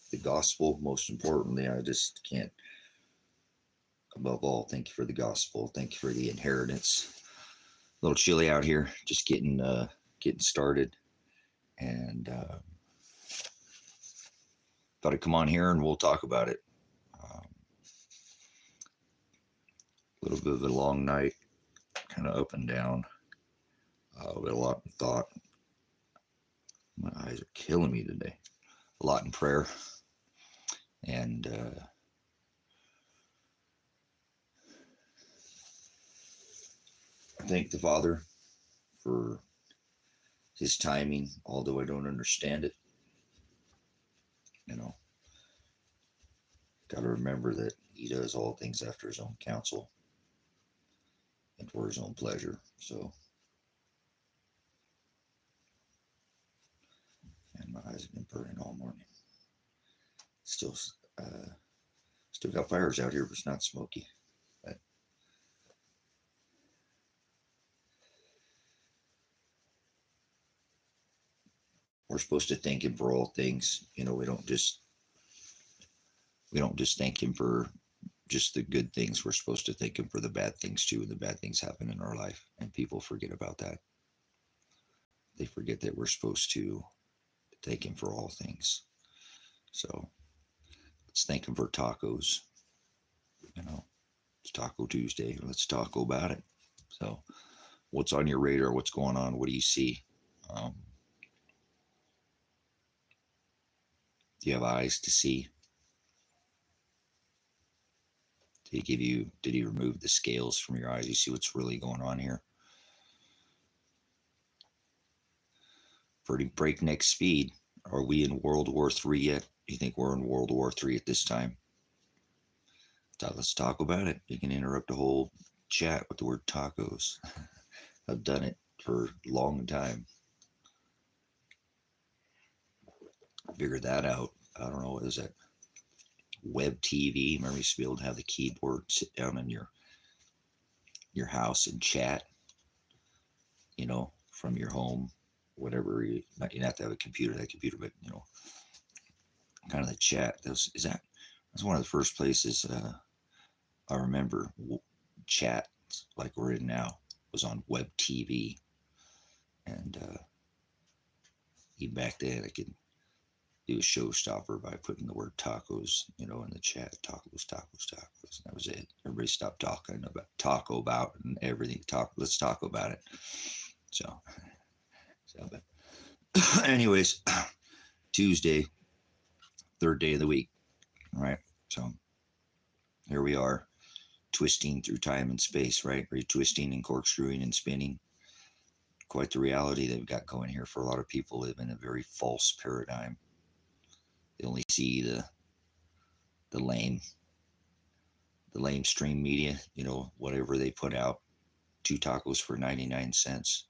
the gospel. Most importantly, I just can't, above all, thank you for the gospel. Thank you for the inheritance. A little chilly out here, just getting started, and thought I'd come on here and we'll talk about it. A little bit of a long night, kind of up and down, with a lot of thought. My eyes are killing me today. A lot in prayer, and I thank the Father for His timing, although I don't understand it. You know, got to remember that He does all things after His own counsel and for His own pleasure. So, and my eyes have been burning all morning. Still got fires out here, but it's not smoky. But we're supposed to thank Him for all things. You know, we don't just thank Him for just the good things. We're supposed to thank Him for the bad things too, and the bad things happen in our life, and people forget about that. They forget that we're supposed to thank Him for all things. So let's thank Him for tacos. You know, it's Taco Tuesday. Let's talk about it. So, what's on your radar? What's going on? What do you see? Do you have eyes to see? Did He remove the scales from your eyes? You see what's really going on here? Pretty breakneck speed. Are we in World War III yet? Do you think we're in World War III at this time? So let's talk about it. You can interrupt the whole chat with the word tacos. I've done it for a long time. Figured that out. I don't know, what is that? Web TV. Remember, you used to be able to have the keyboard, sit down in your house and chat, you know, from your home, whatever. You didn't have to have a computer, but, you know, kind of the chat. That's one of the first places I remember chat like we're in now was on Web TV. And even back then, I could do a showstopper by putting the word tacos, you know, in the chat. Tacos. And that was it. Everybody stopped talking about taco bout and everything. Let's talk about it. So but anyways, Tuesday, third day of the week, right? So here we are, twisting through time and space, right? Retwisting and corkscrewing and spinning. Quite the reality they've got going here for a lot of people. Live in a very false paradigm. They only see the lame stream media, you know, whatever they put out. 2 tacos for 99 cents.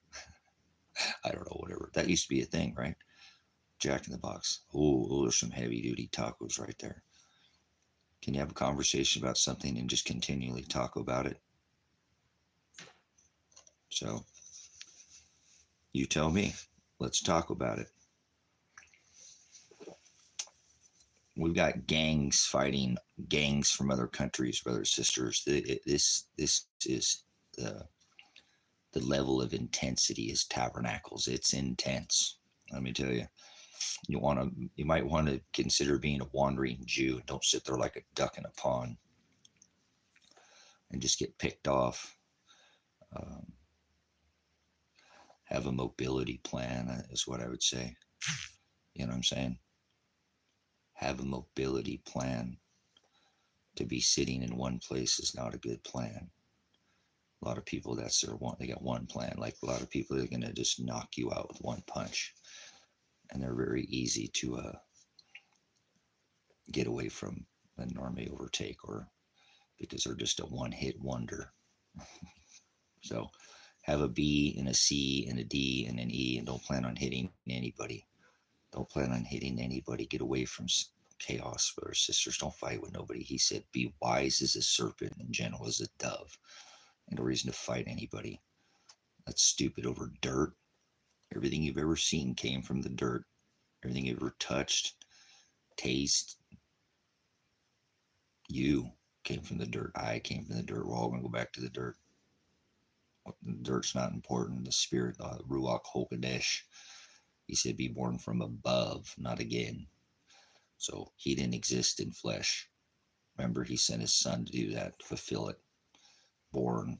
I don't know, whatever. That used to be a thing, right? Jack in the Box. Oh, there's some heavy duty tacos right there. Can you have a conversation about something and just continually talk about it? So, you tell me. Let's talk about it. We've got gangs fighting gangs from other countries, brothers, sisters. This is the level of intensity is tabernacles. It's intense. Let me tell you. You might want to consider being a wandering Jew. Don't sit there like a duck in a pond and just get picked off. Have a mobility plan is what I would say. You know what I'm saying? Have a mobility plan. To be sitting in one place is not a good plan. A lot of people, that's their one. They got one plan. Like a lot of people, they're going to just knock you out with one punch. And they're very easy to get away from and normally overtake, or because they're just a one-hit wonder. So have a B and a C and a D and an E, and don't plan on hitting anybody. Don't plan on hitting anybody. Get away from chaos, brothers, sisters. Don't fight with nobody. He said, be wise as a serpent and gentle as a dove. And no reason to fight anybody. That's stupid over dirt. Everything you've ever seen came from the dirt. Everything you've ever touched taste. You came from the dirt. I came from the dirt. We're all going to go back to the dirt. The dirt's not important. The spirit, Ruach HaKodesh, he said, be born from above, not again. So he didn't exist in flesh. Remember, he sent his son to do that, to fulfill it. Born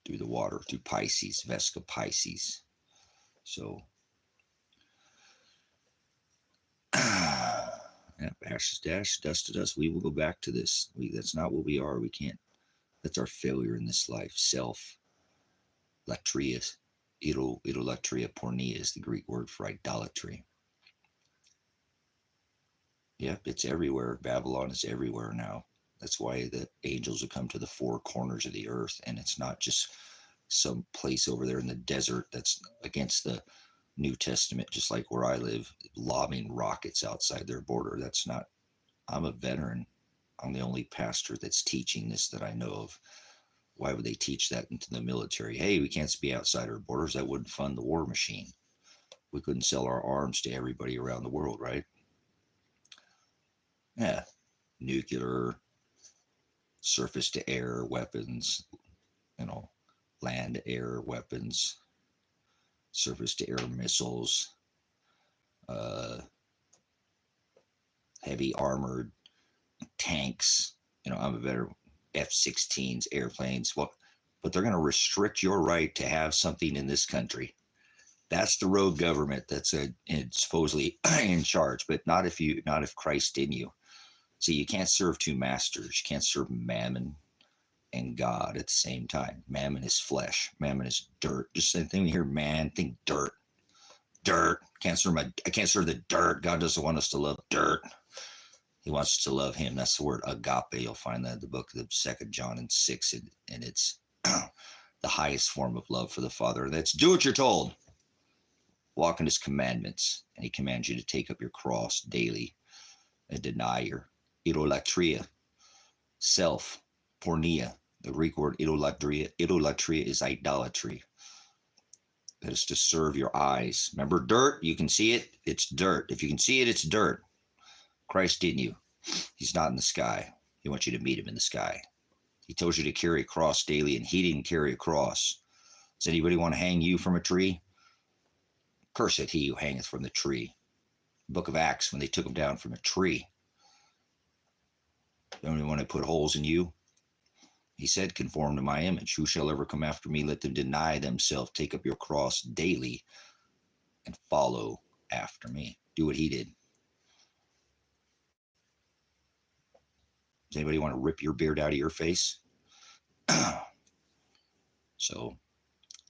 through the water, through Pisces, Vesca Pisces. So, yeah, ashes to ash, dust to dust. We will go back to this. That's not what we are. We can't. That's our failure in this life. Self. Latria. Idolatria pornea is the Greek word for idolatry. Yep, it's everywhere. Babylon is everywhere now. That's why the angels have come to the four corners of the earth, and it's not just some place over there in the desert that's against the New Testament, just like where I live, lobbing rockets outside their border. That's not, I'm a veteran. I'm the only pastor that's teaching this that I know of. Why would they teach that into the military? Hey, we can't be outside our borders. That wouldn't fund the war machine. We couldn't sell our arms to everybody around the world, right? Yeah, nuclear, surface to air weapons, land to air weapons, surface to air missiles, heavy armored tanks. I'm a veteran. F-16s, airplanes. Well, but they're going to restrict your right to have something in this country. That's the rogue government that's supposedly in charge, but not if Christ in you. See, you can't serve two masters. You can't serve Mammon and God at the same time. Mammon is flesh. Mammon is dirt. Just the same thing you hear man, think dirt. Dirt. I can't serve the dirt. God doesn't want us to love dirt. He wants us to love him. That's the word agape. You'll find that in the book of 2 John and 6, and it's the highest form of love for the Father. And that's do what you're told. Walk in his commandments. And he commands you to take up your cross daily and deny your idolatria, self, pornea. The Greek word idolatria is idolatry. That is to serve your eyes. Remember, dirt, you can see it, it's dirt. If you can see it, it's dirt. Christ in you. He's not in the sky. He wants you to meet him in the sky. He tells you to carry a cross daily, and he didn't carry a cross. Does anybody want to hang you from a tree? Cursed he who hangeth from the tree. Book of Acts, when they took him down from a tree. Don't you want to put holes in you? He said, conform to my image. Who shall ever come after me? Let them deny themselves, take up your cross daily, and follow after me. Do what he did. Does anybody want to rip your beard out of your face? So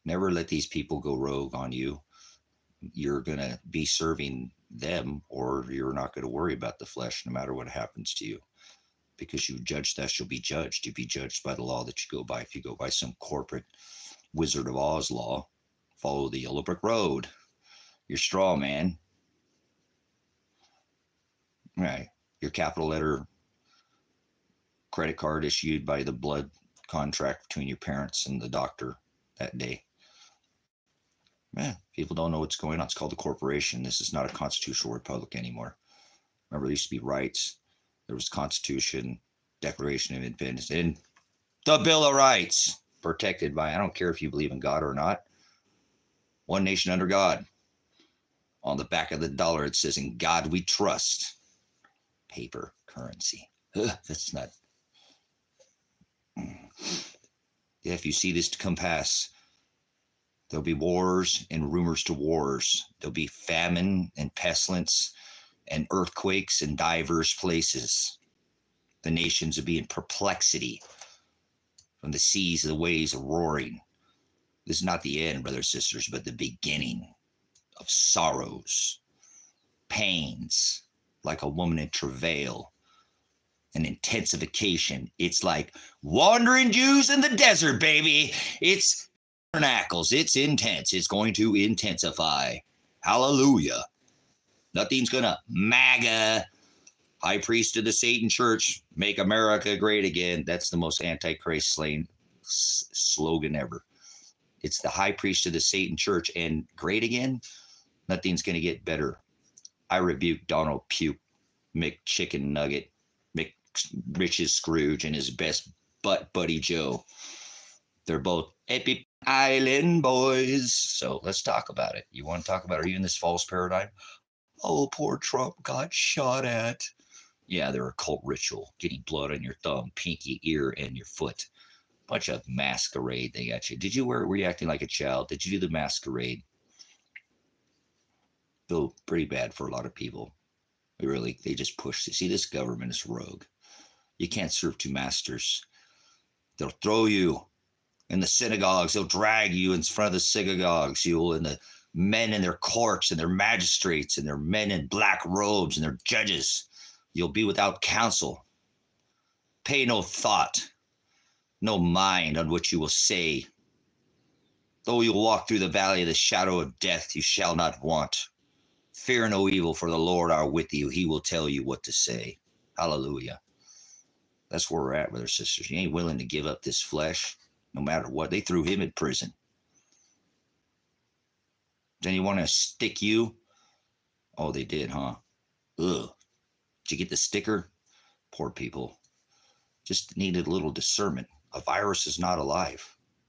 never let these people go rogue on you. You're going to be serving them, or you're not going to worry about the flesh no matter what happens to you. Because you judge that, you'll be judged. You'll be judged by the law that you go by. If you go by some corporate Wizard of Oz law, follow the yellow brick road. You're straw man. Right. Your capital letter credit card issued by the blood contract between your parents and the doctor that day. Man, people don't know what's going on. It's called a corporation. This is not a constitutional republic anymore. Remember, there used to be rights. There was Constitution, Declaration of Independence, and the Bill of Rights, protected by, I don't care if you believe in God or not, one nation under God. On the back of the dollar, it says, in God we trust. Paper currency. That's not. Yeah, if you see this to come pass, there'll be wars and rumors to wars. There'll be famine and pestilence and earthquakes in diverse places. The nations will be in perplexity. From the seas, the waves are roaring. This is not the end, brothers and sisters, but the beginning of sorrows, pains, like a woman in travail, an intensification. It's like wandering Jews in the desert, baby. It's tabernacles. It's intense. It's going to intensify. Hallelujah. Nothing's going to MAGA, high priest of the Satan church, make America great again. That's the most antichrist slogan ever. It's the high priest of the Satan church and great again. Nothing's going to get better. I rebuke Donald Puke. McChicken Nugget, McRich's Scrooge, and his best butt buddy Joe. They're both Epic Island boys. So let's talk about it. You want to talk about, are you in this false paradigm? Oh, poor Trump got shot at. Yeah, they're a cult ritual. Getting blood on your thumb, pinky, ear, and your foot. Bunch of masquerade they got you. Were you acting like a child? Did you do the masquerade? Feel pretty bad for a lot of people. They just push. See, this government is rogue. You can't serve two masters. They'll throw you in the synagogues. They'll drag you in front of the synagogues. And the men in their courts and their magistrates and their men in black robes and their judges. You'll be without counsel. Pay no thought, no mind on what you will say. Though you walk through the valley of the shadow of death, you shall not want. Fear no evil, for the Lord are with you. He will tell you what to say. Hallelujah. That's where we're at, brothers and sisters. You ain't willing to give up this flesh, no matter what. They threw him in prison. Then you want to stick you? Oh, they did, huh? Ugh. Did you get the sticker? Poor people. Just needed a little discernment. A virus is not alive.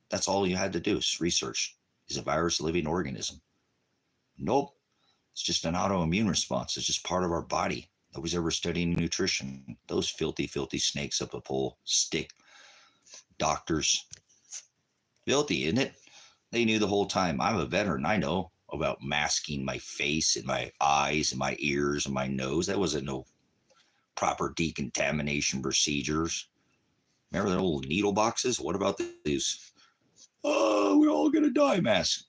That's all you had to do is research. Is a virus a living organism? Nope. It's just an autoimmune response. It's just part of our body. Nobody's ever studying nutrition. Those filthy, filthy snakes up a pole, stick doctors. Filthy, isn't it? They knew the whole time. I'm a veteran. I know about masking my face and my eyes and my ears and my nose. That wasn't no proper decontamination procedures. Remember the old needle boxes? What about these? Oh, we're all going to die mask.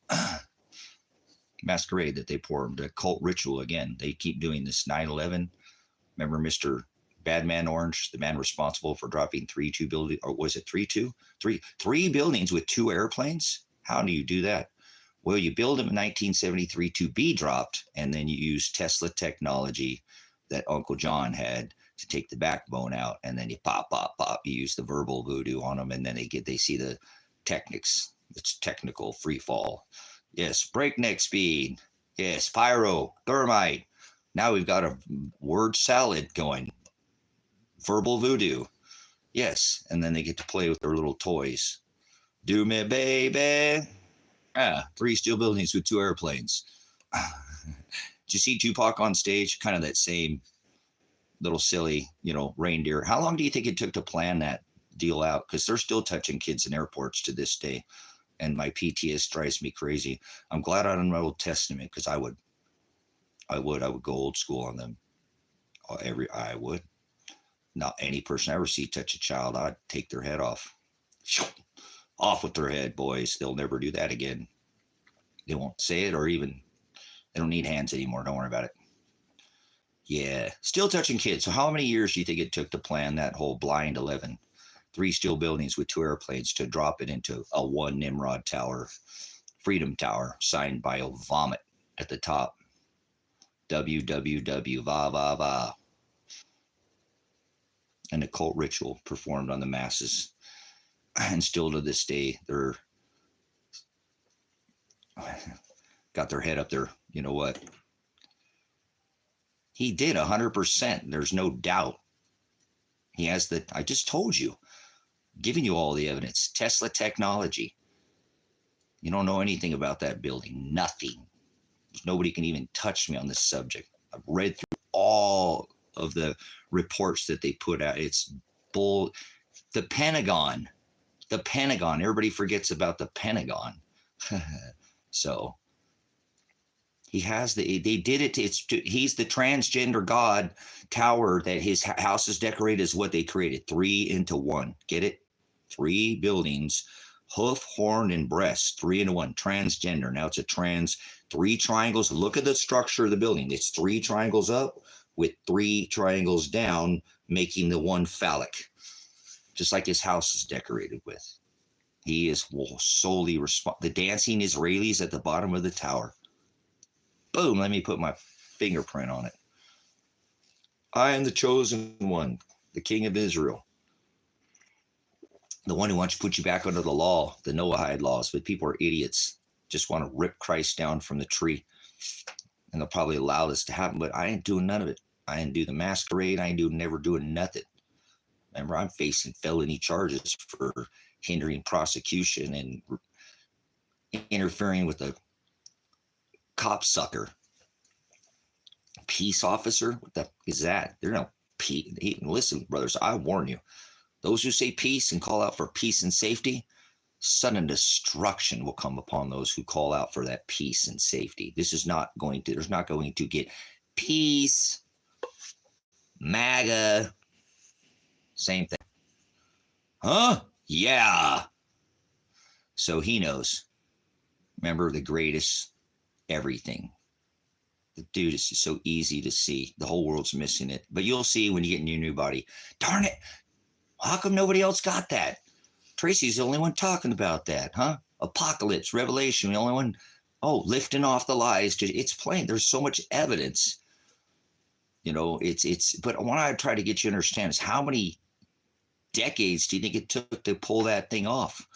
Masquerade that they formed, a cult ritual again. They keep doing this 9/11. Remember Mr. Badman Orange, the man responsible for dropping three buildings with 2 airplanes? How do you do that? Well, you build them in 1973 to be dropped, and then you use Tesla technology that Uncle John had to take the backbone out, and then you pop. You use the verbal voodoo on them, and then they see the techniques. It's technical free fall. Yes, breakneck speed. Yes, pyro, thermite. Now we've got a word salad going. Verbal voodoo. Yes, and then they get to play with their little toys. Do me, baby. 3 steel buildings with 2 airplanes. Did you see Tupac on stage? Kind of that same little silly, reindeer. How long do you think it took to plan that deal out? Because they're still touching kids in airports to this day. And my PTS drives me crazy. I'm glad I don't know Old Testament, because I would go old school on them. I would. Not any person I ever see touch a child, I'd take their head off. Off with their head, boys. They'll never do that again. They won't say it, or even, they don't need hands anymore. Don't worry about it. Yeah, still touching kids. So how many years do you think it took to plan that whole blind 11? 3 steel buildings with 2 airplanes to drop it into a 1 Nimrod Tower, Freedom Tower, signed by a vomit at the top. WWW, va, va, va. And a cult ritual performed on the masses. And still to this day, they're got their head up there. You know what? He did 100%. There's no doubt. He has I just told you, giving you all the evidence. Tesla technology. You don't know anything about that building. Nothing. Nobody can even touch me on this subject. I've read through all of the reports that they put out. It's bull. The Pentagon. Everybody forgets about the Pentagon. So he has they did it. He's the transgender God tower that his house is decorated as what they created. 3 into 1. Get it? 3 buildings, hoof, horn, and breast. 3 into 1. Transgender. Now it's a 3 triangles. Look at the structure of the building. It's 3 triangles up with 3 triangles down, making the 1 phallic. Just like his house is decorated with. He is solely the dancing Israelis at the bottom of the tower. Boom, let me put my fingerprint on it. I am the chosen one, the king of Israel. The one who wants to put you back under the law, the Noahide laws, but people are idiots. Just want to rip Christ down from the tree. And they'll probably allow this to happen, but I ain't doing none of it. I didn't do the masquerade. I ain't never doing nothing. Remember, I'm facing felony charges for hindering prosecution and interfering with a cop sucker. Peace officer? What the is that? They're no peace. Listen, brothers, I warn you. Those who say peace and call out for peace and safety, sudden destruction will come upon those who call out for that peace and safety. This is not going to, there's not going to get peace, MAGA, same thing. Huh? Yeah. So he knows. Remember, the greatest everything. The dude is so easy to see. The whole world's missing it. But you'll see when you get in your new body. Darn it. How come nobody else got that? Tracy's the only one talking about that, huh? Apocalypse, Revelation, the only one, lifting off the lies. It's plain. There's so much evidence. You know, but what I try to get you to understand is how many decades do you think it took to pull that thing off?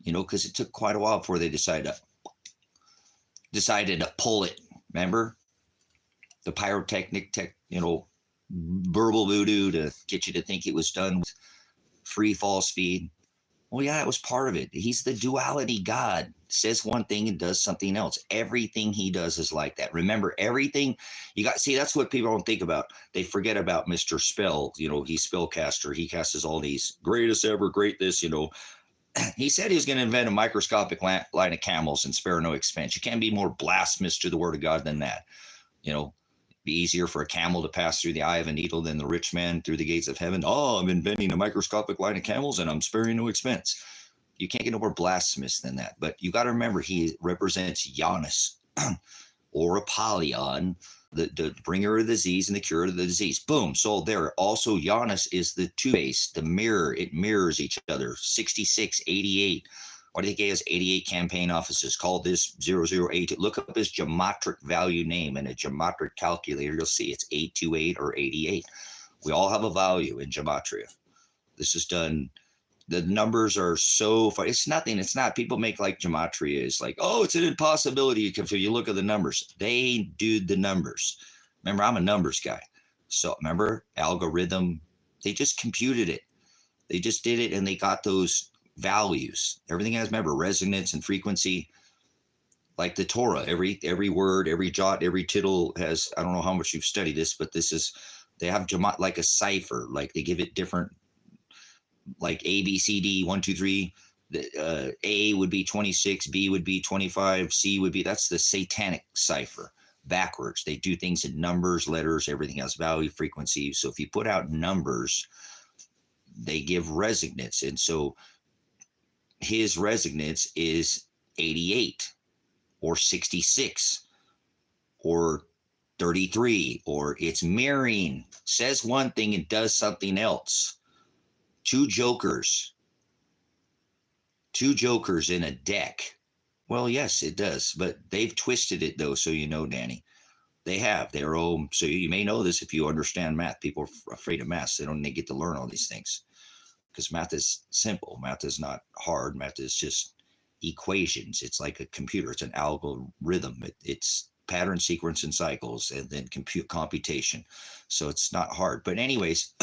You know, because it took quite a while before they decided to pull it. Remember? The pyrotechnic, verbal voodoo to get you to think it was done with free fall speed. Well, yeah, it was part of it. He's the duality God. Says one thing and does something else. Everything he does is like that. Remember, everything that's what people don't think about. They forget about Mr. Spell. You know, he's spellcaster. He casts all these greatest ever, great this, He said he was going to invent a microscopic line of camels and spare no expense. You can't be more blasphemous to the word of God than that. You know, be easier for a camel to pass through the eye of a needle than the rich man through the gates of heaven. Oh, I'm inventing a microscopic line of camels and I'm sparing no expense. You can't get no more blasphemous than that. But you got to remember, he represents Janus or Apollyon, the bringer of the disease and the cure of the disease. Boom. So there. Also, Janus is the two-face, the mirror. It mirrors each other. 66, 88. What do you think he has? 88 campaign offices. Call this 008. Look up his geometric value name in a geometric calculator. You'll see it's 828 or 88. We all have a value in gematria. This is done. The numbers are so far. It's nothing. It's not. People make like gematria is like, oh, it's an impossibility. If you look at the numbers, they do the numbers. Remember, I'm a numbers guy. So remember, algorithm, they just computed it. They just did it and they got those values. Everything has, remember, resonance and frequency. Like the Torah, every word, every jot, every tittle has, I don't know how much you've studied this, but they have like a cipher. Like they give it different, like A, B, C, D, 1, 2, 3. A would be 26, B would be 25, C would be, that's the satanic cipher. Backwards. They do things in numbers, letters, everything has value, frequency. So if you put out numbers, they give resonance. And so his resonance is 88 or 66 or 33, or it's mirroring, says one thing and does something else. Two jokers in a deck. Well, yes, it does, but they've twisted it though. So, Danny, they have their own. So you may know this if you understand math. People are afraid of math. They get to learn all these things because math is simple. Math is not hard. Math is just equations. It's like a computer. It's an algorithm. It's pattern, sequence, and cycles, and then computation. So it's not hard. But anyways,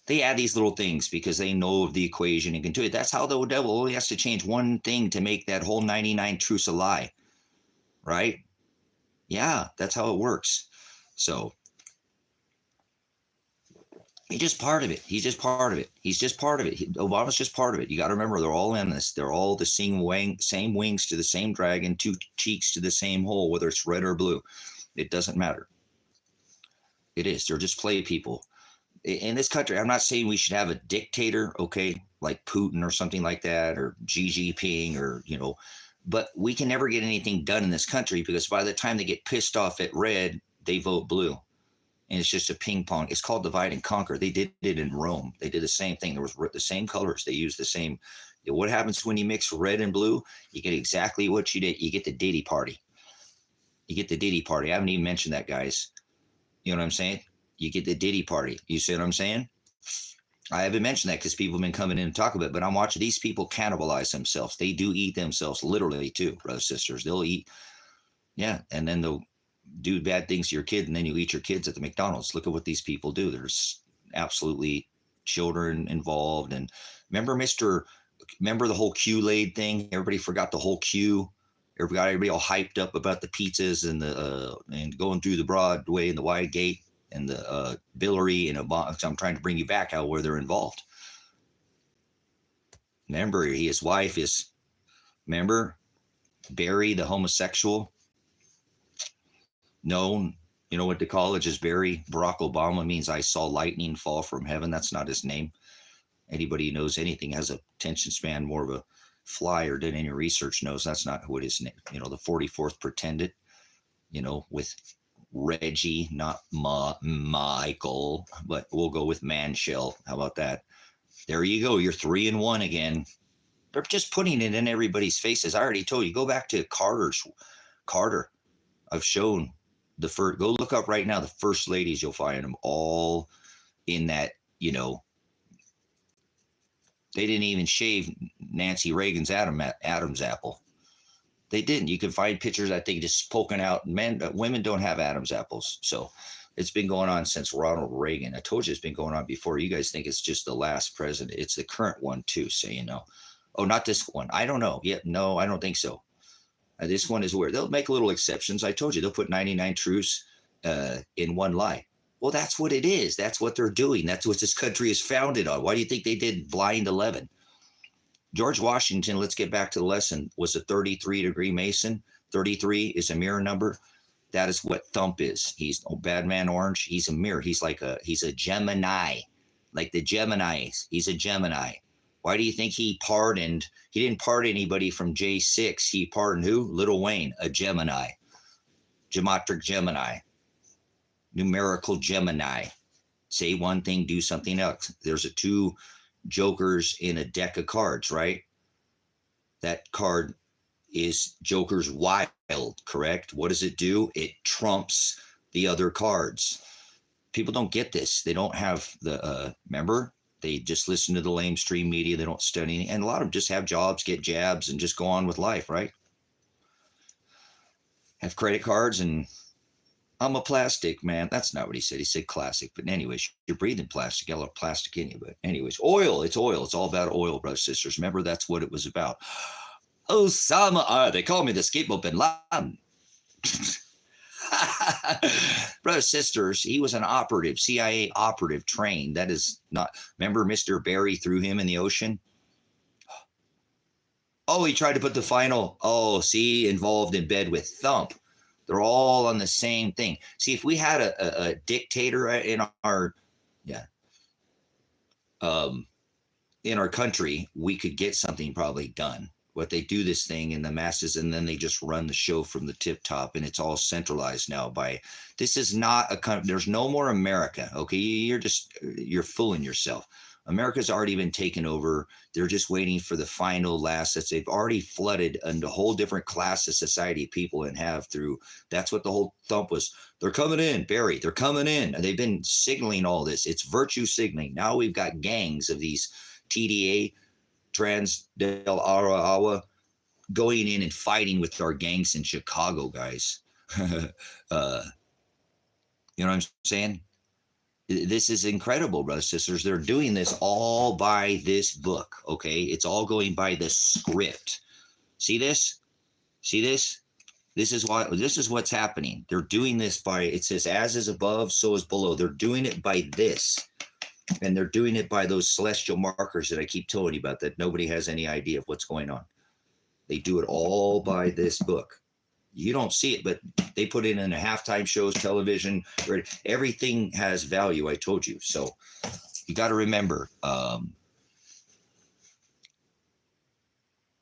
they add these little things because they know of the equation and can do it. That's how the devil only has to change one thing to make that whole 99 truths a lie, right? Yeah, that's how it works. So he's just part of it. He's just part of it. Obama's just part of it. You got to remember, they're all in this. They're all the same wings to the same dragon, two cheeks to the same hole, whether it's red or blue. It doesn't matter. It is. They're just play people. In this country, I'm not saying we should have a dictator, okay, like Putin or something like that, or Xi Jinping, or, but we can never get anything done in this country because by the time they get pissed off at red, they vote blue. And it's just a ping pong. It's called divide and conquer. They did it in Rome. They did the same thing. There was the same colors. They used the same. What happens when you mix red and blue? You get exactly what you did. You get the Diddy party. I haven't even mentioned that, guys. You know what I'm saying? You get the Diddy party. You see what I'm saying? I haven't mentioned that because people have been coming in and talking about it, but I'm watching these people cannibalize themselves. They do eat themselves literally too, brothers, sisters. They'll eat. Yeah. And then do bad things to your kid, and then you eat your kids at the McDonald's. Look at what these people do. There's absolutely children involved. And remember the whole Kool-Aid thing? Everybody forgot the whole Q. Everybody all hyped up about the pizzas and the and going through the Broadway and the wide gate and the Billary and I'm trying to bring you back out where they're involved. Remember, his wife is, remember, Barry, the homosexual, known, you know what the college is, Barry. Barack Obama means I saw lightning fall from heaven. That's not his name. Anybody who knows anything has a attention span more of a fly or did any research knows that's not what his name, you know, the 44th pretended, you know, with Reggie, not Michael, but we'll go with Manshell. How about that? There you go. You're 3-1 again. They're just putting it in everybody's faces. I already told you, go back to Carter. I've shown the first, go look up right now, the first ladies, you'll find them all in that, you know, they didn't even shave Nancy Reagan's Adam's apple. They didn't. You can find pictures, I think, just poking out. Women don't have Adam's apples. So it's been going on since Ronald Reagan. I told you it's been going on before. You guys think it's just the last president. It's the current one too, so you know. Oh, not this one. I don't know. Yeah, no, I don't think so. This one is weird. They'll make little exceptions. I told you, they'll put 99 truths in one lie. Well, that's what it is. That's what they're doing. That's what this country is founded on. Why do you think they did Blind 11? George Washington, let's get back to the lesson, was a 33-degree Mason. 33 is a mirror number. That is what Thump is. He's Bad Man Orange. He's a mirror. He's a Gemini, like the Geminis. He's a Gemini. Why do you think he pardoned? He didn't pardon anybody from J6. He pardoned who? Lil Wayne, a Gemini. Geometric Gemini. Numerical Gemini. Say one thing, do something else. There's two jokers in a deck of cards, right? That card is Joker's Wild, correct? What does it do? It trumps the other cards. People don't get this. They don't have the, remember? They just listen to the lamestream media. They don't study. And a lot of them just have jobs, get jabs, and just go on with life, right? Have credit cards and I'm a plastic man. That's not what he said. He said classic. But anyways, you're breathing plastic. Got a lot of plastic in you. But anyways, oil. It's oil. It's all about oil, brothers and sisters. Remember, that's what it was about. Osama. They call me the scapegoat bin Laden. Brothers, sisters, he was an operative, CIA operative trained. That is not, remember Mr. Barry threw him in the ocean? Oh, he tried to put the final, involved in bed with Thump. They're all on the same thing. See, if we had a dictator in our, in our country, we could get something probably done. But they do this thing in the masses, and then they just run the show from the tip top, and it's all centralized now by, this is not a country. There's no more America. Okay. You're fooling yourself. America's already been taken over. They're just waiting for the final last. They've already flooded a whole different class of society people and have through. That's what the whole Thump was. They're coming in, Barry. They're coming in. And they've been signaling all this. It's virtue signaling. Now we've got gangs of these TDA, Trans Del Arawa, going in and fighting with our gangs in Chicago, guys. You know what I'm saying? This is incredible, brothers and sisters. They're doing this all by this book, okay? It's all going by the script. See this? See this? This is what's happening. They're doing this by, it says, as is above, so is below. They're doing it by this. And they're doing it by those celestial markers that I keep telling you about that nobody has any idea of what's going on. They do it all by this book. You don't see it, but they put it in the halftime shows, television, everything has value, I told you. So you got to remember,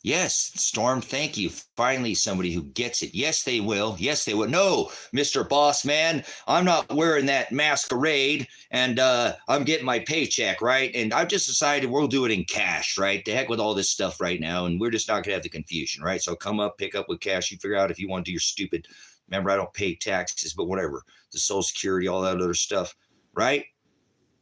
yes, Storm, thank you. Finally, somebody who gets it. Yes, they will. Yes, they will. No, Mr. Boss Man, I'm not wearing that masquerade, and I'm getting my paycheck, right? And I've just decided we'll do it in cash, right? The heck with all this stuff right now, and we're just not going to have the confusion, right? So come up, pick up with cash. You figure out if you want to do your stupid, remember, I don't pay taxes, but whatever, the Social Security, all that other stuff, right?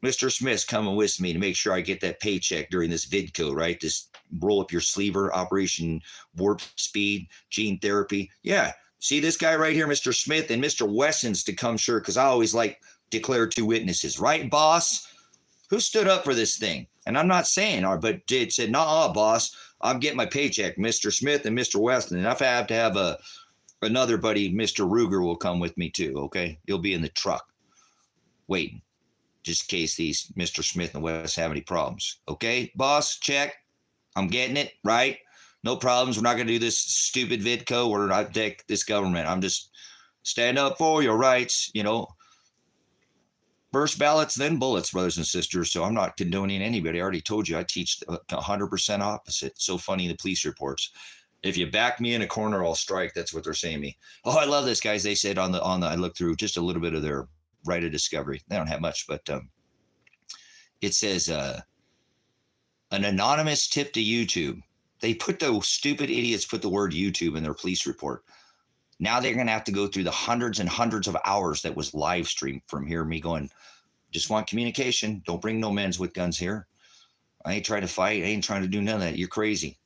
Mr. Smith's coming with me to make sure I get that paycheck during this vidco, right? This roll up your sleever, Operation Warp Speed, gene therapy. Yeah, See this guy right here, Mr. Smith and Mr. Wessons, to come sure, because I always like declare two witnesses, right, boss? Who stood up for this thing? And I'm not saying, but it said, nah, boss, I'm getting my paycheck, Mr. Smith and Mr. Weston. And if I have to have another buddy, Mr. Ruger will come with me too, okay? He'll be in the truck waiting, just in case these Mr. Smith and West have any problems. Okay, boss, check. I'm getting it, right? No problems. We're not going to do this stupid VidCo or not deck this government. I'm just stand up for your rights, you know. First ballots, then bullets, brothers and sisters. So I'm not condoning anybody. I already told you I teach 100% opposite. So funny in the police reports. If you back me in a corner, I'll strike. That's what they're saying to me. Oh, I love this, guys. They said on the I looked through just a little bit of their right of discovery. They don't have much, but it says an anonymous tip to YouTube. They put those stupid idiots put the word YouTube in their police report. Now they're going to have to go through the hundreds and hundreds of hours that was live streamed from here. Me going, just want communication. Don't bring no men's with guns here. I ain't trying to fight. I ain't trying to do none of that. You're crazy.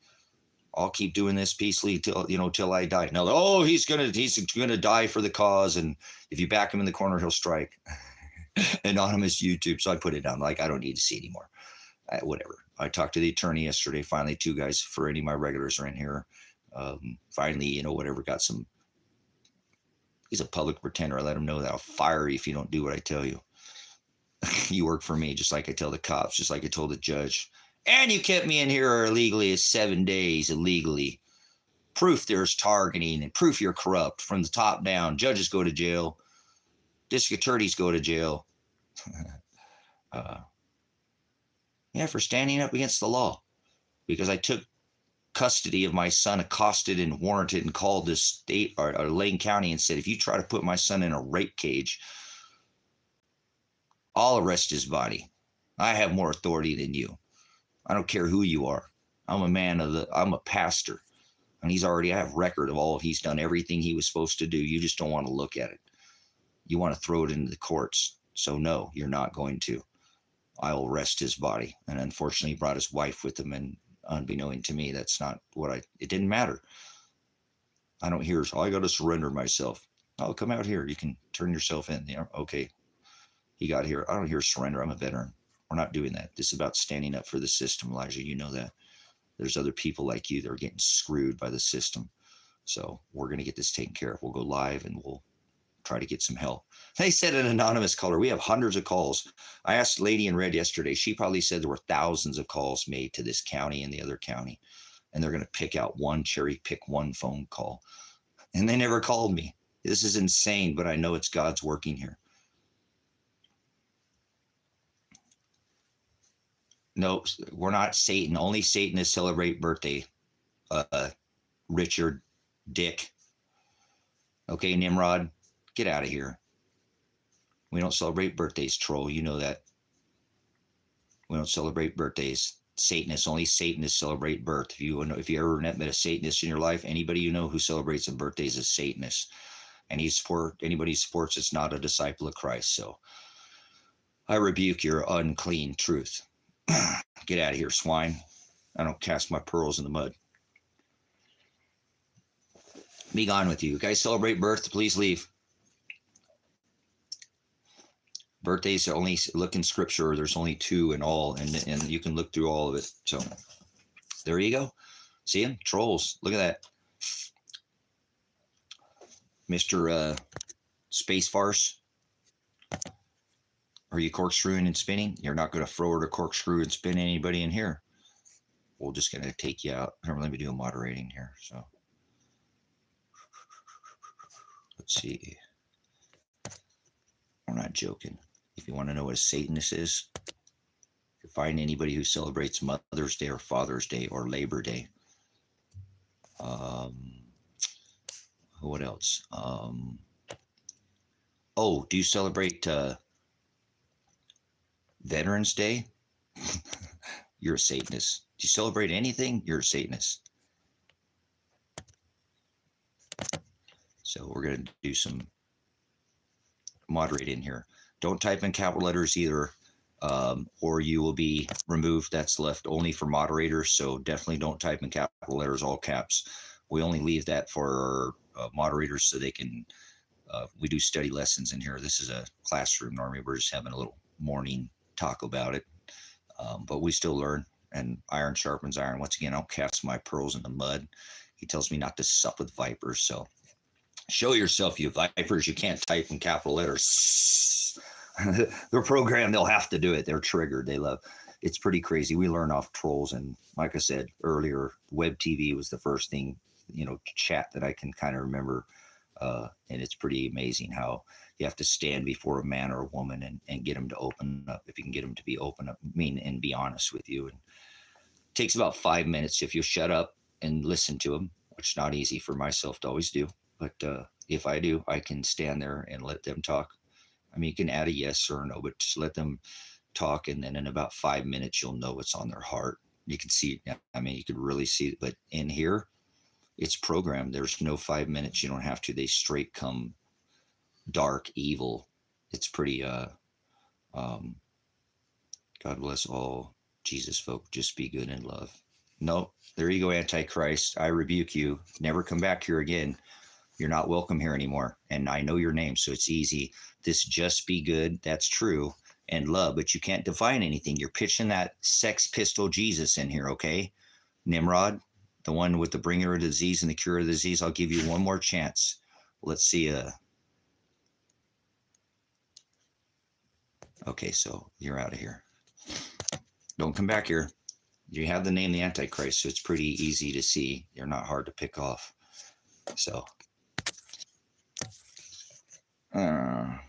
I'll keep doing this peacefully till I die. No, oh, he's gonna die for the cause, and if you back him in the corner, he'll strike. Anonymous YouTube. So I put it down. Like I don't need to see anymore. Whatever. I talked to the attorney yesterday. Finally, two guys for any of my regulars are in here. Finally, whatever. Got some. He's a public pretender. I let him know that I'll fire you if you don't do what I tell you. You work for me, just like I tell the cops, just like I told the judge. And you kept me in here illegally 7 days illegally. Proof there's targeting and proof you're corrupt from the top down. Judges go to jail. District attorneys go to jail. For standing up against the law. Because I took custody of my son, accosted and warranted and called this state or Lane County and said, if you try to put my son in a rape cage, I'll arrest his body. I have more authority than you. I don't care who you are. I'm a pastor. And I have record of all he's done, everything he was supposed to do. You just don't want to look at it. You want to throw it into the courts. So no, you're not going to. I'll arrest his body. And unfortunately, he brought his wife with him. And unbeknown to me, that's not it didn't matter. I don't hear, I got to surrender myself. Oh, come out here. You can turn yourself in. Okay. He got here. I don't hear surrender. I'm a veteran. We're not doing that. This is about standing up for the system, Elijah. You know that. There's other people like you that are getting screwed by the system. So we're going to get this taken care of. We'll go live and we'll try to get some help. They said an anonymous caller. We have hundreds of calls. I asked Lady in Red yesterday. She probably said there were thousands of calls made to this county and the other county. And they're going to pick out cherry pick one phone call. And they never called me. This is insane, but I know it's God's working here. No, we're not Satan. Only Satanists celebrate birthday. Richard, Dick. Okay, Nimrod, get out of here. We don't celebrate birthdays, troll. You know that. We don't celebrate birthdays. Satanists, only Satanists celebrate birth. If you ever met a Satanist in your life, anybody you know who celebrates a birthday is a Satanist. Anybody who supports it's not a disciple of Christ. So I rebuke your unclean truth. Get out of here, swine. I don't cast my pearls in the mud. Be gone with you. You guys celebrate birth, please leave. Birthdays are only, look in scripture, there's only 2 in all, and you can look through all of it. So there you go. See him? Trolls. Look at that. Mr. Space Farce. Are you corkscrewing and spinning? You're not going to throw her to corkscrew and spin anybody in here. We're just going to take you out. Here, let me do a moderating here. So let's see. We're not joking. If you want to know what a Satanist is, you find anybody who celebrates Mother's Day or Father's Day or Labor Day. What else? Do you celebrate Veterans Day? You're a Satanist. Do you celebrate anything? You're a Satanist. So we're going to do some moderate in here. Don't type in capital letters either, or you will be removed. That's left only for moderators. So definitely don't type in capital letters, all caps. We only leave that for moderators so they can, we do study lessons in here. This is a classroom. Normally we're just having a little morning talk about it. But we still learn, and iron sharpens iron. Once again, I don't cast my pearls in the mud. He tells me not to sup with vipers. So show yourself, you vipers. You can't type in capital letters. They're programmed. They'll have to do it. They're triggered. They love. It's pretty crazy. We learn off trolls. And like I said earlier, web TV was the first thing, chat that I can kind of remember. And it's pretty amazing how you have to stand before a man or a woman and get them to open up. If you can get them to be open up, and be honest with you. And it takes about 5 minutes if you shut up and listen to them, which is not easy for myself to always do. But if I do, I can stand there and let them talk. I mean, you can add a yes or a no, but just let them talk. And then in about 5 minutes, you'll know what's on their heart. You can see, I mean, you could really see it. But in here, it's programmed. There's no 5 minutes. You don't have to. They straight come dark, evil. It's pretty, God bless all Jesus folk. Just be good and love. No, there you go, Antichrist. I rebuke you. Never come back here again. You're not welcome here anymore. And I know your name, so it's easy. This just be good. That's true. And love, but you can't define anything. You're pitching that Sex Pistol Jesus in here, okay? Nimrod, the one with the bringer of disease and the cure of the disease. I'll give you one more chance. Let's see. Okay, so you're out of here. Don't come back here. You have the name the Antichrist, so it's pretty easy to see. You're not hard to pick off. So, why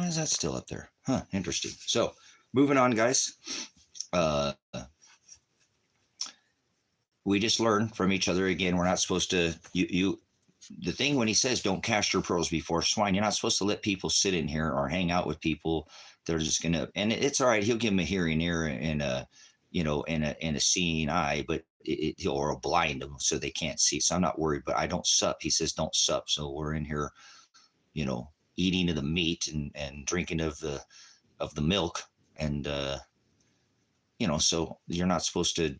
is that still up there? Huh, interesting. So, moving on, guys. We just learn from each other. Again, we're not supposed to, the thing when he says don't cast your pearls before swine, you're not supposed to let people sit in here or hang out with people. They're just going to, and it's all right. He'll give them a hearing ear and a seeing eye, but he'll blind them so they can't see. So I'm not worried, but I don't sup. He says don't sup. So we're in here, eating of the meat and drinking of the milk. And, so you're not supposed to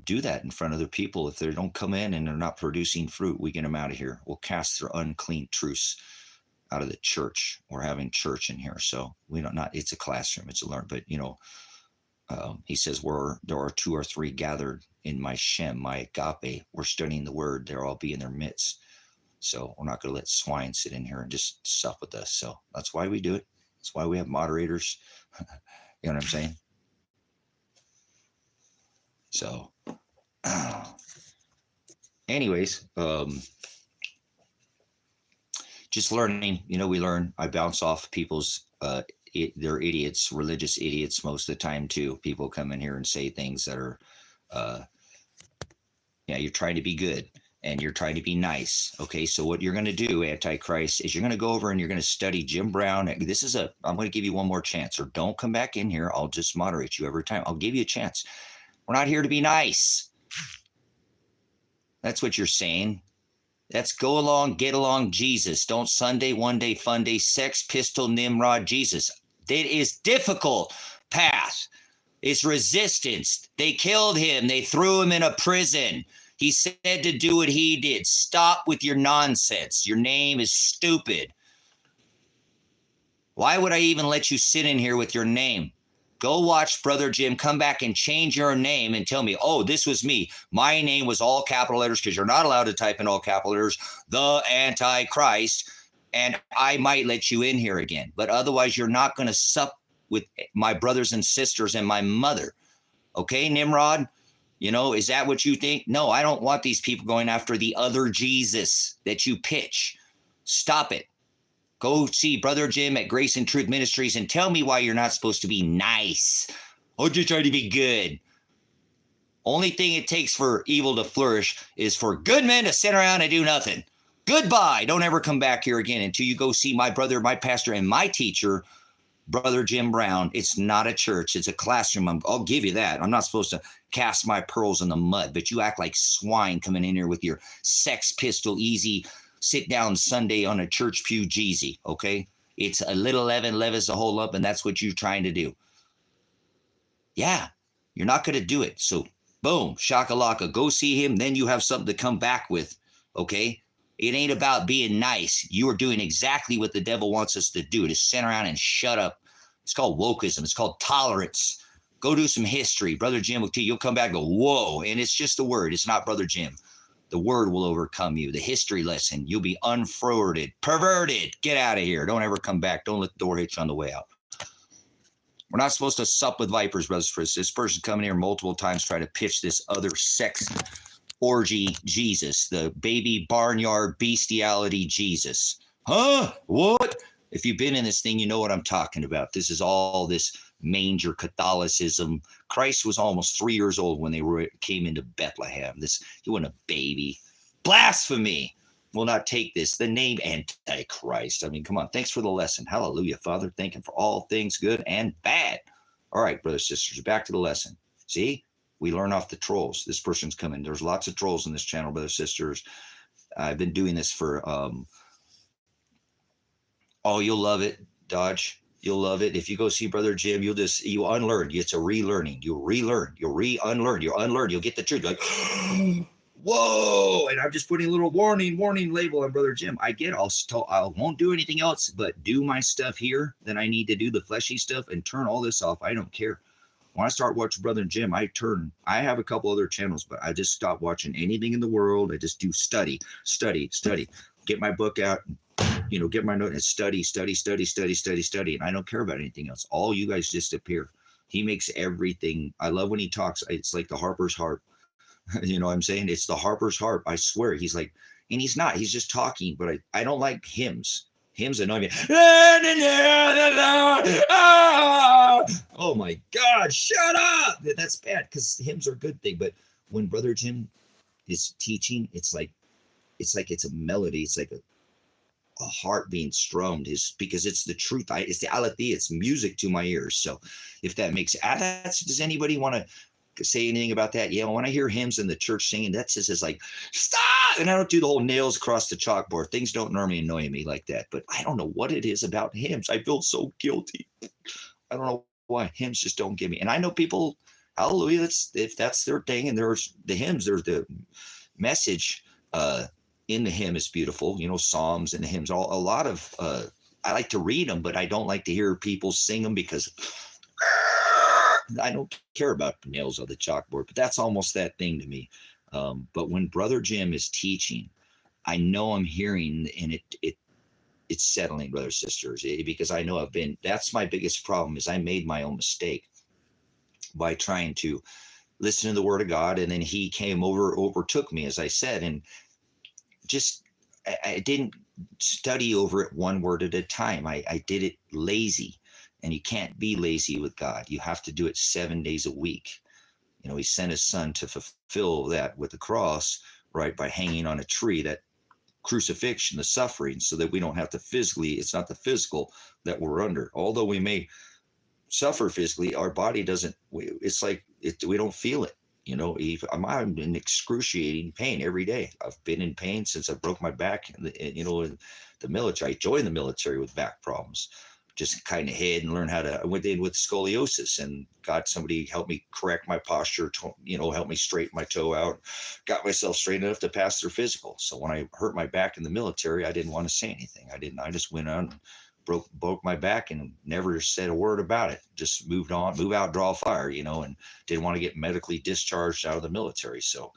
do that in front of other people. If they don't come in and they're not producing fruit, we get them out of here. We'll cast their unclean truths out of the church. We're having church in here. So we don't, not, it's a classroom, it's a learn, but he says where there are 2 or 3 gathered in my Shem, my Agape, we're studying the word. They'll all be in their midst. So we're not going to let swine sit in here and just sup with us. So that's why we do it. That's why we have moderators. You know what I'm saying? So anyways, just learning, we learn. I bounce off people's, they're idiots, religious idiots most of the time too. People come in here and say things that are, you're trying to be good and you're trying to be nice. Okay. So what you're going to do, Antichrist, is you're going to go over and you're going to study Jim Brown. I'm going to give you one more chance, or don't come back in here. I'll just moderate you every time. I'll give you a chance. We're not here to be nice. That's what you're saying. That's go along, get along, Jesus. Don't Sunday, one day, fun day, Sex Pistol, Nimrod, Jesus. It is difficult path. It's resistance. They killed him. They threw him in a prison. He said to do what he did. Stop with your nonsense. Your name is stupid. Why would I even let you sit in here with your name? Go watch Brother Jim, come back and change your name and tell me, oh, this was me. My name was all capital letters, because you're not allowed to type in all capital letters, the Antichrist, and I might let you in here again. But otherwise, you're not going to sup with my brothers and sisters and my mother. Okay, Nimrod? Is that what you think? No, I don't want these people going after the other Jesus that you pitch. Stop it. Go see Brother Jim at Grace and Truth Ministries and tell me why you're not supposed to be nice. I'm just trying to be good. Only thing it takes for evil to flourish is for good men to sit around and do nothing. Goodbye. Don't ever come back here again until you go see my brother, my pastor, and my teacher, Brother Jim Brown. It's not a church. It's a classroom. I'll give you that. I'm not supposed to cast my pearls in the mud, but you act like swine coming in here with your Sex Pistol, easy sit down Sunday on a church pew Jeezy, okay? It's a little leaven leathers the whole lump, and that's what you're trying to do. Yeah, you're not going to do it. So, boom, shakalaka, go see him. Then you have something to come back with. Okay? It ain't about being nice. You are doing exactly what the devil wants us to do, to sit around and shut up. It's called wokeism. It's called tolerance. Go do some history. Brother Jim will tell you, you'll come back and go, whoa. And it's just the word. It's not Brother Jim. The word will overcome you. The history lesson. You'll be unforwarded, perverted. Get out of here. Don't ever come back. Don't let the door hit you on the way out. We're not supposed to sup with vipers, brothers. This person coming here multiple times trying to pitch this other sex orgy Jesus, the baby barnyard bestiality Jesus. Huh? What? If you've been in this thing, you know what I'm talking about. This is all this manger Catholicism. Christ was almost 3 years old when they came into Bethlehem. He wasn't a baby. Blasphemy. Will not take this. The name Antichrist. I mean, come on. Thanks for the lesson. Hallelujah, Father. Thank him for all things good and bad. All right, brothers and sisters, back to the lesson. See? We learn off the trolls. This person's coming. There's lots of trolls in this channel, brothers and sisters. I've been doing this for, you'll love it, Dodge. You'll love it. If you go see Brother Jim, you unlearn. It's a relearning. You'll relearn. You'll unlearn. You'll unlearn. You'll get the truth. You're like, whoa. And I'm just putting a little warning label on Brother Jim. I get I won't do anything else but do my stuff here. Then I need to do the fleshy stuff and turn all this off. I don't care. When I start watching Brother Jim, I have a couple other channels, but I just stop watching anything in the world. I just do study. Get my book out, get my note and study. And I don't care about anything else. All you guys just appear. He makes everything. I love when he talks. It's like the harper's harp. You know what I'm saying? It's the harper's harp. I swear. He's like, and he's not. He's just talking, but I don't like hymns. Hymns annoy me. Oh my God, shut up. That's bad because hymns are a good thing. But when Brother Jim is teaching, it's like it's a melody. It's like a heart being strummed, because it's the truth. It's the aletheia. It's music to my ears. So if that makes does anybody want to say anything about that? Yeah, when I hear hymns in the church singing, that's just is like, stop. And I don't do the whole nails across the chalkboard. Things don't normally annoy me like that, but I don't know what it is about hymns. I feel so guilty. I don't know why hymns just don't give me. And I know people, hallelujah, if that's their thing. And there's the hymns, there's the message in the hymn is beautiful. Psalms and the hymns, a lot of, I like to read them, but I don't like to hear people sing them because I don't care about the nails on the chalkboard, but that's almost that thing to me. But when Brother Jim is teaching, I know I'm hearing, and it's settling, brothers and sisters, because I know that's my biggest problem is I made my own mistake by trying to listen to the word of God. And then he overtook me, as I said, and just, I didn't study over it one word at a time. I did it lazy. And you can't be lazy with God. You have to do it 7 days a week. He sent his son to fulfill that with the cross, right? By hanging on a tree, that crucifixion, the suffering, so that we don't have to it's not the physical that we're under. Although we may suffer physically, our body doesn't, it's like, we don't feel it. I'm in excruciating pain every day. I've been in pain since I broke my back in the military. I joined the military with back problems. Just kind of hid and learned I went in with scoliosis and got somebody help me correct my posture, help me straighten my toe out, got myself straight enough to pass their physical. So when I hurt my back in the military, I didn't want to say anything. I just went on and broke my back and never said a word about it. Just moved on, move out, draw fire, and didn't want to get medically discharged out of the military. So,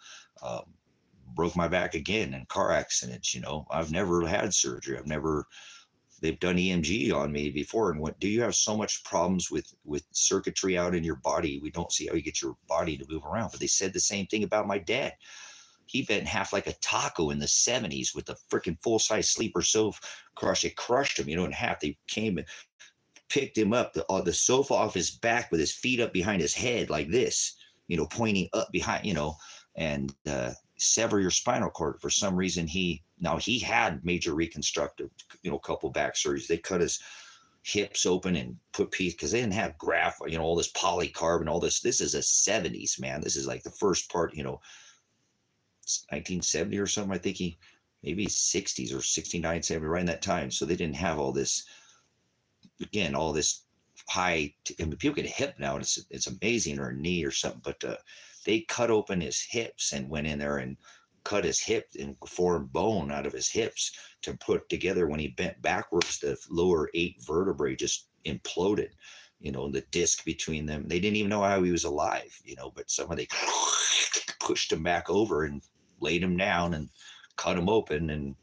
broke my back again in car accidents. I've never had surgery. They've done EMG on me before, and do you have so much problems with circuitry out in your body? We don't see how you get your body to move around. But they said the same thing about my dad. He bent in half like a taco in the 70s with a freaking full-size sleeper sofa crush. It crushed him, in half. They came and picked him up, the sofa off his back with his feet up behind his head like this, pointing up behind, and sever your spinal cord. For some reason, he had major reconstructive, couple back surgeries. They cut his hips open and put pieces, because they didn't have graft, all this polycarb and all this. This is a 70s, man. This is like the first part, 1970 or something. I think maybe 60s or 69, 70, right in that time. So they didn't have all this, again, all this high, I mean, people get a hip now, and it's amazing, or a knee or something, but they cut open his hips and went in there and cut his hip and formed bone out of his hips to put together. When he bent backwards, the lower 8 vertebrae just imploded, the disc between them. They didn't even know how he was alive, but somebody pushed him back over and laid him down and cut him open and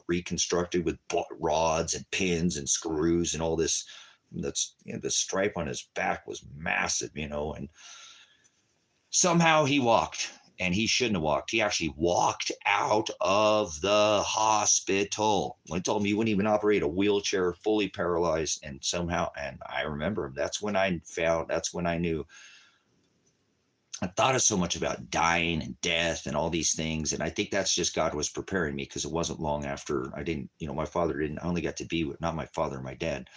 reconstructed with rods and pins and screws and all this. That's the stripe on his back was massive, and somehow he walked, and he shouldn't have walked. He actually walked out of the hospital. When he told me he wouldn't even operate a wheelchair, fully paralyzed, and somehow, and I remember that's when I knew. I thought of so much about dying and death and all these things. And I think that's just God was preparing me, because it wasn't long after I didn't, my father didn't, I only got to be with, not my father, my dad.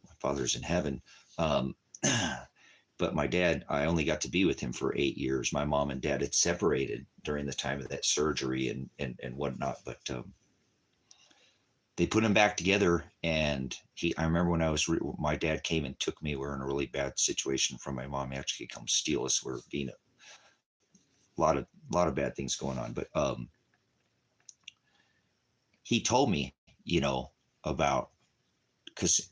My father's in heaven. But my dad, I only got to be with him for 8 years. My mom and dad had separated during the time of that surgery and whatnot. But they put him back together. And I remember when my dad came and took me. We were in a really bad situation from my mom. He actually come steal us. We're being a lot of bad things going on. But he told me, about, because,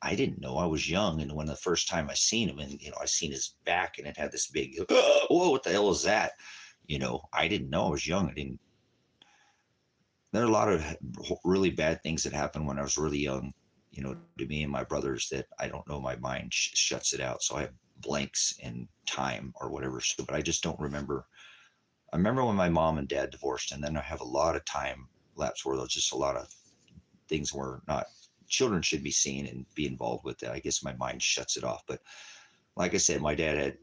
I didn't know. I was young, and when the first time I seen him, and I seen his back, and it had this big, whoa, what the hell is that? I didn't know. I was young. There are a lot of really bad things that happened when I was really young, to me and my brothers, that I don't know. My mind shuts it out. So I have blanks in time or whatever. So, but I just don't remember. I remember when my mom and dad divorced, and then I have a lot of time lapse where there's just a lot of things were not. Children should be seen and be involved with that. I guess my mind shuts it off. But like I said, my dad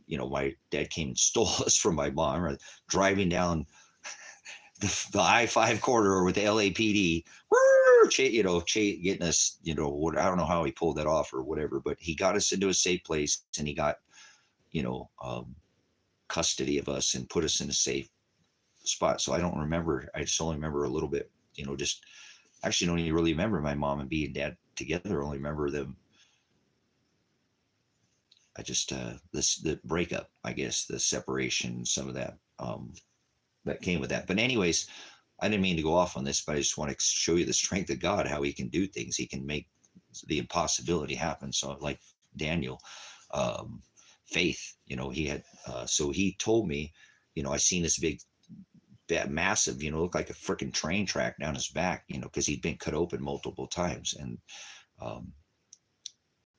came and stole us from my mom, driving down the I-5 corridor with the LAPD, getting us, I don't know how he pulled that off or whatever, but he got us into a safe place, and he got, custody of us and put us in a safe spot. So I don't remember. I just only remember a little bit, just actually don't even really remember my mom and dad together. I only remember them. I just, the breakup, I guess, the separation, some of that, that came with that. But anyways, I didn't mean to go off on this, but I just want to show you the strength of God, how he can do things. He can make the impossibility happen. So like Daniel, faith, he had, so he told me, I seen this big, that massive, looked like a freaking train track down his back, because he'd been cut open multiple times. And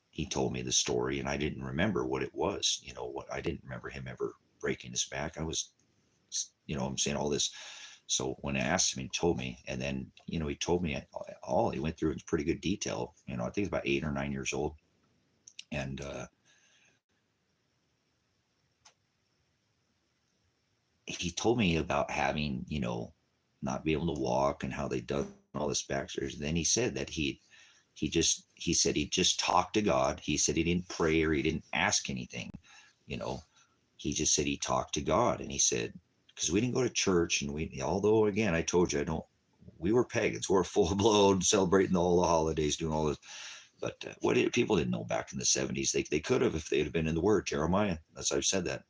he told me the story, and I didn't remember what it was. I didn't remember him ever breaking his back. I was, I'm saying all this. So when I asked him, he told me, and then, he told me all, he went through in pretty good detail. I think he's about 8 or 9 years old. And, he told me about having, not be able to walk, and how they done all this backstairs. Then he said that he said he just talked to God. He said he didn't pray or he didn't ask anything, he just said he talked to God. And he said, because we didn't go to church, and although again, I told you, we were pagans. We were full blown celebrating all the holidays, doing all this. But people didn't know back in the 70s. They could have, if they'd have been in the Word. Jeremiah, I've said that,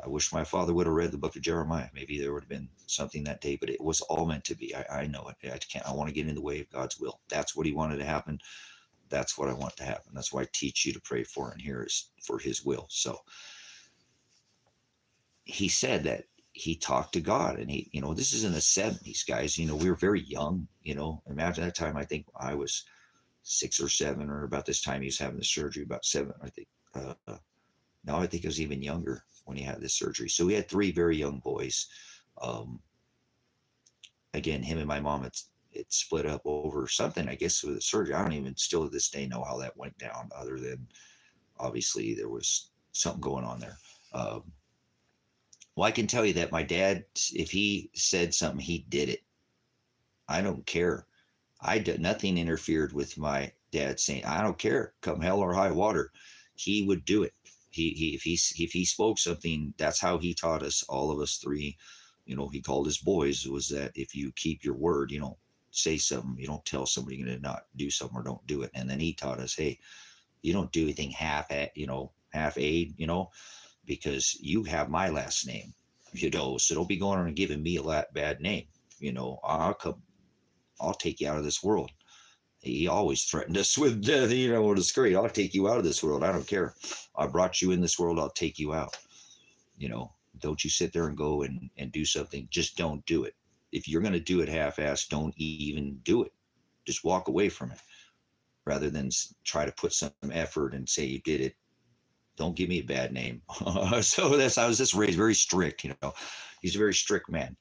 I wish my father would have read the book of Jeremiah. Maybe there would have been something that day, but it was all meant to be. I know it. I want to get in the way of God's will. That's what he wanted to happen. That's what I want to happen. That's why I teach you to pray for, and here is for his will. So he said that he talked to God, and he, this is in the 70s, guys. We were very young, imagine that time. I think I was 6 or 7, or about this time he was having the surgery, about 7, I think. No, I think it was even younger when he had this surgery. So we had 3 very young boys. Again, him and my mom, it split up over something, I guess, with the surgery. I don't even still to this day know how that went down, other than obviously there was something going on there. Well, I can tell you that my dad, if he said something, he did it. I don't care. Nothing interfered with my dad saying, I don't care, come hell or high water. He would do it. If he spoke something, that's how he taught us, all of us 3, he called his boys, was that if you keep your word, you don't say something, you don't tell somebody you're going to not do something or don't do it. And then he taught us, hey, you don't do anything half-aid, because you have my last name. So don't be going on and giving me a bad name. I'll take you out of this world. He always threatened us with death. It was great. I'll take you out of this world. I don't care. I brought you in this world. I'll take you out. You know, don't you sit there and go and do something. Just don't do it. If you're going to do it half-assed, don't even do it. Just walk away from it rather than try to put some effort and say you did it. Don't give me a bad name. So I was just raised very strict. He's a very strict man.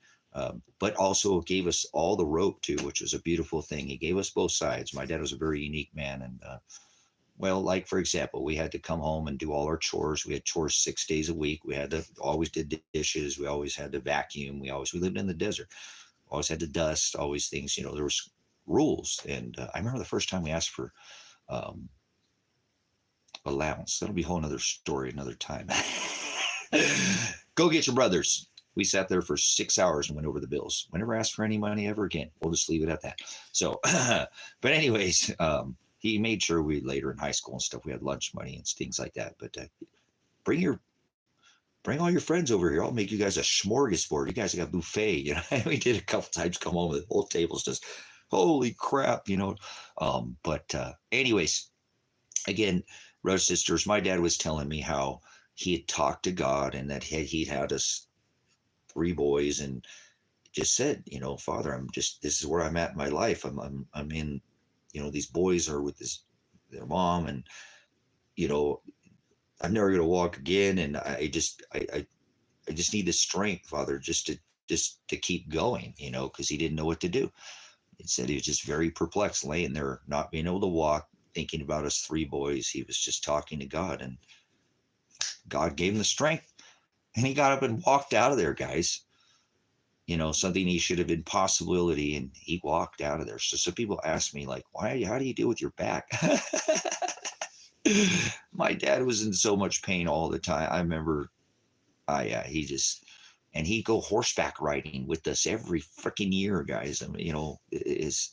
But also gave us all the rope too, which was a beautiful thing. He gave us both sides. My dad was a very unique man. And well, like for example, we had to come home and do all our chores. We had chores 6 days a week. We had to always did dishes. We always had to vacuum. We lived in the desert. Always had to dust. Always things. There was rules. And I remember the first time we asked for allowance. That'll be a whole nother story another time. Go get your brothers. We sat there for 6 hours and went over the bills. We never asked for any money ever again. We'll just leave it at that. So, but anyways, he made sure we later in high school and stuff, we had lunch money and things like that. But bring all your friends over here. I'll make you guys a smorgasbord. You guys got a buffet. We did a couple times, come home with the whole table's just, holy crap, But anyways, again, brothers, sisters, my dad was telling me how he had talked to God and that he'd had us 3 boys and just said, Father, this is where I'm at in my life. I'm in, these boys are with their mom and, I'm never going to walk again. And I just need the strength, Father, just to keep going, cause he didn't know what to do. He said he was just very perplexed laying there, not being able to walk, thinking about us 3 boys. He was just talking to God and God gave him the strength. And he got up and walked out of there, guys. Something he should have been possibility, and he walked out of there. So some people ask me, like, how do you deal with your back? My dad was in so much pain all the time. I remember, and he'd go horseback riding with us every freaking year, guys. I mean, is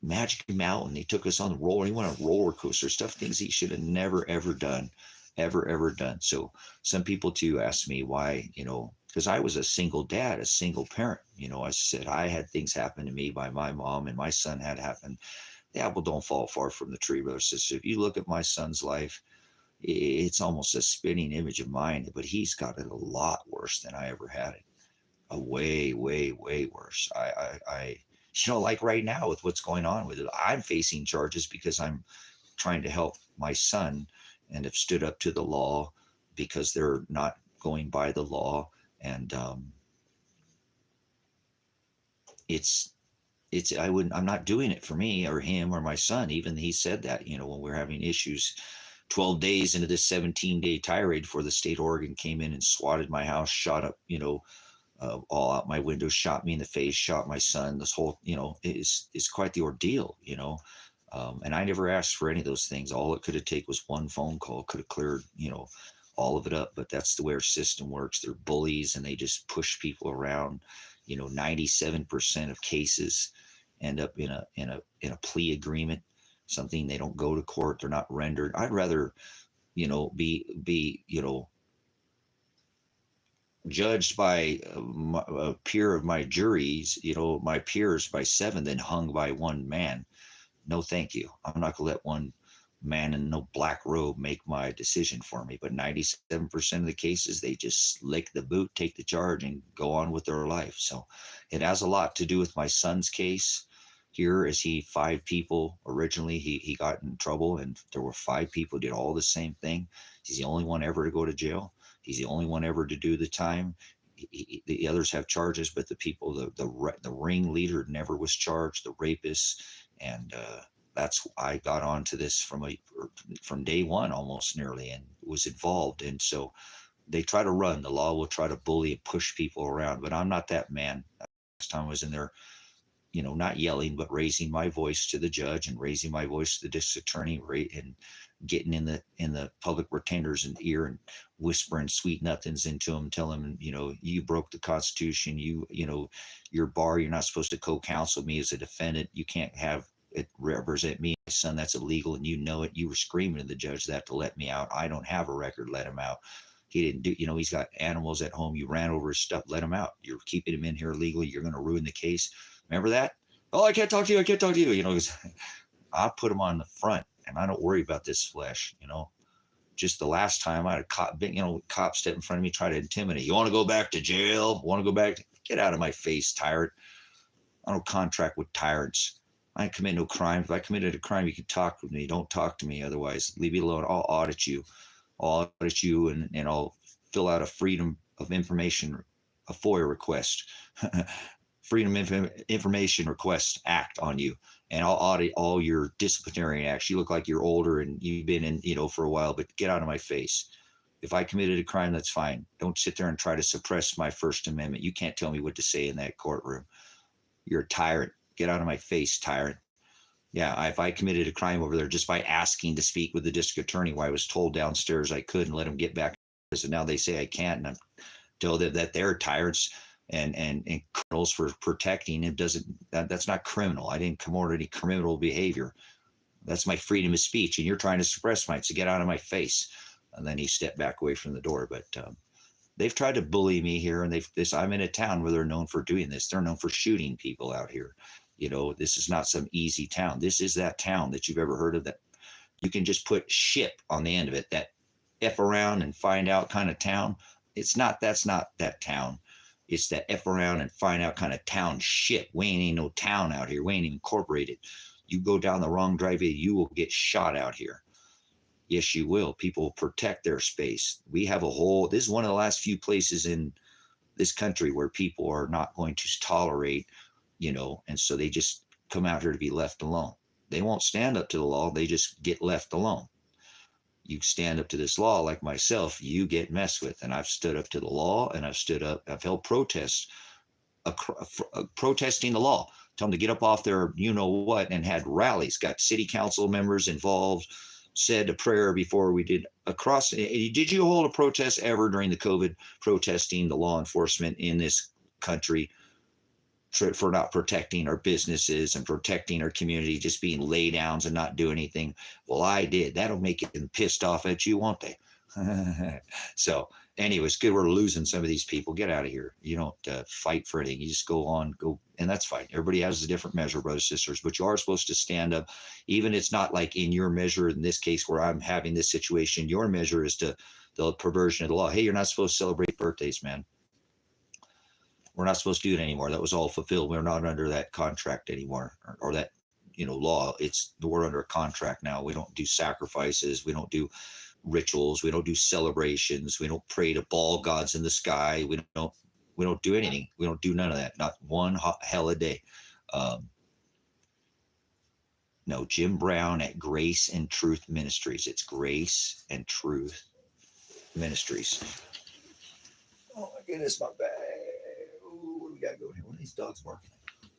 Magic Mountain. He took us on the roller. He went on roller coaster stuff, things he should have never, ever done. Ever done. So some people too ask me why, because I was a single dad, a single parent. I said I had things happen to me by my mom and my son had happened. The apple don't fall far from the tree, brother, sister. If you look at my son's life, it's almost a spitting image of mine, but he's got it a lot worse than I ever had it. A way, way, way worse. I like right now with what's going on with it, I'm facing charges because I'm trying to help my son and have stood up to the law because they're not going by the law. And I'm not doing it for me or him or my son. Even he said that, when we're having issues 12 days into this 17-day tirade before the state of Oregon came in and swatted my house, shot up, all out my window, shot me in the face, shot my son. This whole, is quite the ordeal, and I never asked for any of those things. All it could have taken was one phone call, could have cleared, all of it up. But that's the way our system works. They're bullies and they just push people around. 97% of cases end up in a plea agreement, something they don't go to court. They're not rendered. I'd rather, be judged by a peer of my juries, my peers by 7 than hung by one man. No, thank you. I'm not going to let one man in no black robe make my decision for me. But 97% of the cases, they just lick the boot, take the charge, and go on with their life. So it has a lot to do with my son's case here. As 5 people originally, he got in trouble, and there were 5 people who did all the same thing. He's the only one ever to go to jail. He's the only one ever to do the time. The others have charges, but the people, the ringleader never was charged, the rapist. And that's I got onto this from day one, almost nearly, and was involved. And so they try to run. The law will try to bully and push people around, but I'm not that man. Last time I was in there, not yelling, but raising my voice to the judge and raising my voice to the district attorney, and getting in the public retender's ear and whispering sweet nothings into him, telling him, you broke the Constitution. Your bar, you're not supposed to co-counsel me as a defendant. You can't have it represent me, my son. That's illegal, and you know it. You were screaming to the judge that to let me out. I don't have a record. Let him out. He didn't do, he's got animals at home. You ran over his stuff. Let him out. You're keeping him in here illegally. You're going to ruin the case. Remember that? Oh, I can't talk to you. I can't talk to you. I put him on the front, and I don't worry about this flesh. Just the last time I had a cop, cop step in front of me, try to intimidate. You want to go back to jail? Want to go back? Get out of my face, tyrant. I don't contract with tyrants. I ain't commit no crime. If I committed a crime, you can talk with me. Don't talk to me. Otherwise, leave me alone. I'll audit you. And I'll fill out a freedom of information, a FOIA request, freedom of information request act on you. And I'll audit all your disciplinary acts. You look like you're older and you've been in, for a while, but get out of my face. If I committed a crime, that's fine. Don't sit there and try to suppress my First Amendment. You can't tell me what to say in that courtroom. You're a tyrant. Get out of my face, tyrant. Yeah, if I committed a crime over there just by asking to speak with the district attorney, why I was told downstairs I could and let him get back. So now they say I can't, and I'm told that they're tyrants and criminals for protecting it. That's not criminal. I didn't commit any criminal behavior. That's my freedom of speech, and you're trying to suppress mine. So get out of my face. And then he stepped back away from the door. But they've tried to bully me here, and I'm in a town where they're known for doing this. They're known for shooting people out here. This is not some easy town. This is that town that you've ever heard of that you can just put ship on the end of it, that F around and find out kind of town. That's not that town. It's that F around and find out kind of town shit. We ain't no town out here. We ain't incorporated. You go down the wrong driveway, you will get shot out here. Yes, you will. People protect their space. This is one of the last few places in this country where people are not going to tolerate, and so they just come out here to be left alone. They won't stand up to the law. They just get left alone. You stand up to this law like myself, you get messed with. And I've stood up to the law, and I've held protests, protesting the law, tell them to get up off their what, and had rallies, got city council members involved, said a prayer before we did across. Did you hold a protest ever during the COVID protesting the law enforcement in this country for not protecting our businesses and protecting our community, just being lay downs and not do anything? Well, I did. That'll make them pissed off at you, won't they? So anyways, good. We're losing some of these people. Get out of here. You don't fight for anything. You just go, and that's fine. Everybody has a different measure, brothers and sisters, but you are supposed to stand up. Even it's not like in your measure, in this case, where I'm having this situation, your measure is to the perversion of the law. Hey, you're not supposed to celebrate birthdays, man. We're not supposed to do it anymore. That was all fulfilled. We're not under that contract anymore, or that, law. We're under a contract now. We don't do sacrifices. We don't do rituals. We don't do celebrations. We don't pray to ball gods in the sky. We don't do anything. We don't do none of that. Not one hell a day. No, Jim Brown at Grace and Truth Ministries. It's Grace and Truth Ministries. Oh my goodness, my bag. Ooh, what do we got going here? What are these dogs barking at?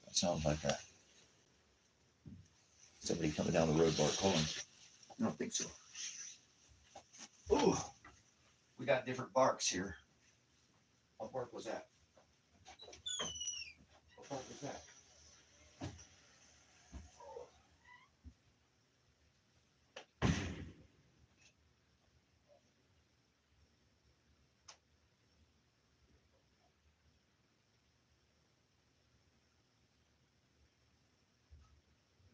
That sounds like somebody coming down the road bark. Hold on. I don't think so. Ooh, we got different barks here. What bark was that? What bark was that?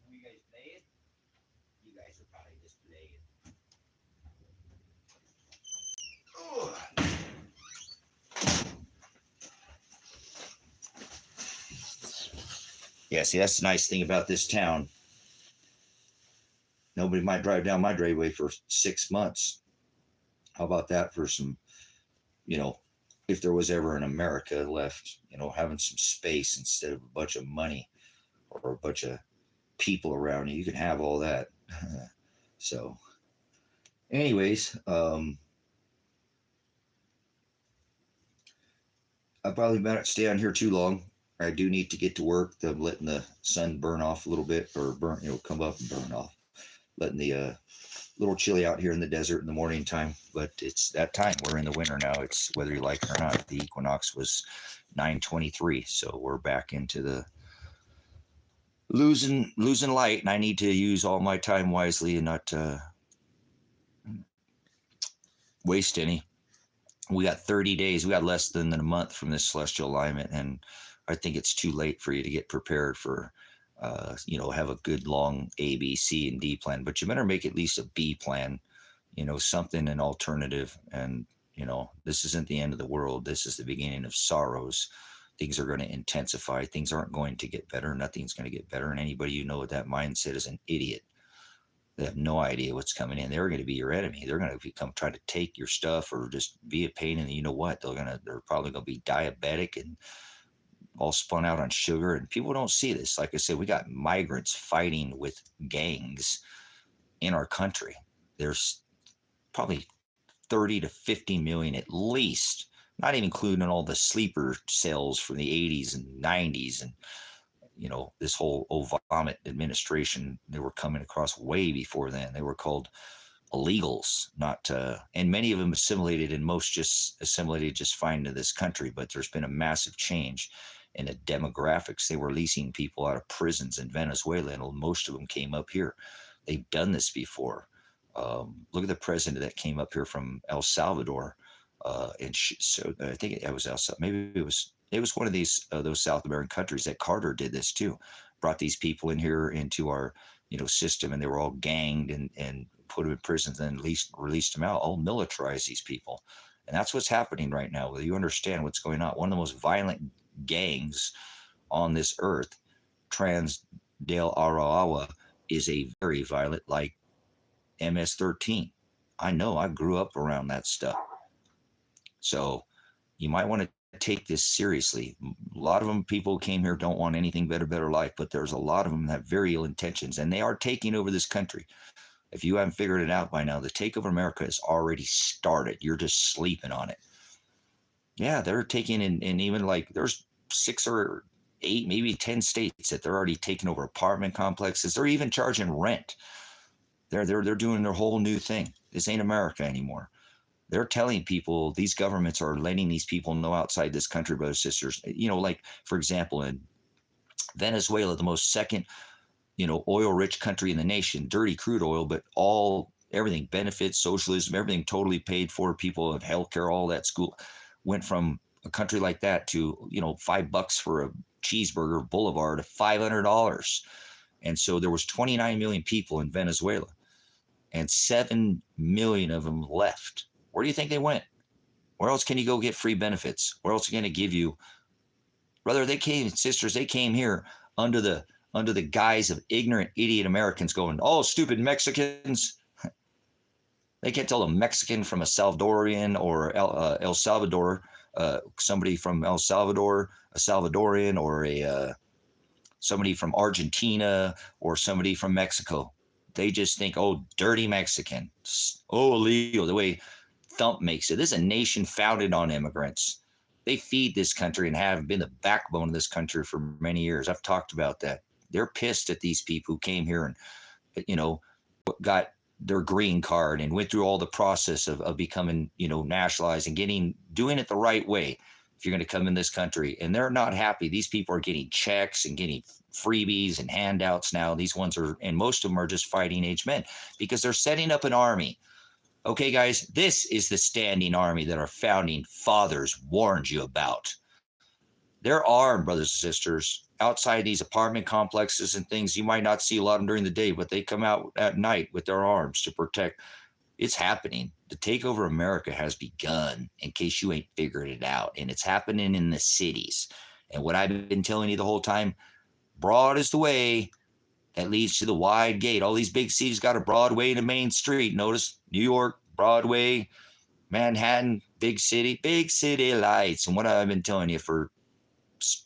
You guys playing? You guys are probably just playing. Yeah, see, that's the nice thing about this town. Nobody might drive down my driveway for 6 months. How about that for some, if there was ever an America left, having some space instead of a bunch of money or a bunch of people around you. You can have all that. So anyways, I probably better stay on here too long. I do need to get to work. I'm letting the sun burn off a little bit, or come up and burn off. Letting the little chilly out here in the desert in the morning time, but it's that time. We're in the winter now. It's whether you like it or not. The equinox was 9:23, so we're back into the losing light, and I need to use all my time wisely and not waste any. We got 30 days. We got less than a month from this celestial alignment, and I think it's too late for you to get prepared for, have a good long A, B, C, and D plan. But you better make at least a B plan, something, an alternative. And this isn't the end of the world. This is the beginning of sorrows. Things are going to intensify. Things aren't going to get better. Nothing's going to get better. And anybody with that mindset is an idiot. They have no idea what's coming in. They're going to be your enemy. They're going to become try to take your stuff or just be a pain. And you know what? They're probably going to be diabetic and all spun out on sugar. And people don't see this. Like I said, we got migrants fighting with gangs in our country. There's probably 30 to 50 million at least, not even including all the sleeper cells from the 80s and 90s and this whole Obama administration. They were coming across way before then. They were called illegals, not and many of them assimilated, and most just assimilated just fine to this country. But there's been a massive change in the demographics. They were leasing people out of prisons in Venezuela, and most of them came up here. They've done this before. Look at the president that came up here from El Salvador, so I think it was El Salvador. Maybe it was one of those South American countries that Carter did this too. Brought these people in here into our system, and they were all ganged and put them in prisons, and then released them out. All militarized these people, and that's what's happening right now. Whether you understand what's going on, one of the most violent gangs on this earth, Trans del Arawa, is a very violent, like MS-13. I know, I grew up around that stuff. So you might want to take this seriously. A lot of them, people who came here, don't want anything but a better life, but there's a lot of them that have very ill intentions, and they are taking over this country. If you haven't figured it out by now, the takeover of America has already started. You're just sleeping on it. Yeah, they're taking in, and even like there's 6 or 8, maybe 10 states that they're already taking over apartment complexes. They're even charging rent. They're doing their whole new thing. This ain't America anymore. They're telling people, these governments are letting these people know outside this country, brothers and sisters. Like, for example, in Venezuela, the most second, oil-rich country in the nation, dirty crude oil, but everything, benefits, socialism, everything totally paid for. People have healthcare, all that. School went from a country like that to, $5 for a cheeseburger boulevard to $500. And so there was 29 million people in Venezuela, and 7 million of them left. Where do you think they went? Where else can you go get free benefits? Where else are going to give you? Brother, they came here under the guise of ignorant idiot Americans going, oh, stupid Mexicans. They can't tell a Mexican from a Salvadorian or El Salvador, somebody from El Salvador, a Salvadorian, or somebody from Argentina, or somebody from Mexico. They just think, oh, dirty Mexican. Oh, illegal. The way Thump makes it. This is a nation founded on immigrants. They feed this country and have been the backbone of this country for many years. I've talked about that. They're pissed at these people who came here and, got their green card and went through all the process of becoming, nationalized and doing it the right way. If you're going to come in this country, and they're not happy. These people are getting checks and getting freebies and handouts now. These ones are, and most of them are just fighting age men because they're setting up an army. Okay, guys, this is the standing army that our founding fathers warned you about. They're armed, brothers and sisters, outside these apartment complexes and things. You might not see a lot of them during the day, but they come out at night with their arms to protect. It's happening. The takeover of America has begun, in case you ain't figured it out. And it's happening in the cities. And what I've been telling you the whole time, broad is the way that leads to the wide gate. All these big cities got a broad way to Main Street. Notice New York, Broadway, Manhattan, big city lights. And what I've been telling you for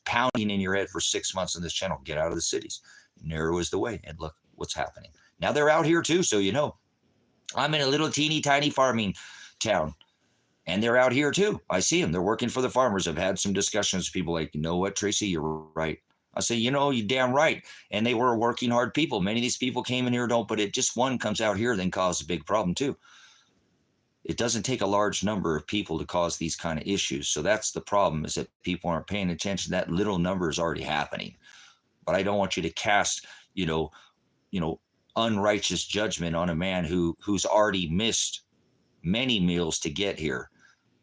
pounding in your head for 6 months on this channel, get out of the cities. Narrow is the way. And look what's happening. Now they're out here too, so I'm in a little teeny tiny farming town, and they're out here too. I see them. They're working for the farmers. I've had some discussions with people like, you know what, Tracy, you're right. I say, you're damn right. And they were working hard people. Many of these people came in here, but it just one comes out here, then causes a big problem too. It doesn't take a large number of people to cause these kind of issues. So that's the problem, is that people aren't paying attention. That little number is already happening. But I don't want you to cast, unrighteous judgment on a man who's already missed many meals to get here.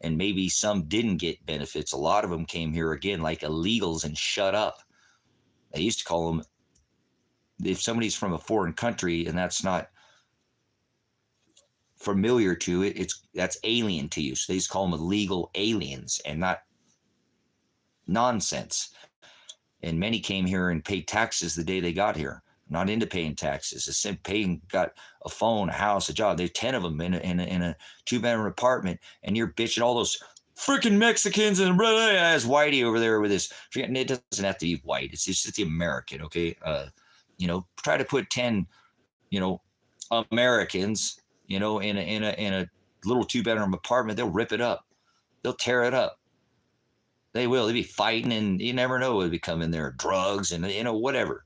and maybe some didn't get benefits. A lot of them came here again like illegals and shut up. They used to call them, if somebody's from a foreign country and that's not familiar to it, that's alien to you. So they just call them illegal aliens and not nonsense. And many came here and paid taxes the day they got here. Not into paying taxes. It's paying, got a phone, a house, a job. There's 10 of them in a two-bedroom apartment, and you're bitching all those freaking Mexicans and blah, blah, blah, as Whitey over there with this. It doesn't have to be white. It's just the American, okay? Try to put 10, Americans, in a little two-bedroom apartment. They'll rip it up. They'll tear it up. They will. They'll be fighting, and you never know what would be coming there. Drugs and, whatever.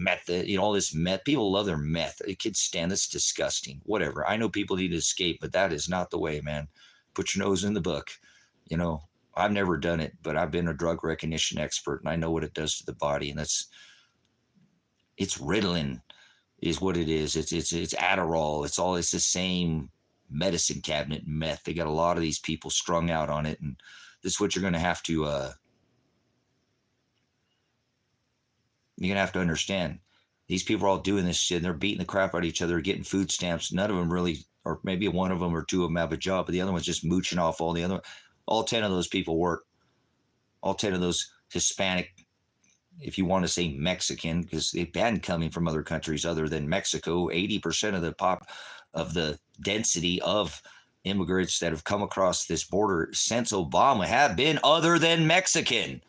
Meth, all this meth. People love their meth. The kids stand, that's disgusting. Whatever. I know people need to escape, but that is not the way, man. Put your nose in the book. I've never done it, but I've been a drug recognition expert, and I know what it does to the body, and it's Ritalin is what it is. It's Adderall. It's the same medicine cabinet, meth. They got a lot of these people strung out on it, and this is what you're going to have to you're going to have to understand. These people are all doing this shit. They're beating the crap out of each other, getting food stamps. None of them really, or maybe one of them or two of them have a job, but the other one's just mooching off all the other. All 10 of those people work. All 10 of those Hispanic, if you want to say Mexican, because they've been coming from other countries other than Mexico. 80% of the density of immigrants that have come across this border since Obama have been other than Mexican.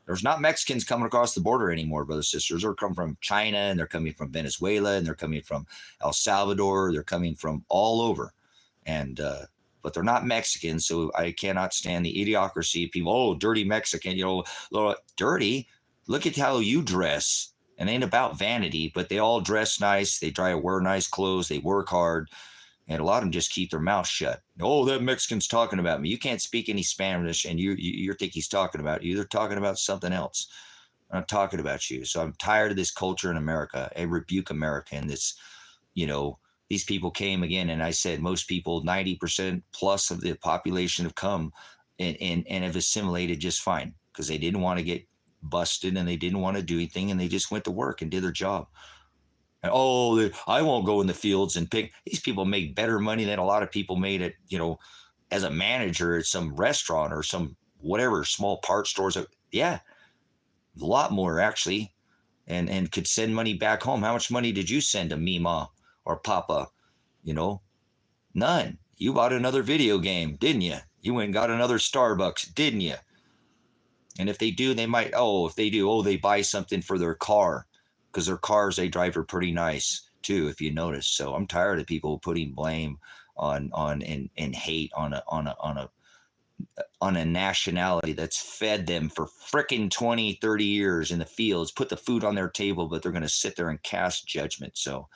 There's not Mexicans coming across the border anymore, brothers and sisters. They're coming from China, and they're coming from Venezuela, and they're coming from El Salvador. They're coming from all over. And but they're not Mexicans, so I cannot stand the idiocracy. People, dirty Mexican, dirty. Look at how you dress. It ain't about vanity, but they all dress nice. They try to wear nice clothes. They work hard. And a lot of them just keep their mouth shut. Oh, that Mexican's talking about me. You can't speak any Spanish, and you think he's talking about you. They're talking about something else. I'm not talking about you. So I'm tired of this culture in America. I rebuke America. And this, these people came again. And I said, most people, 90% plus of the population have come and have assimilated just fine because they didn't want to get busted and they didn't want to do anything. And they just went to work and did their job. And, I won't go in the fields and pick. These people make better money than a lot of people made at, as a manager at some restaurant or some whatever, small part stores. Yeah, a lot more actually, and could send money back home. How much money did you send to Mima or Papa? None. You bought another video game, didn't you? You went and got another Starbucks, didn't you? And if they do, they might, they buy something for their car. Because their cars they drive are pretty nice too, if you notice. So I'm tired of people putting blame on and hate on a nationality that's fed them for frickin' 20, 30 years in the fields, put the food on their table, but they're going to sit there and cast judgment. So,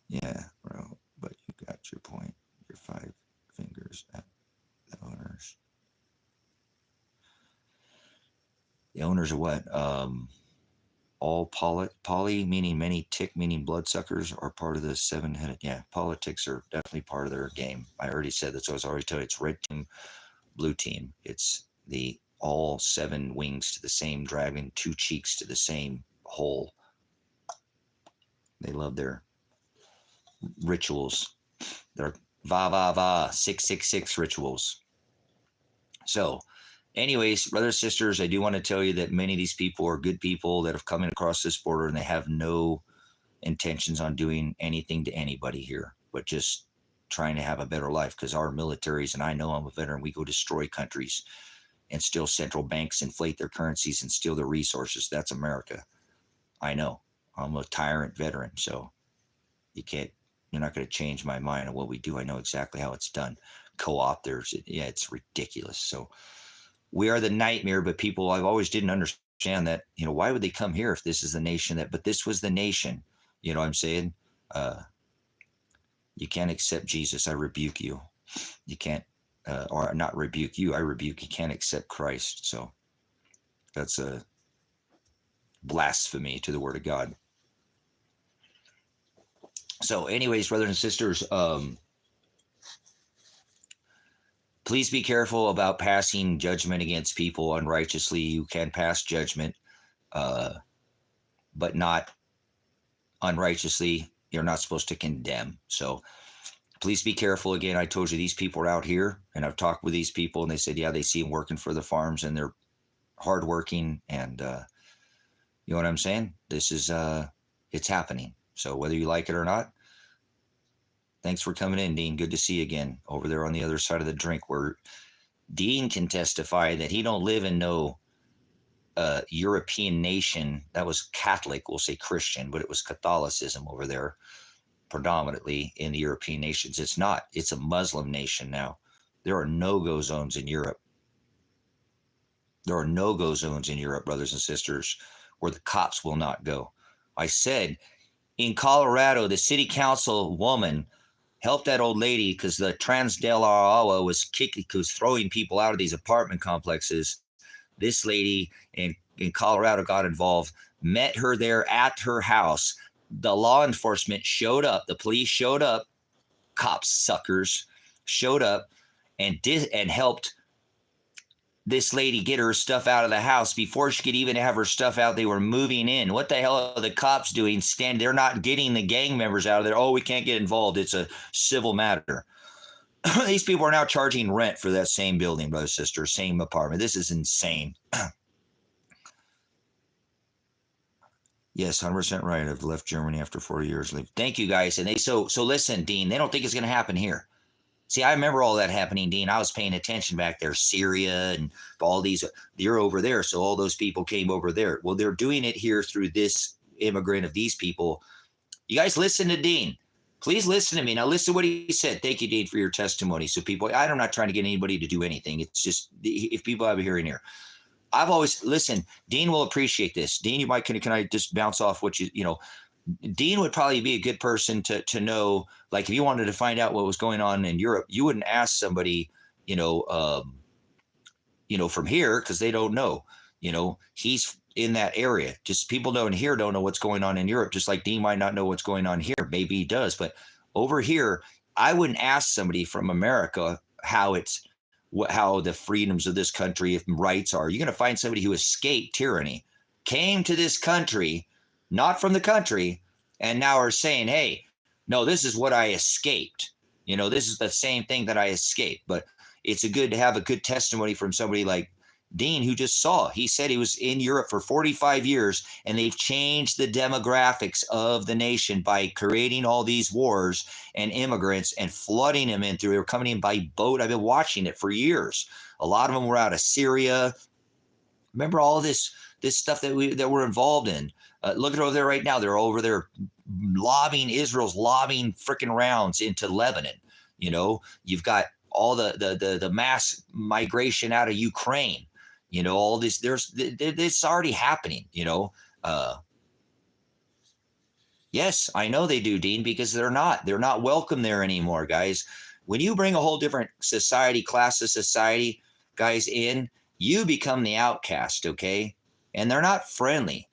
yeah, bro, but you got your point. Your 5 fingers at the owners. The owners are what? All poly meaning many, tick meaning bloodsuckers are part of the 7-headed. Yeah, politics are definitely part of their game. I already said that, so I was already told it's red team, blue team. It's the all 7 wings to the same dragon, 2 cheeks to the same hole. They love their rituals. Their va va va 666 rituals. So anyways, brothers and sisters, I do want to tell you that many of these people are good people that have come in across this border and they have no intentions on doing anything to anybody here, but just trying to have a better life because our militaries, and I know I'm a veteran, we go destroy countries and steal central banks, inflate their currencies and steal their resources. That's America. I know. I'm a tyrant veteran, so you're not going to change my mind on what we do. I know exactly how it's done. Co-op, it's ridiculous. So we are the nightmare, but people, I've always didn't understand that, why would they come here if this is the nation but this was the nation, you know what I'm saying? You can't accept Jesus. I rebuke you. You can't, or not rebuke you. I rebuke, you can't accept Christ. So that's a blasphemy to the word of God. So anyways, brothers and sisters, please be careful about passing judgment against people unrighteously. You can pass judgment, but not unrighteously. You're not supposed to condemn. So please be careful. Again, I told you these people are out here, and I've talked with these people, and they said, yeah, they see them working for the farms, and they're hardworking, and you know what I'm saying? This is it's happening. So whether you like it or not, thanks for coming in, Dean. Good to see you again over there on the other side of the drink, where Dean can testify that he don't live in no European nation that was Catholic, we'll say Christian, but it was Catholicism over there predominantly in the European nations. It's not. It's a Muslim nation now. There are no-go zones in Europe. There are no-go zones in Europe, brothers and sisters, where the cops will not go. I said, in Colorado, the city council woman helped that old lady because the Transdelawa was throwing people out of these apartment complexes. This lady in Colorado got involved, met her there at her house. The law enforcement showed up. The police showed up. Cop suckers showed up and helped this lady get her stuff out of the house. Before she could even have her stuff out, they were moving in. What the hell are the cops doing? They're not getting the gang members out of there. Oh, we can't get involved. It's a civil matter. These people are now charging rent for that same building, brother, sister, same apartment. This is insane. Yes, 100% right. I've left Germany after 40 years. Thank you, guys. And so listen, Dean, they don't think it's going to happen here. See, I remember all that happening, Dean. I was paying attention back there, Syria and all these. You're over there, so all those people came over there. Well, they're doing it here through this immigrant of these people. You guys listen to Dean. Please listen to me. Now listen to what he said. Thank you, Dean, for your testimony. So people, I'm not trying to get anybody to do anything. It's just if people have a hearing here. I've always, listen, Dean will appreciate this. Dean, you might, can I just bounce off what Dean would probably be a good person to know, like if you wanted to find out what was going on in Europe, you wouldn't ask somebody, from here because they don't know, he's in that area. Just people down here don't know what's going on in Europe, just like Dean might not know what's going on here. Maybe he does, but over here, I wouldn't ask somebody from America how the freedoms of this country, if rights are. You're going to find somebody who escaped tyranny, came to this country, not from the country, and now are saying, hey, no, this is what I escaped. This is the same thing that I escaped. But it's good to have a good testimony from somebody like Dean, who just saw. He said he was in Europe for 45 years, and they've changed the demographics of the nation by creating all these wars and immigrants and flooding them in through. They were coming in by boat. I've been watching it for years. A lot of them were out of Syria. Remember all this stuff that we're involved in. Look at over there right now. They're over there Israel's lobbing freaking rounds into Lebanon. You've got all the mass migration out of Ukraine. All this, this already happening, yes, I know they do, Dean, because they're not welcome there anymore, guys. When you bring a whole different class of society, guys, in, you become the outcast, okay? And they're not friendly.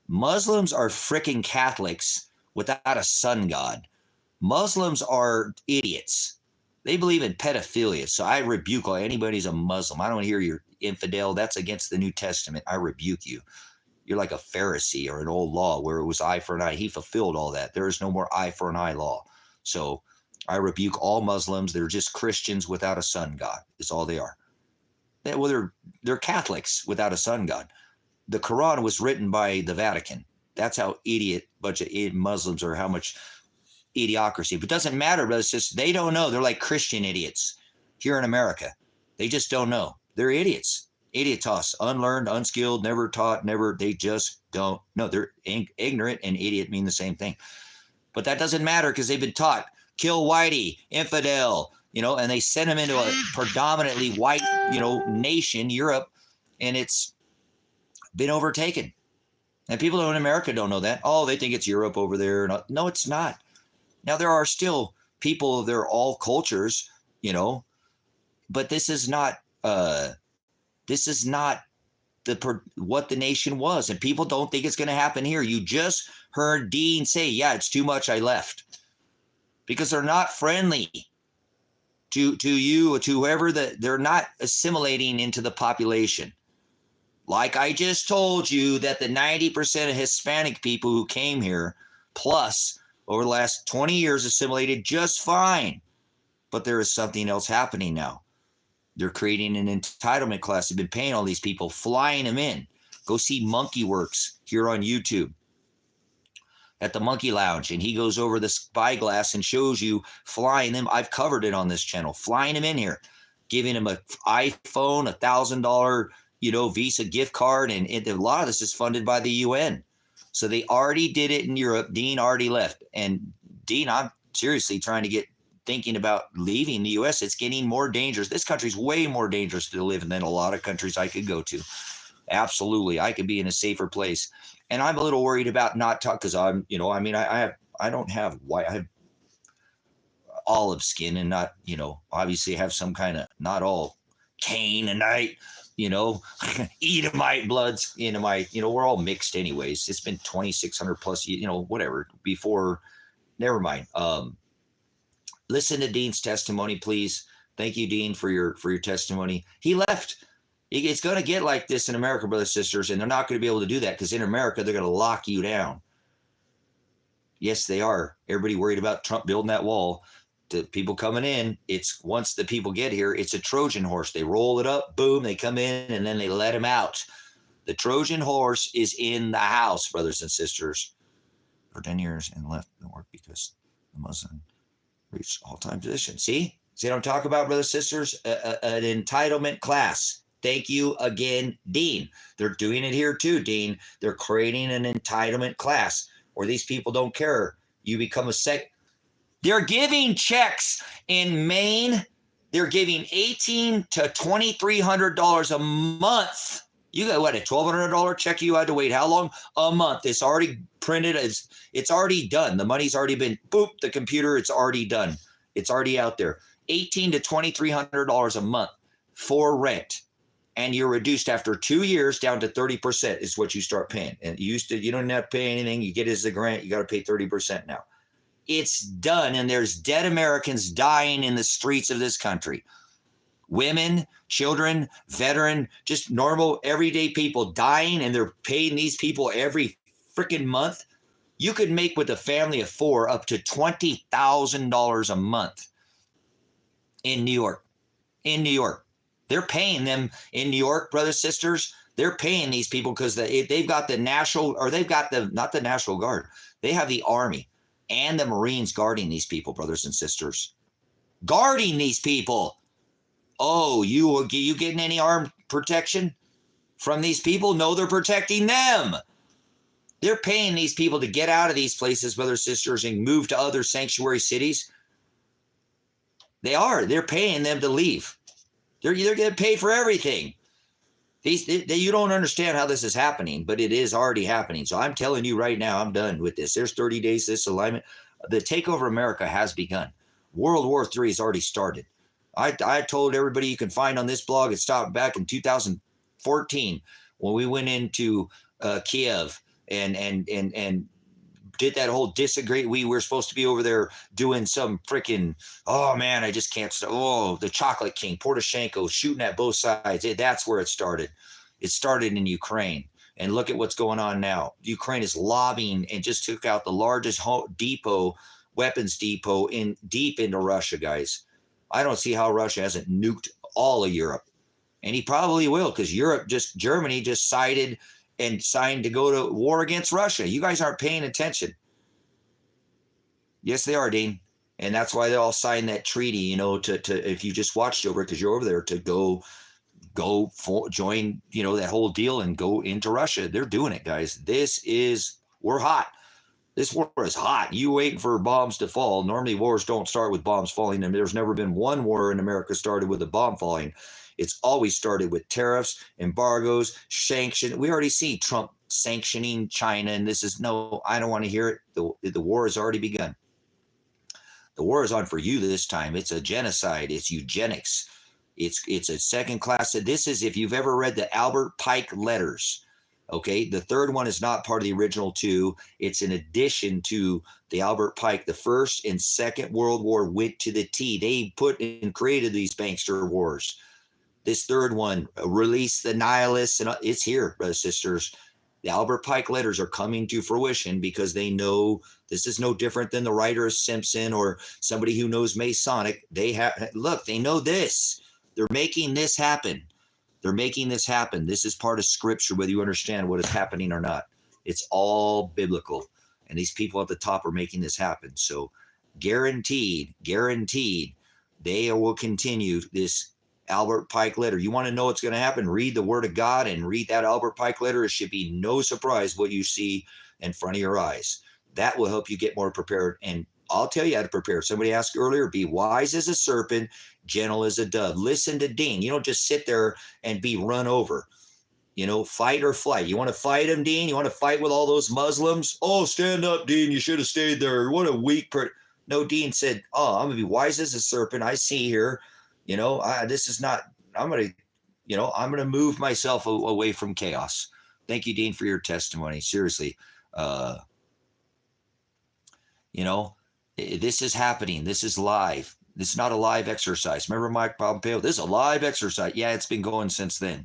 Muslims are freaking Catholics without a sun god. Muslims are idiots. They believe in pedophilia. So I rebuke anybody's a Muslim. I don't hear you're infidel. That's against the New Testament. I rebuke you. You're like a Pharisee or an old law where it was eye for an eye. He fulfilled all that. There is no more eye for an eye law. So I rebuke all Muslims. They're just Christians without a sun god. That's all they are. They're Catholics without a sun god. The Quran was written by the Vatican. That's how bunch of Muslims are, how much idiocracy. But it doesn't matter, but it's just they don't know. They're like Christian idiots here in America. They just don't know. They're idiots. Idiotos, unlearned, unskilled, never taught, they just don't know. They're ignorant and idiot mean the same thing. But that doesn't matter because they've been taught, kill whitey, infidel, and they send them into a predominantly white, nation, Europe, and it's been overtaken. And people in America don't know that. Oh, they think it's Europe over there. No, it's not. Now, there are still people, they're all cultures, but this is not what the nation was. And people don't think it's going to happen here. You just heard Dean say, yeah, it's too much. I left. because they're not friendly to you or to whoever, that they're not assimilating into the population. Like I just told you that the 90% of Hispanic people who came here plus over the last 20 years assimilated just fine. But there is something else happening now. They're creating an entitlement class. They've been paying all these people, flying them in. Go see Monkey Works here on YouTube at the Monkey Lounge, and he goes over the spyglass and shows you flying them. I've covered it on this channel, flying them in here, giving them an iPhone, $1,000, Visa gift card, and a lot of this is funded by the UN. So they already did it in Europe. Dean already left, and Dean, I'm seriously thinking about leaving the U.S. It's getting more dangerous. This country's way more dangerous to live in than a lot of countries I could go to. Absolutely, I could be in a safer place. And I'm a little worried about not talking, because I don't have white, I have olive skin, and not, obviously have some kind of, not all Canaanite, Edomite bloods, we're all mixed anyways. It's been 2,600 plus, whatever, before, never mind. Listen to Dean's testimony, please. Thank you, Dean, for your testimony. He left. It's going to get like this in America, brothers and sisters, and they're not going to be able to do that, because in America, they're going to lock you down. Yes, they are. Everybody worried about Trump building that wall. The people coming in, it's once the people get here, it's a Trojan horse. They roll it up, boom, they come in, and then they let them out. The Trojan horse is in the house, brothers and sisters. For 10 years and left the work because the Muslim reached all-time position. See they don't talk about, brothers and sisters, an entitlement class. Thank you again, Dean. They're doing it here too, Dean. They're creating an entitlement class where these people don't care. You become a They're giving checks in Maine. They're giving $1,800 to $2,300 a month. You got what, a $1,200 check you had to wait how long? A month. It's already printed. It's already done. The money's already been, boop, the computer, it's already done. It's already out there. $1,800 to $2,300 a month for rent. And you're reduced after 2 years down to 30% is what you start paying. And you don't have to pay anything. You get it as a grant. You got to pay 30% now. It's done. And there's dead Americans dying in the streets of this country. Women, children, veteran, just normal, everyday people dying, and they're paying these people every freaking month. You could make with a family of 4 up to $20,000 a month in New York. In New York. They're paying them in New York, brothers, sisters. They're paying these people because they've got the National, or they've got not the National Guard. They have the Army and the Marines guarding these people, brothers and sisters. Guarding these people. Oh, you getting any armed protection from these people? No, they're protecting them. They're paying these people to get out of these places, brothers and sisters, and move to other sanctuary cities. They're paying them to leave. They're getting paid for everything. You don't understand how this is happening, but it is already happening. So I'm telling you right now, I'm done with this. There's 30 days, this alignment. The takeover of America has begun. World War III has already started. I told everybody you can find on this blog, it stopped back in 2014 when we went into Kiev and did that whole disagree. We were supposed to be over there doing some freaking, oh man, I just can't stop. Oh, the Chocolate King, Poroshenko shooting at both sides. That's where it started. It started in Ukraine. And look at what's going on now. Ukraine is lobbying and just took out the largest weapons depot deep into Russia, guys. I don't see how Russia hasn't nuked all of Europe. And he probably will, because Germany just sided and signed to go to war against Russia. You guys aren't paying attention. Yes, they are, Dean. And that's why they all signed that treaty, to if you just watched over it, because you're over there, to join, that whole deal and go into Russia. They're doing it, guys. We're hot. This war is hot. You waiting for bombs to fall. Normally wars don't start with bombs falling. And there's never been one war in America started with a bomb falling. It's always started with tariffs, embargoes, sanctions. We already see Trump sanctioning China, and I don't want to hear it. The war has already begun. The war is on for you this time. It's a genocide. It's eugenics. It's a second class. This is, if you've ever read the Albert Pike letters, Okay, the third one is not part of the original two. It's in addition to the Albert Pike. The First and Second World War went to the T. They put and created these bankster wars. This third one, release the nihilists, and it's here, brothers and sisters. The Albert Pike letters are coming to fruition because they know this is no different than the writer of Simpson or somebody who knows Masonic. They know this. They're making this happen. They're making this happen. This is part of Scripture, whether you understand what is happening or not. It's all biblical. And these people at the top are making this happen. So guaranteed, they will continue this Albert Pike letter. You want to know what's going to happen? Read the Word of God and read that Albert Pike letter. It should be no surprise what you see in front of your eyes. That will help you get more prepared. And I'll tell you how to prepare. Somebody asked earlier, be wise as a serpent, gentle as a dove. Listen to Dean. You don't just sit there and be run over. You know, fight or flight. You want to fight him, Dean? You want to fight with all those Muslims? Oh, stand up, Dean. You should have stayed there. What a weak person. No, Dean said, oh, I'm going to be wise as a serpent. I see here. You know, this is not, I'm going to move myself away from chaos. Thank you, Dean, for your testimony. Seriously. This is happening. This is live. This is not a live exercise. Remember Mike Pompeo? This is a live exercise. Yeah, it's been going since then.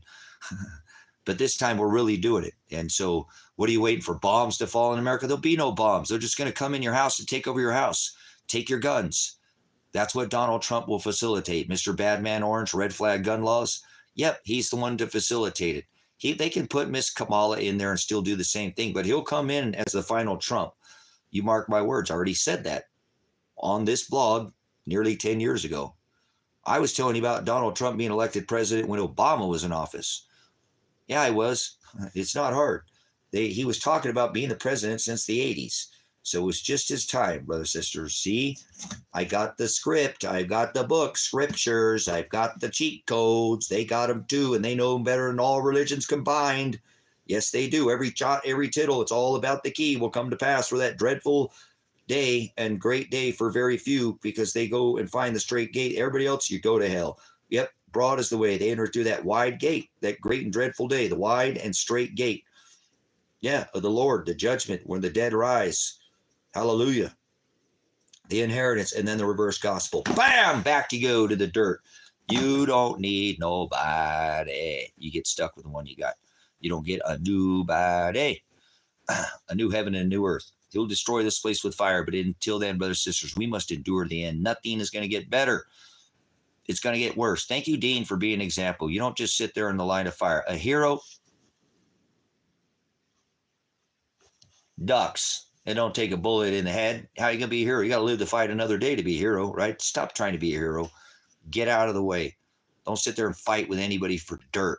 But this time we're really doing it. And so what are you waiting for? Bombs to fall in America? There'll be no bombs. They're just going to come in your house and take over your house. Take your guns. That's what Donald Trump will facilitate. Mr. Badman Orange, red flag gun laws. Yep, he's the one to facilitate it. They can put Miss Kamala in there and still do the same thing, but he'll come in as the final Trump. You mark my words. I already said that on this blog nearly 10 years ago. I was telling you about Donald Trump being elected president when Obama was in office. Yeah, I was. It's not hard. He was talking about being the president since the 80s. So it was just his time, brothers and sisters. See, I got the script. I've got the book, scriptures. I've got the cheat codes. They got them too, and they know them better than all religions combined. Yes, they do. Every jot, every tittle, it's all about the key will come to pass for that dreadful day and great day for very few, because they go and find the straight gate. Everybody else, you go to hell. Yep, broad is the way. They enter through that wide gate, that great and dreadful day, the wide and straight gate. Yeah, of the Lord, the judgment, when the dead rise. Hallelujah. The inheritance, and then the reverse gospel. Bam! Back you go to the dirt. You don't need nobody. You get stuck with the one you got. You don't get a new body. A new heaven and a new earth. He'll destroy this place with fire. But until then, brothers and sisters, we must endure the end. Nothing is going to get better. It's going to get worse. Thank you, Dean, for being an example. You don't just sit there in the line of fire. A hero ducks. And don't take a bullet in the head. How are you going to be a hero? You got to live to fight another day to be a hero, right? Stop trying to be a hero. Get out of the way. Don't sit there and fight with anybody for dirt.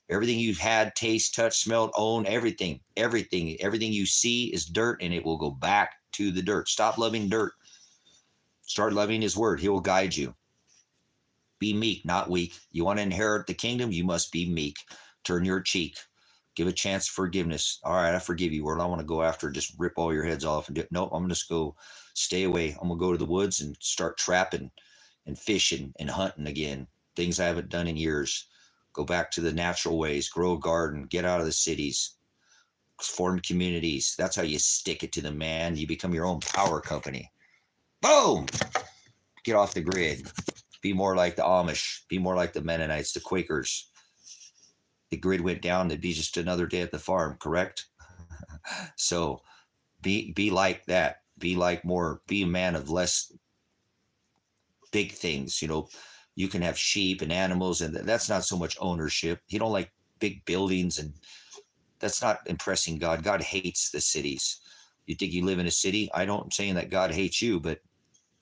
Everything you've had, taste, touch, smelled, own, everything you see is dirt, and it will go back to the dirt. Stop loving dirt. Start loving his word. He will guide you. Be meek, not weak. You want to inherit the kingdom? You must be meek. Turn your cheek. Give a chance for forgiveness. All right, I forgive you. Where I want to go after, just rip all your heads off and do it. No, I'm just go stay away. I'm gonna go to the woods and start trapping and fishing and hunting again. Things I haven't done in years. Go back to the natural ways. Grow a garden. Get out of the cities. Form communities. That's how you stick it to the man. You become your own power company. Boom! Get off the grid. Be more like the Amish. Be more like the Mennonites, the Quakers. The grid went down, it'd be just another day at the farm, correct? So be like that. Be a man of less big things. You know, you can have sheep and animals, and that's not so much ownership. You don't like big buildings, and that's not impressing God. God hates the cities. You think you live in a city? I'm saying that God hates you, but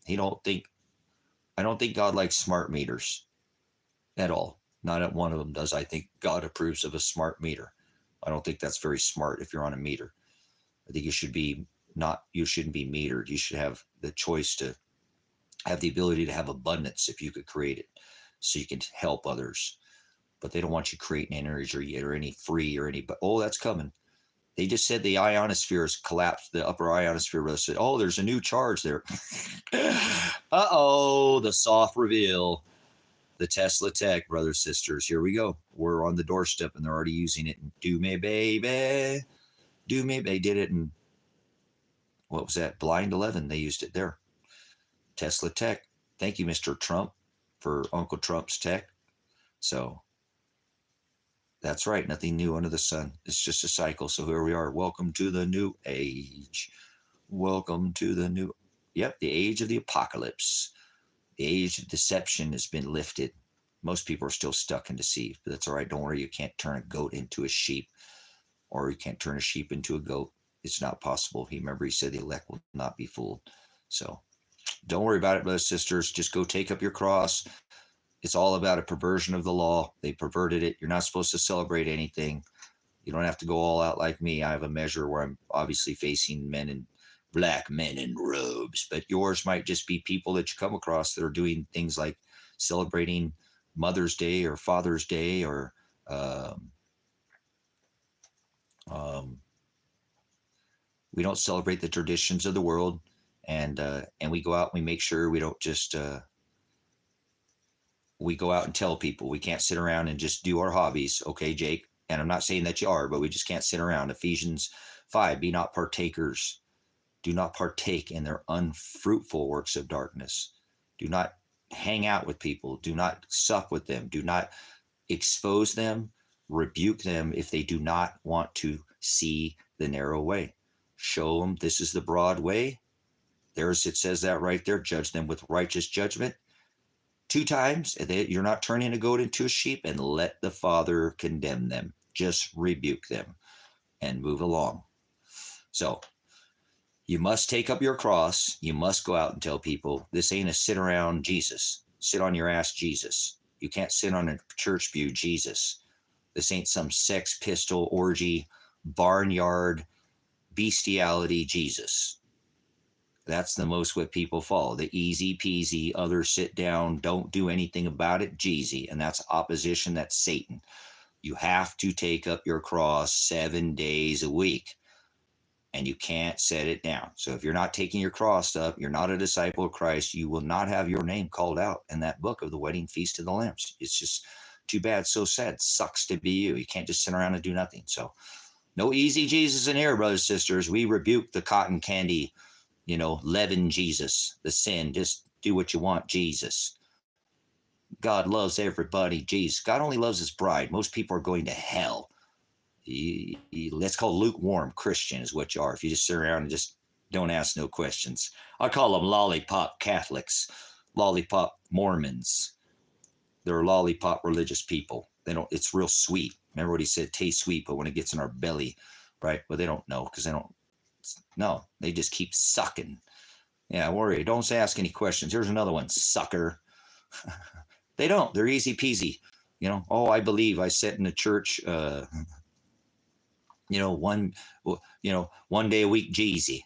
I don't think God likes smart meters at all. Not one of them does. I think God approves of a smart meter. I don't think that's very smart if you're on a meter. I think you shouldn't be metered. You should have the choice to have the ability to have abundance if you could create it, so you can help others. But they don't want you creating energy or any free or any, but that's coming. They just said the ionosphere has collapsed, the upper ionosphere. Said, there's a new charge there. Uh-oh, the soft reveal. The Tesla tech, brothers, sisters. Here we go. We're on the doorstep, and they're already using it. Do me, baby. Do me. They did it in, what was that? Blind 11. They used it there. Tesla tech. Thank you, Mr. Trump, for Uncle Trump's tech. So that's right. Nothing new under the sun. It's just a cycle. So here we are. Welcome to the new age. Welcome to the new, the age of the apocalypse. The age of deception has been lifted. Most people are still stuck and deceived, but that's all right. Don't worry. You can't turn a goat into a sheep, or you can't turn a sheep into a goat. It's not possible. Remember, he said the elect will not be fooled. So don't worry about it, brothers, sisters. Just go take up your cross. It's all about a perversion of the law. They perverted it. You're not supposed to celebrate anything. You don't have to go all out like me. I have a measure where I'm obviously facing black men in robes, but yours might just be people that you come across that are doing things like celebrating Mother's Day or Father's Day, or we don't celebrate the traditions of the world, and we go out and we make sure we don't just we go out and tell people. We can't sit around and just do our hobbies. Okay, Jake? And I'm not saying that you are, but we just can't sit around. Ephesians 5, be not partakers. Do not partake in their unfruitful works of darkness. Do not hang out with people. Do not sup with them. Do not expose them. Rebuke them if they do not want to see the narrow way. Show them this is the broad way. It says that right there. Judge them with righteous judgment. 2 times. You're not turning a goat into a sheep, and let the Father condemn them. Just rebuke them and move along. So you must take up your cross. You must go out and tell people this ain't a sit around Jesus. Sit on your ass Jesus. You can't sit on a church pew Jesus. This ain't some sex pistol orgy, barnyard, bestiality Jesus. That's the most what people follow. The easy peasy, others sit down, don't do anything about it, Jeezy. And that's opposition, that's Satan. You have to take up your cross 7 days a week, and you can't set it down. So if you're not taking your cross up, you're not a disciple of Christ, you will not have your name called out in that book of the wedding feast of the lambs. It's just too bad, so sad. Sucks to be you. You can't just sit around and do nothing. So no easy Jesus in here, brothers and sisters. We rebuke the cotton candy, leaven Jesus, the sin. Just do what you want, Jesus. God loves everybody, Jesus. God only loves his bride. Most people are going to hell. Let's call lukewarm Christian is what you are. If you just sit around and just don't ask no questions. I call them lollipop Catholics, lollipop Mormons. They're lollipop religious people. They don't. It's real sweet. Remember what he said? Tastes sweet, but when it gets in our belly, right? Well, they don't know because they don't. No, they just keep sucking. Yeah, worry. Don't ask any questions. Here's another one, sucker. They don't. They're easy peasy. I believe. I sat in the church. One day a week, Jeezy.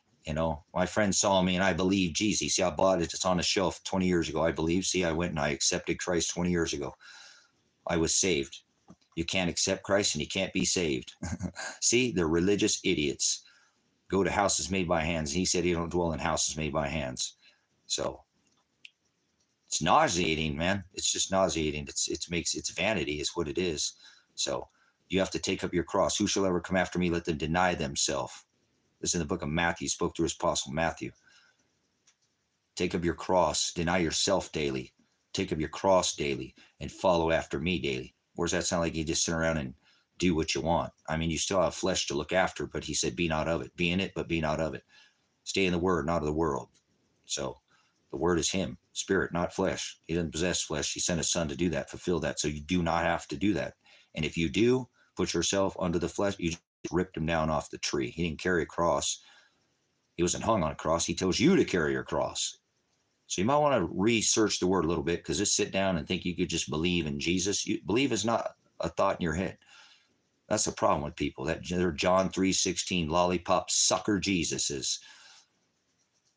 My friend saw me and I believe Jeezy. See, I bought it. It's on a shelf 20 years ago. I believe. See, I went and I accepted Christ 20 years ago. I was saved. You can't accept Christ and you can't be saved. See, they're religious idiots. Go to houses made by hands. He said he don't dwell in houses made by hands. So it's nauseating, man. It's just nauseating. It's vanity is what it is. So you have to take up your cross. Who shall ever come after me? Let them deny themselves. This is in the book of Matthew. He spoke to his apostle Matthew. Take up your cross. Deny yourself daily. Take up your cross daily and follow after me daily. Or does that sound like you just sit around and do what you want? I mean, you still have flesh to look after, but he said, be not of it. Be in it, but be not of it. Stay in the word, not of the world. So the word is him, spirit, not flesh. He doesn't possess flesh. He sent his son to do that, fulfill that. So you do not have to do that. And if you do put yourself under the flesh, you just ripped him down off the tree. He didn't carry a cross. He wasn't hung on a cross. He tells you to carry your cross. So you might want to research the word a little bit, because just sit down and think you could just believe in Jesus. Believe is not a thought in your head. That's the problem with people. That they're John 3:16 lollipop sucker Jesus is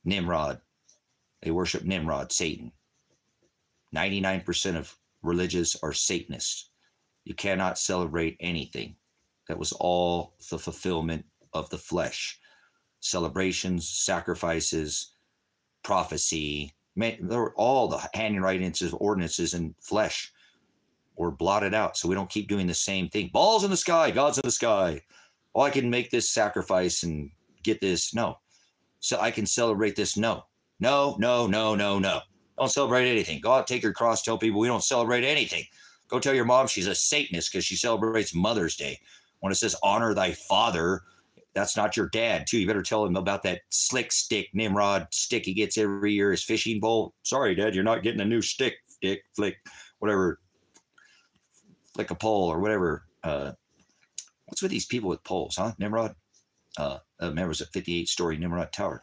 Nimrod. They worship Nimrod, Satan. 99% of religions are Satanists. You cannot celebrate anything. That was all the fulfillment of the flesh. Celebrations, sacrifices, prophecy, All the handwriting of ordinances in flesh were blotted out, so we don't keep doing the same thing. Balls in the sky, God's in the sky. Oh, I can make this sacrifice and get this. No. So I can celebrate this. No. No, no, no, no, no. Don't celebrate anything. Go out, take your cross, tell people we don't celebrate anything. Go tell your mom she's a Satanist because she celebrates Mother's Day. When it says honor thy father, that's not your dad, too. You better tell him about that slick stick, Nimrod stick he gets every year, his fishing bowl. Sorry, Dad, you're not getting a new stick, flick, whatever, flick a pole or whatever. What's with these people with poles, huh, Nimrod? Remember, it was a 58-story Nimrod tower.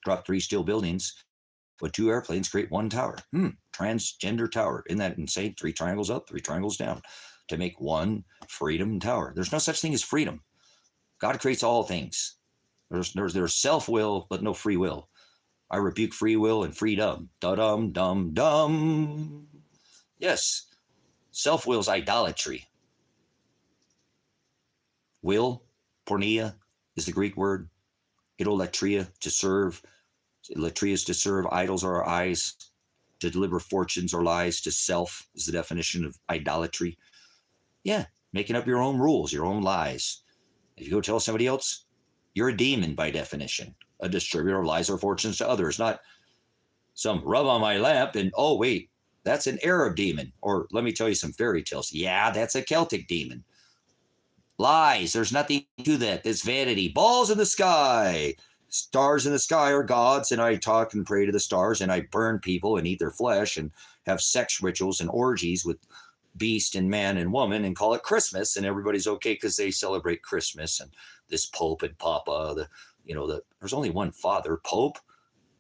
Dropped 3 steel buildings with 2 airplanes, create 1 tower. Transgender tower. Isn't that insane? 3 triangles up, 3 triangles down to make 1 freedom tower. There's no such thing as freedom. God creates all things. There's self-will, but no free will. I rebuke free will and freedom. Da-dum, dum, dum. Yes, self-will is idolatry. Will, porneia, is the Greek word. Idolatria, to serve. Latria is to serve. Idols are our eyes. To deliver fortunes or lies to self is the definition of idolatry. Yeah, making up your own rules, your own lies. If you go tell somebody else, you're a demon by definition, a distributor of lies or fortunes to others, not some rub on my lamp and, oh, wait, that's an Arab demon. Or let me tell you some fairy tales. Yeah, that's a Celtic demon. Lies, there's nothing to that. It's vanity. Balls in the sky. Stars in the sky are gods, and I talk and pray to the stars, and I burn people and eat their flesh and have sex rituals and orgies with beast and man and woman and call it Christmas, and everybody's okay because they celebrate Christmas. And this Pope and Papa, there's only one Father. Pope?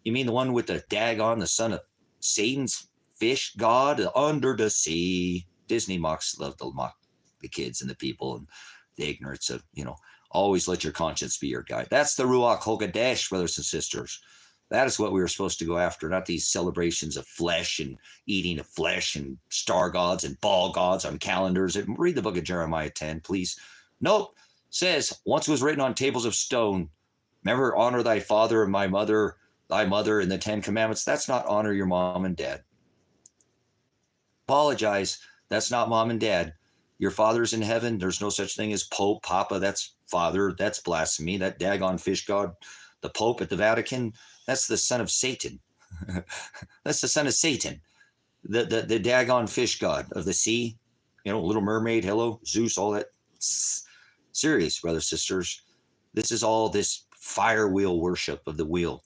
You mean the one with the dagon, the son of Satan's fish god under the sea? Disney love to mock the kids and the people and the ignorance of, always let your conscience be your guide. That's the Ruach HaKodesh, brothers and sisters. That is what we were supposed to go after, not these celebrations of flesh and eating of flesh and star gods and ball gods on calendars. And read the book of Jeremiah 10, please. Nope. Says, once was written on tables of stone. Remember, honor thy father and thy mother in the 10 commandments. That's not honor your mom and dad. Apologize. That's not mom and dad. Your father's in heaven. There's no such thing as Pope, Papa. That's father. That's blasphemy. That dagon fish god. The Pope at the Vatican, that's the son of Satan. That's the son of Satan. The dagon fish god of the sea. Little Mermaid, hello, Zeus, all that. Serious, brothers, sisters. This is all this fire wheel worship of the wheel,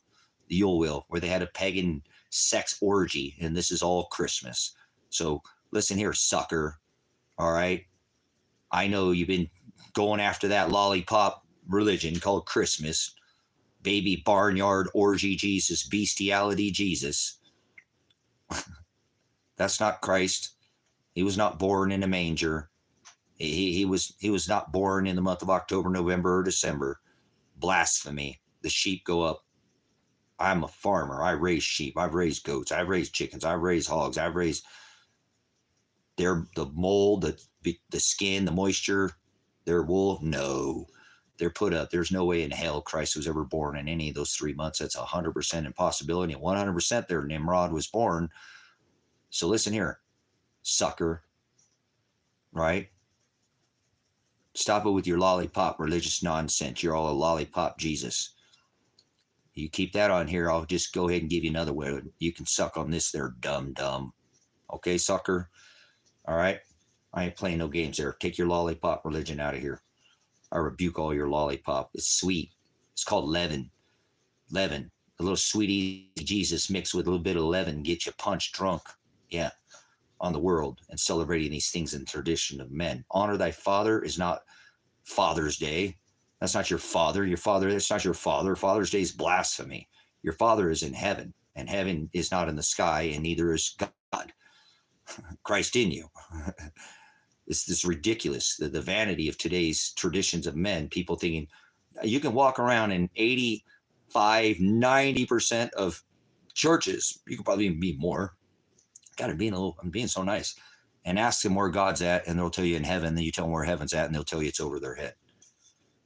the Yule wheel, where they had a pagan sex orgy, and this is all Christmas. So listen here, sucker. All right. I know you've been going after that lollipop religion called Christmas. Baby barnyard orgy Jesus, bestiality Jesus. That's not Christ. He was not born in a manger. He was not born in the month of October, November, or December. Blasphemy. The sheep go up. I'm a farmer. I raise sheep. I've raised goats. I've raised chickens. I've raised hogs. I've raised the mold, the skin, the moisture, their wool. No. They're put up. There's no way in hell Christ was ever born in any of those 3 months. That's 100% impossibility. 100% there Nimrod was born. So listen here, sucker, right? Stop it with your lollipop religious nonsense. You're all a lollipop Jesus. You keep that on here, I'll just go ahead and give you another one. You can suck on this there, dumb. Okay, sucker? All right? I ain't playing no games there. Take your lollipop religion out of here. I rebuke all your lollipop. It's sweet. It's called leaven. Leaven. A little sweetie Jesus mixed with a little bit of leaven get you punch drunk. Yeah. On the world and celebrating these things in tradition of men. Honor thy father is not Father's Day. That's not your father. That's not your father. Father's Day is blasphemy. Your father is in heaven, and heaven is not in the sky, and neither is God. Christ in you. It's this ridiculous, the vanity of today's traditions of men, people thinking you can walk around in 85, 90% of churches, you could probably even be more. God, I'm being so nice. And ask them where God's at, and they'll tell you in heaven. Then you tell them where heaven's at, and they'll tell you it's over their head.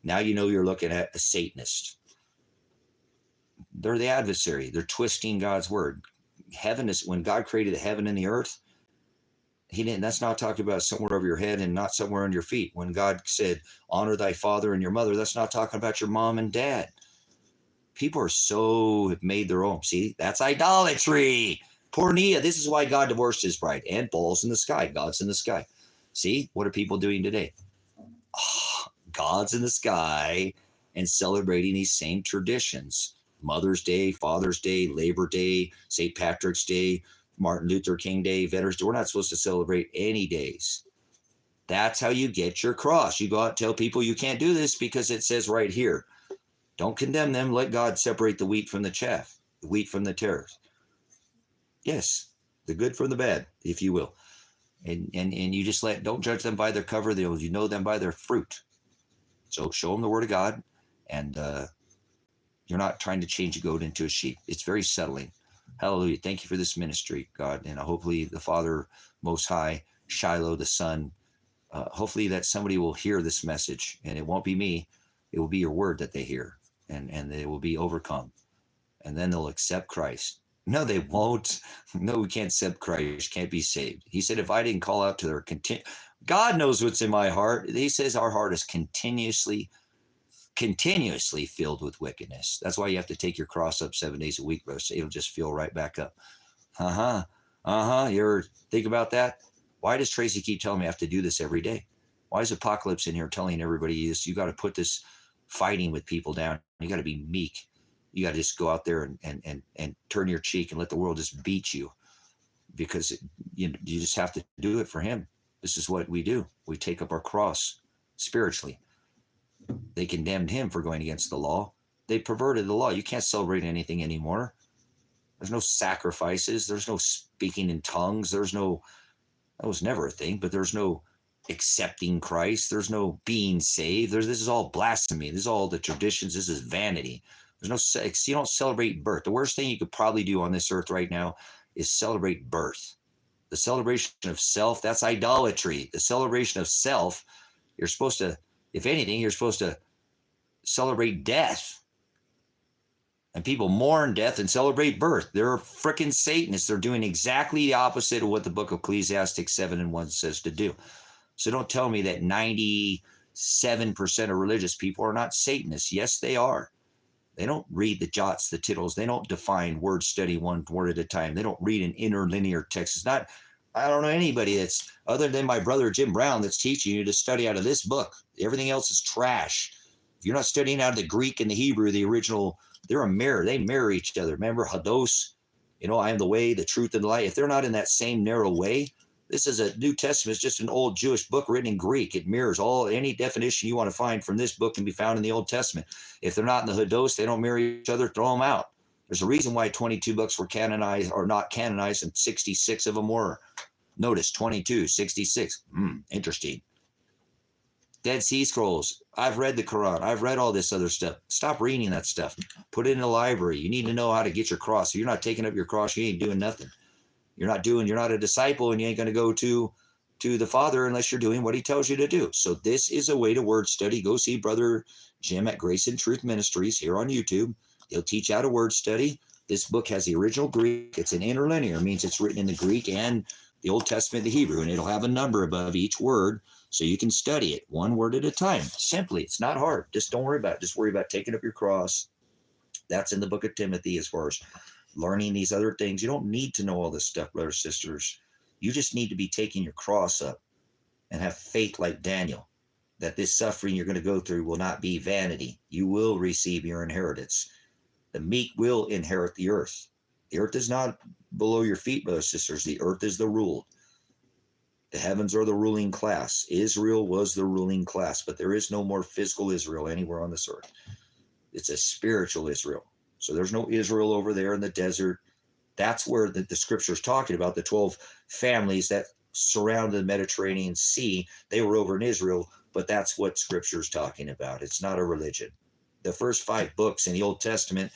Now you know you're looking at a Satanist. They're the adversary. They're twisting God's word. heaven is, when God created the heaven and the earth, he didn't, that's not talking about somewhere over your head and not somewhere on your feet. When God said, honor thy father and your mother, that's not talking about your mom and dad. People are so, have made their own. See, that's idolatry. Pornea. This is why God divorced his bride. And balls in the sky. God's in the sky. See, what are people doing today? Oh, God's in the sky and celebrating these same traditions. Mother's Day, Father's Day, Labor Day, St. Patrick's Day, Martin Luther King Day, Veterans Day. We're not supposed to celebrate any days. That's how you get your cross. You go out and tell people you can't do this because it says right here. Don't condemn them. Let God separate the wheat from the chaff, the wheat from the tares. Yes, the good from the bad, if you will. And you just don't judge them by their cover. You know them by their fruit. So show them the word of God, and you're not trying to change a goat into a sheep. It's very settling. Hallelujah. Thank you for this ministry, God. And hopefully the Father Most High, Shiloh, the Son, hopefully that somebody will hear this message, and it won't be me. It will be your word that they hear, and they will be overcome. And then they'll accept Christ. No, they won't. No, we can't accept Christ, can't be saved. He said, if I didn't call out to their God knows what's in my heart. He says our heart is continuously filled with wickedness. That's why you have to take your cross up 7 days a week, brother. So it'll just fill right back up. You ever think about that? Why does Tracy keep telling me I have to do this every day? Why is Apocalypse in here telling everybody this? You got to put this fighting with people down. You got to be meek. You got to just go out there and turn your cheek and let the world just beat you, because you just have to do it for him. This is what we do. We take up our cross spiritually. They condemned him for going against the law. They perverted the law. You can't celebrate anything anymore. There's no sacrifices. There's no speaking in tongues. That was never a thing, but there's no accepting Christ. There's no being saved. This is all blasphemy. This is all the traditions. This is vanity. There's no sex. You don't celebrate birth. The worst thing you could probably do on this earth right now is celebrate birth. The celebration of self, that's idolatry. The celebration of self, you're supposed to, if anything, you're supposed to celebrate death. And people mourn death and celebrate birth. They're freaking Satanists. They're doing exactly the opposite of what the book of Ecclesiastes 7:1 says to do. So don't tell me that 97% of religious people are not Satanists. Yes, they are. They don't read the jots, the tittles. They don't define word study one word at a time. They don't read an interlinear text. It's not, I don't know anybody that's, other than my brother Jim Brown, that's teaching you to study out of this book. Everything else is trash. If you're not studying out of the Greek and the Hebrew, the original, they're a mirror. They mirror each other. Remember, Hados, I am the way, the truth, and the light. If they're not in that same narrow way, this is a New Testament. It's just an old Jewish book written in Greek. It mirrors any definition you want to find from this book can be found in the Old Testament. If they're not in the Hados, they don't mirror each other, throw them out. There's a reason why 22 books were canonized or not canonized, and 66 of them were. Notice 22, 66. Interesting. Dead Sea Scrolls. I've read the Quran. I've read all this other stuff. Stop reading that stuff. Put it in the library. You need to know how to get your cross. If you're not taking up your cross, you ain't doing nothing. You're not a disciple, and you ain't going to go to the Father unless you're doing what he tells you to do. So this is a way to word study. Go see Brother Jim at Grace and Truth Ministries here on YouTube. He'll teach how to word study. This book has the original Greek. It's an interlinear. It means it's written in the Greek and the Old Testament, the Hebrew, and it'll have a number above each word so you can study it one word at a time. Simply, it's not hard. Just don't worry about it. Just worry about taking up your cross. That's in the book of Timothy as far as learning these other things. You don't need to know all this stuff, brothers, sisters. You just need to be taking your cross up and have faith like Daniel, that this suffering you're going to go through will not be vanity. You will receive your inheritance. The meek will inherit the earth. The earth is not below your feet, brothers, sisters. The earth is the ruled. The heavens are the ruling class. Israel was the ruling class, but there is no more physical Israel anywhere on this earth. It's a spiritual Israel. So there's no Israel over there in the desert. That's where the scripture is talking about, the 12 families that surrounded the Mediterranean Sea. They were over in Israel, but that's what scripture is talking about. It's not a religion. The first 5 books in the Old Testament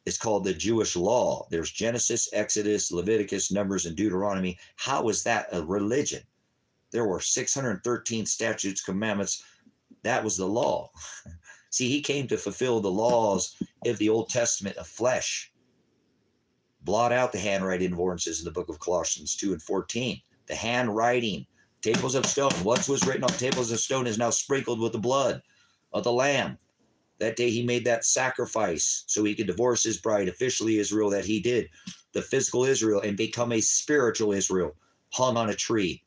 is called the Jewish law. There's Genesis, Exodus, Leviticus, Numbers, and Deuteronomy. How is that a religion? There were 613 statutes, commandments. That was the law. See, he came to fulfill the laws of the Old Testament of flesh. Blot out the handwriting of ordinances in the book of Colossians 2 and 14. The handwriting, tables of stone. What was written on tables of stone is now sprinkled with the blood of the Lamb. That day he made that sacrifice so he could divorce his bride, officially Israel, that he did, the physical Israel, and become a spiritual Israel, hung on a tree,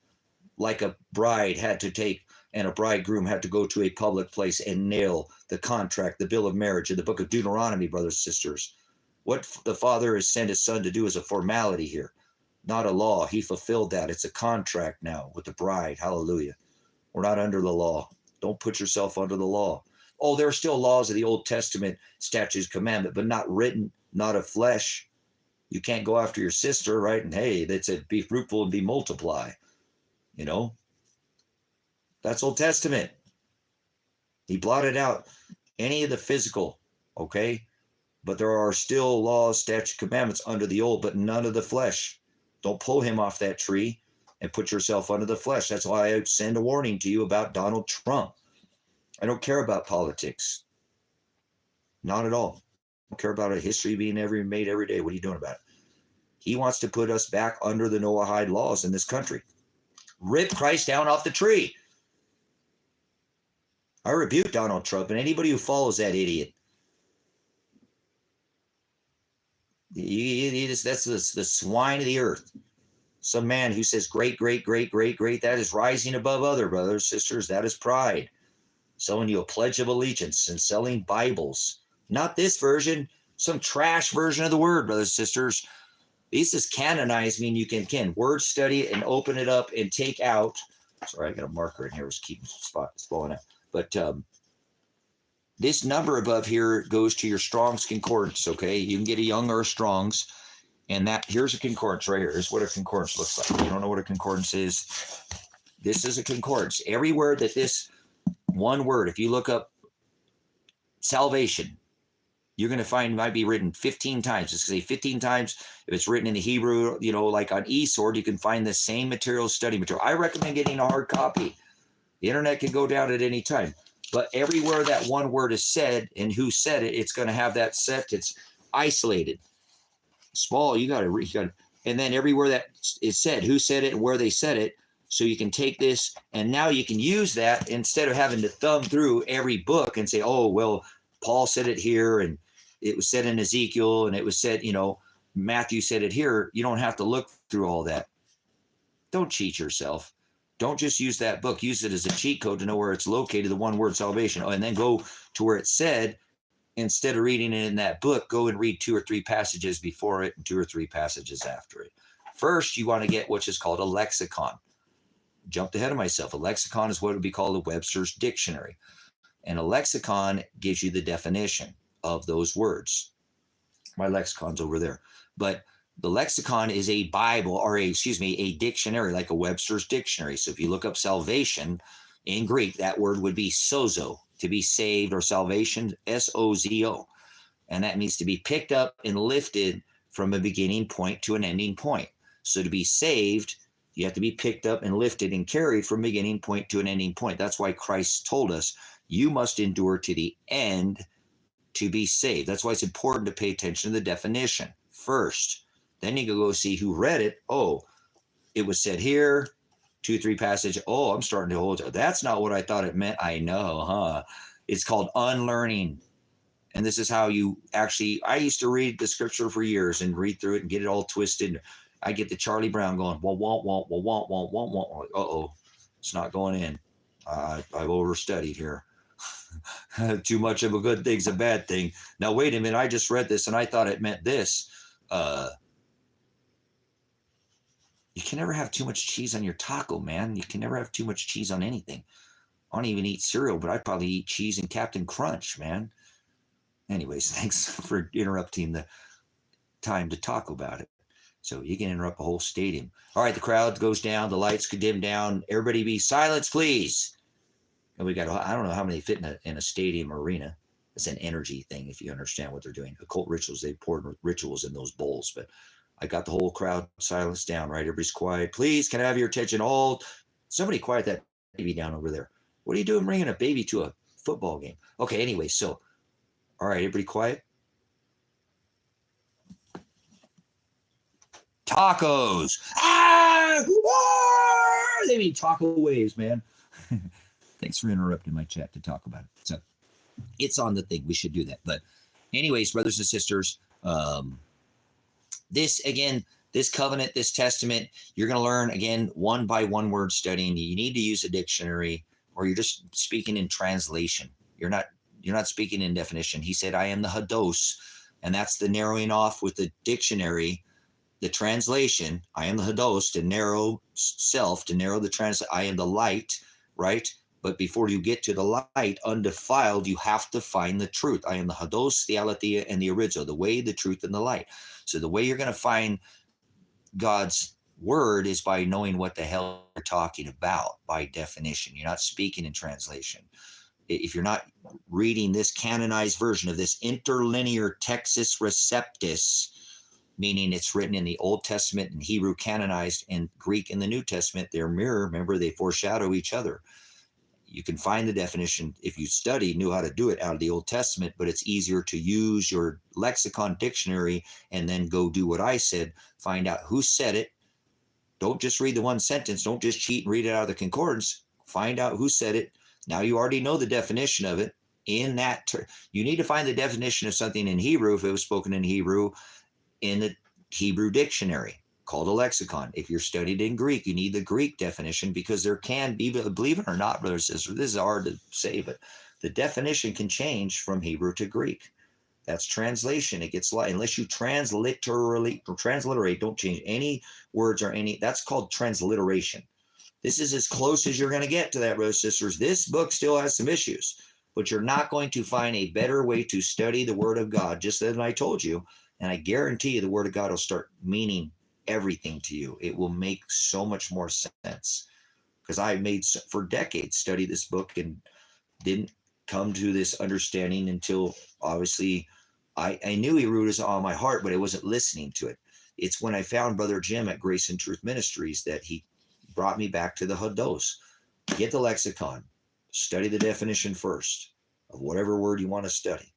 like a bride had to take, and a bridegroom had to go to a public place and nail the contract, the bill of marriage in the book of Deuteronomy, brothers and sisters. What the Father has sent his Son to do is a formality here, not a law. He fulfilled that. It's a contract now with the bride. Hallelujah. We're not under the law. Don't put yourself under the law. Oh, there are still laws of the Old Testament, statutes, commandment, but not written, not of flesh. You can't go after your sister, right? And hey, that said, be fruitful and be multiply. You know, that's Old Testament. He blotted out any of the physical, okay? But there are still laws, statutes, commandments under the old, but none of the flesh. Don't pull him off that tree and put yourself under the flesh. That's why I send a warning to you about Donald Trump. I don't care about politics. Not at all. I don't care about a history being made every day. What are you doing about it? He wants to put us back under the Noahide laws in this country. Rip Christ down off the tree. I rebuke Donald Trump and anybody who follows that idiot. That's the swine of the earth. Some man who says great, great, great, great, great, that is rising above other brothers, sisters. That is pride. Selling you a pledge of allegiance and selling Bibles. Not this version, some trash version of the word, brothers and sisters. These is canonized, mean you can word study it and open it up and take out. Sorry, I got a marker in here. I was keeping spots blowing out. But this number above here goes to your Strong's Concordance, okay? You can get a Young or a Strong's. And that here's a concordance right here. Here's what a concordance looks like. If you don't know what a concordance is, this is a concordance. Every word that this one word, if you look up salvation, you're going to find it might be written 15 times. It's going to say 15 times. If it's written in the Hebrew, you know, like on eSword, you can find the same material, study material. I recommend getting a hard copy. The internet can go down at any time. But everywhere that one word is said and who said it, it's going to have that set. It's isolated. Small, you got to, and then everywhere that is said, who said it and where they said it. So you can take this and now you can use that instead of having to thumb through every book and say, oh, well, Paul said it here and it was said in Ezekiel and it was said, you know, Matthew said it here. You don't have to look through all that. Don't cheat yourself. Don't just use that book. Use it as a cheat code to know where it's located, the one word salvation, and then go to where it said. Instead of reading it in that book, go and read 2 or 3 passages before it and 2 or 3 passages after it. First, you want to get what's called a lexicon. Jumped ahead of myself. A lexicon is what would be called a Webster's dictionary. And a lexicon gives you the definition of those words. My lexicon's over there. But the lexicon is a Bible, or a dictionary, like a Webster's dictionary. So if you look up salvation in Greek, that word would be sozo, to be saved, or salvation, S-O-Z-O. And that means to be picked up and lifted from a beginning point to an ending point. So to be saved, you have to be picked up and lifted and carried from beginning point to an ending point. That's why Christ told us, you must endure to the end to be saved. That's why it's important to pay attention to the definition first. Then you can go see who read it. Oh, it was said here, 2, 3 passage. Oh, I'm starting to hold it. That's not what I thought it meant. I know, huh? It's called unlearning. And this is how you actually, I used to read the scripture for years and read through it and get it all twisted. I get the Charlie Brown going, well, uh-oh, it's not going in. I've overstudied here. Too much of a good thing's a bad thing. Now, wait a minute. I just read this and I thought it meant this. You can never have too much cheese on your taco, man. You can never have too much cheese on anything. I don't even eat cereal, but I probably eat cheese and Captain Crunch, man. Anyways, thanks for interrupting the time to talk about it. So you can interrupt a whole stadium. All right, the crowd goes down. The lights could dim down. Everybody be silent, please. And we got, I don't know how many fit in a stadium or arena. It's an energy thing, if you understand what they're doing. Occult rituals, they poured rituals in those bowls, but I got the whole crowd silenced down, right? Everybody's quiet. Please, can I have your attention? All, somebody quiet that baby down over there. What are you doing bringing a baby to a football game? Okay, anyway, so, all right, everybody quiet. Tacos. Ah! Ah! They mean taco waves, man. Thanks for interrupting my chat to talk about it. So it's on the thing. We should do that. But anyways, brothers and sisters, this again, this covenant, this testament, you're going to learn again, one by one word studying. You need to use a dictionary, or you're just speaking in translation. You're not speaking in definition. He said, I am the Hados, and that's the narrowing off with the dictionary, the translation. I am the Hados, to narrow self, to narrow the translation. I am the light, right? But before you get to the light, undefiled, you have to find the truth. I am the Hados, the Aletheia, and the Orizo, the way, the truth, and the light. So the way you're going to find God's word is by knowing what the hell you're talking about by definition. You're not speaking in translation. If you're not reading this canonized version of this interlinear Textus Receptus, meaning it's written in the Old Testament in Hebrew, canonized in Greek in the New Testament, they're mirror. Remember, they foreshadow each other. You can find the definition if you knew how to do it out of the Old Testament, but it's easier to use your lexicon dictionary and then go do what I said, find out who said it. Don't just read the one sentence. Don't just cheat and read it out of the concordance. Find out who said it. Now you already know the definition of it. In that, you need to find the definition of something in Hebrew, if it was spoken in Hebrew, in the Hebrew dictionary called a lexicon. If you're studied in Greek, you need the Greek definition, because there can be, believe it or not, brothers and sisters, this is hard to say, but the definition can change from Hebrew to Greek. That's translation. It gets light. Unless you transliterate, don't change any words or any, that's called transliteration. This is as close as you're going to get to that, brothers and sisters. This book still has some issues, but you're not going to find a better way to study the Word of God, just as I told you. And I guarantee you the Word of God will start meaning everything to you. It will make so much more sense, because I made for decades study this book and didn't come to this understanding until obviously I knew Hebrew was on my heart, but I wasn't listening to it. It's when I found Brother Jim at Grace and Truth Ministries that he brought me back to the Hados. Get the lexicon, study the definition first of whatever word you want to study.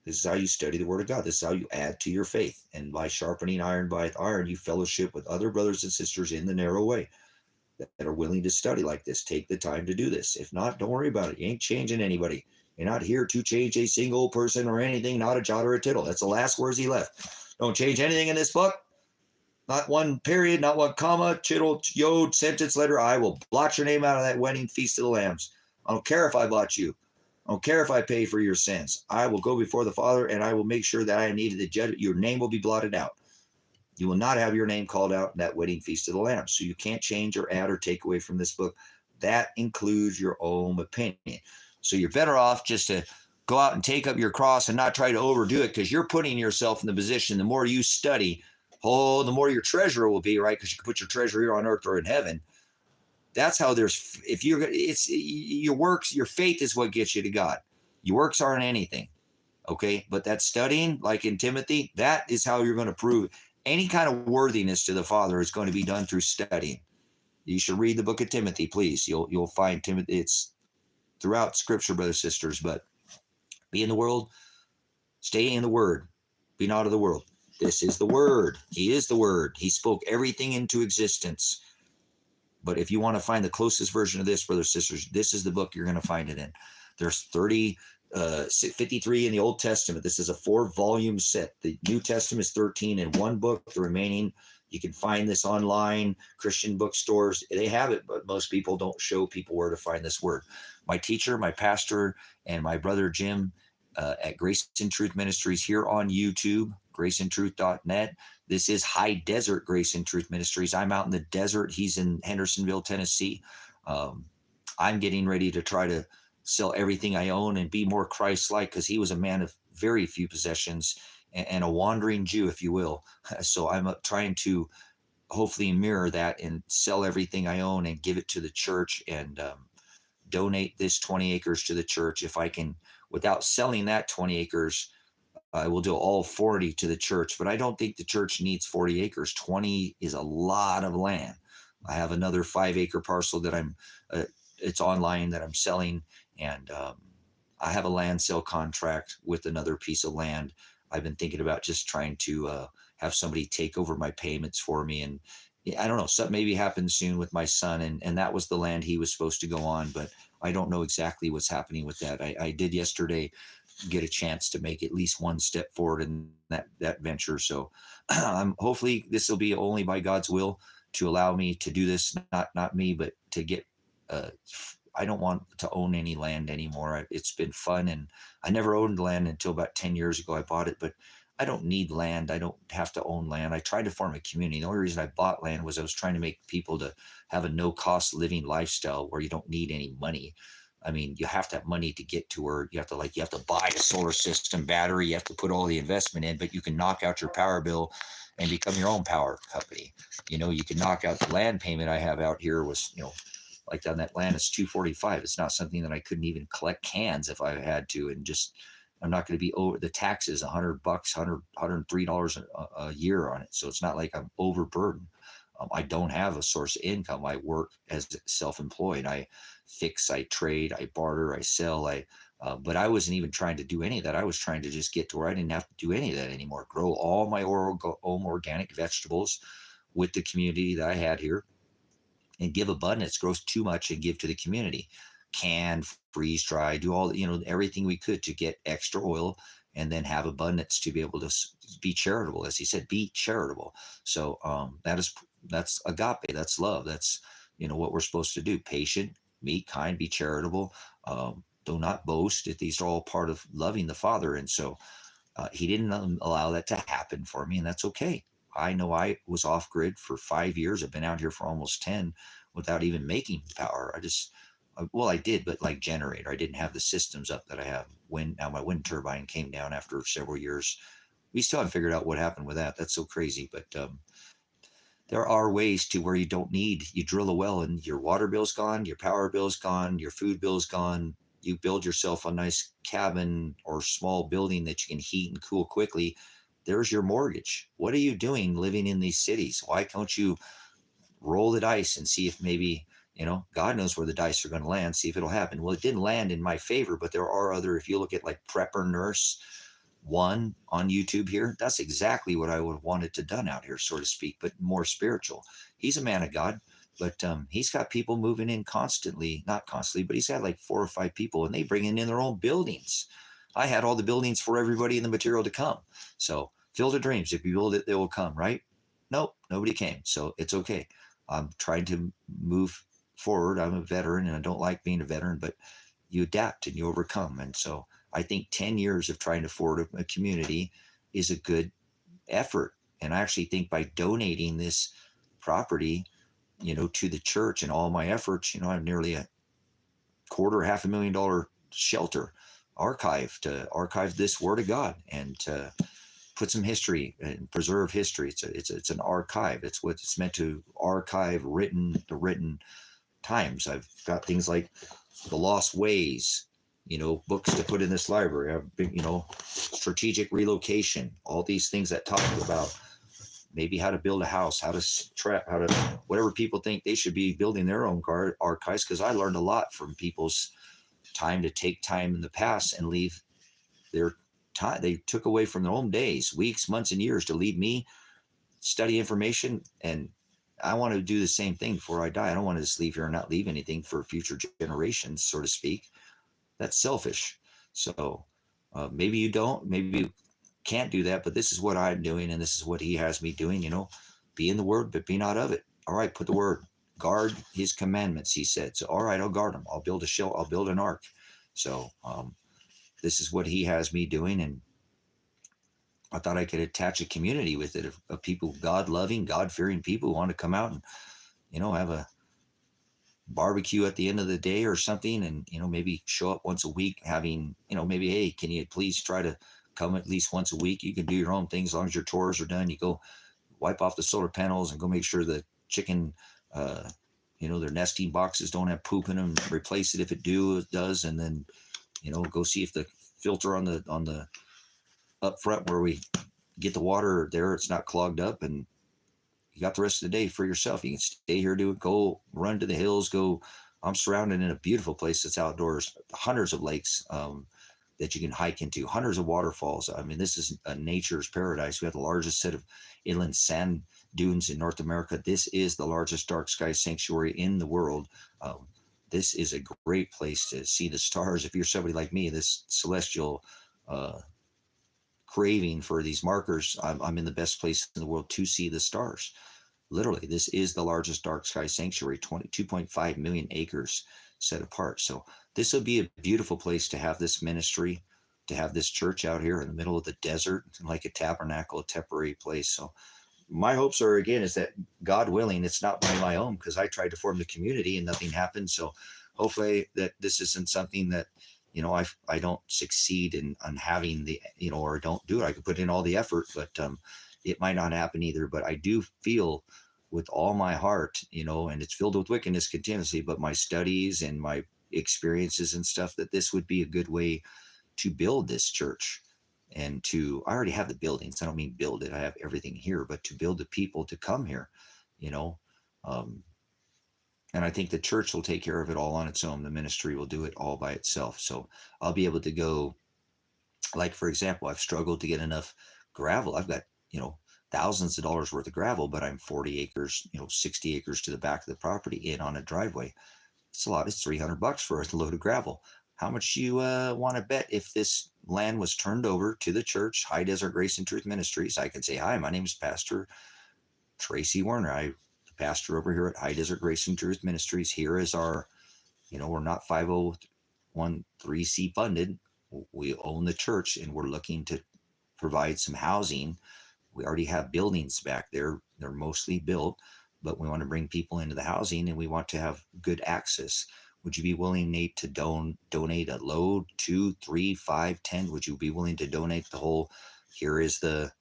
This is how you study the Word of God. This is how you add to your faith. And by sharpening iron by iron, you fellowship with other brothers and sisters in the narrow way that are willing to study like this. Take the time to do this. If not, don't worry about it. You ain't changing anybody. You're not here to change a single person or anything, not a jot or a tittle. That's the last words he left. Don't change anything in this book. Not one period, not one comma, tittle, yod, sentence, letter. I will blot your name out of that wedding feast of the lambs. I don't care if I blot you. I don't care if I pay for your sins. I will go before the Father, and I will make sure that I am needed to judge. Your name will be blotted out. You will not have your name called out in that wedding feast of the Lamb. So you can't change or add or take away from this book. That includes your own opinion. So you're better off just to go out and take up your cross and not try to overdo it, because you're putting yourself in the position, the more you study, the more your treasure will be, right? Because you can put your treasure here on earth or in heaven. That's how it's your works, your faith is what gets you to God. Your works aren't anything, okay? But that studying, like in Timothy, that is how you're going to prove any kind of worthiness to the Father is going to be done through studying. You should read the book of Timothy, please. You'll find Timothy. It's throughout Scripture, brothers and sisters. But be in the world, stay in the Word, be not of the world. This is the Word. He is the Word. He spoke everything into existence. But if you want to find the closest version of this, brothers and sisters, this is the book you're going to find it in. There's 53 in the Old Testament. This is a 4-volume set. The New Testament is 13 in one book. The remaining, you can find this online, Christian bookstores. They have it, but most people don't show people where to find this word. My teacher, my pastor, and my brother Jim at Grace and Truth Ministries here on YouTube, graceandtruth.net. This is High Desert Grace and Truth Ministries. I'm out in the desert. He's in Hendersonville, Tennessee. I'm getting ready to try to sell everything I own and be more Christ-like, because he was a man of very few possessions and a wandering Jew, if you will. So I'm trying to hopefully mirror that and sell everything I own and give it to the church and donate this 20 acres to the church. If I can, without selling that 20 acres, I will do all 40 to the church, but I don't think the church needs 40 acres. 20 is a lot of land. I have another 5-acre parcel that it's online that I'm selling. And I have a land sale contract with another piece of land. I've been thinking about just trying to have somebody take over my payments for me. And I don't know, something maybe happens soon with my son, and that was the land he was supposed to go on, but I don't know exactly what's happening with that. I did yesterday get a chance to make at least one step forward in that venture. So hopefully this will be only by God's will to allow me to do this, not me, but to get, I don't want to own any land anymore. It's been fun, and I never owned land until about 10 years ago. I bought it, but I don't need land. I don't have to own land. I tried to form a community. The only reason I bought land was I was trying to make people to have a no-cost living lifestyle where you don't need any money. I mean, you have to have money to get to where you have to buy a solar system battery. You have to put all the investment in, but you can knock out your power bill and become your own power company. You can knock out the land payment I have out here was, like on that land, it's $245. It's not something that I couldn't even collect cans if I had to, and just, I'm not going to be over the taxes, $100, $103 a year on it. So it's not like I'm overburdened. I don't have a source of income. I work as self-employed. I fix, I trade, I barter, I sell. But I wasn't even trying to do any of that. I was trying to just get to where I didn't have to do any of that anymore. Grow all my own organic vegetables with the community that I had here, and give abundance, grow too much and give to the community. Can, freeze dry, do all, everything we could to get extra oil, and then have abundance to be able to be charitable. As he said, be charitable. So that's agape, that's love. That's, what we're supposed to do. Patient, meek, kind, be charitable. Do not boast. These are all part of loving the Father. And so he didn't allow that to happen for me, and that's okay. I know I was off grid for 5 years. I've been out here for almost 10 without even making power. I did, but like generator, I didn't have the systems up that I have. Now my wind turbine came down after several years. We still haven't figured out what happened with that. That's so crazy. But there are ways to where you drill a well and your water bill's gone, your power bill's gone, your food bill's gone. You build yourself a nice cabin or small building that you can heat and cool quickly. There's your mortgage. What are you doing living in these cities? Why don't you roll the dice and see if maybe, God knows where the dice are going to land, see if it'll happen. Well, it didn't land in my favor, but there are other, if you look at like Prepper Nurse 1 on YouTube here, that's exactly what I would have wanted to done out here, so to speak, but more spiritual. He's a man of God, but he's got people moving in constantly, not constantly, but he's got like 4 or 5 people, and they bring in their own buildings. I had all the buildings for everybody and the material to come. So Field of Dreams, if you build it, they will come, right? Nope, nobody came. So it's okay. I'm trying to move forward. I'm a veteran, and I don't like being a veteran, but you adapt and you overcome. And so I think 10 years of trying to forward a community is a good effort. And I actually think by donating this property, to the church and all my efforts, I have nearly $250,000 shelter archive to archive this word of God and to put some history and preserve history. It's an archive. It's what it's meant to archive, the written times. I've got things like The Lost Ways, books to put in this library. I've been, strategic relocation, all these things that talk about maybe how to build a house, how to whatever people think they should be building their own archives. Because I learned a lot from people's time to take time in the past and leave their time. They took away from their own days, weeks, months, and years to leave me study information. And I want to do the same thing before I die. I don't want to just leave here and not leave anything for future generations, so to speak. That's selfish. So maybe you don't, maybe you can't do that, but this is what I'm doing, and this is what he has me doing. Be in the word, but be not of it. All right, put the word. Guard his commandments, he said. So, all right, I'll guard them. I'll build a shell. I'll build an ark. So this is what he has me doing, and I thought I could attach a community with it of people, God-loving, God-fearing people who want to come out and, have a barbecue at the end of the day or something, and, maybe show up once a week having, maybe, hey, can you please try to come at least once a week? You can do your own things as long as your chores are done. You go wipe off the solar panels and go make sure the chicken, their nesting boxes don't have poop in them, replace it if it does, and then, go see if the filter on the up front where we get the water there, it's not clogged up, and you got the rest of the day for yourself. You can stay here, do it, go run to the hills, I'm surrounded in a beautiful place that's outdoors, hundreds of lakes. that you can hike into, hundreds of waterfalls. I mean, this is a nature's paradise. We have the largest set of inland sand dunes in North America. This is the largest dark sky sanctuary in the world. This is a great place to see the stars. If you're somebody like me, this celestial craving for these markers, I'm in the best place in the world to see the stars. Literally, this is the largest dark sky sanctuary, 2.5 million acres set apart. So this will be a beautiful place to have this ministry, to have this church out here in the middle of the desert, like a tabernacle, a temporary place. So my hopes are, again, is that God willing, it's not by my own, because I tried to form the community and nothing happened. So hopefully that this isn't something that, I don't succeed in having the, or don't do it. I could put in all the effort, but it might not happen either. But I do feel with all my heart, and it's filled with wickedness continuously, but my studies and my experiences and stuff, that this would be a good way to build this church. And I already have the buildings. I don't mean build it. I have everything here, but to build the people to come here, and I think the church will take care of it all on its own. The ministry will do it all by itself. So I'll be able to go, like, for example, I've struggled to get enough gravel. I've got, thousands of dollars worth of gravel, but I'm 40 acres, 60 acres to the back of the property in on a driveway. It's a lot. It's $300 for a load of gravel. How much you want to bet if this land was turned over to the church, High Desert Grace and Truth Ministries? I could say, hi, my name is Pastor Tracy Werner. I'm the pastor over here at High Desert Grace and Truth Ministries. Here is our, we're not 501(c) funded. We own the church, and we're looking to provide some housing. We already have buildings back there. They're mostly built, but we want to bring people into the housing, and we want to have good access. Would you be willing, Nate, to donate a load, 2, 3, 5, 10? Would you be willing to donate the whole? Here is the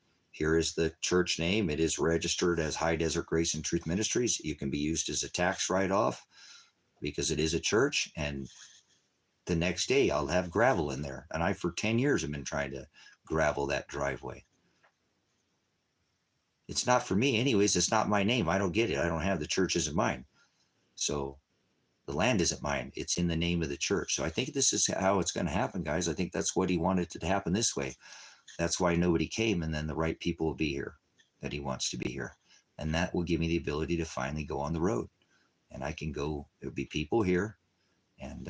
church name. It is registered as High Desert Grace and Truth Ministries. You can be used as a tax write-off because it is a church. And the next day I'll have gravel in there. And for 10 years have been trying to gravel that driveway. It's not for me anyways. It's not my name. I don't get it. I don't have the church as mine. So the land isn't mine. It's in the name of the church. So I think this is how it's going to happen, guys. I think that's what he wanted it to happen this way. That's why nobody came, and then the right people will be here that he wants to be here. And that will give me the ability to finally go on the road. And I can go, there'll be people here. And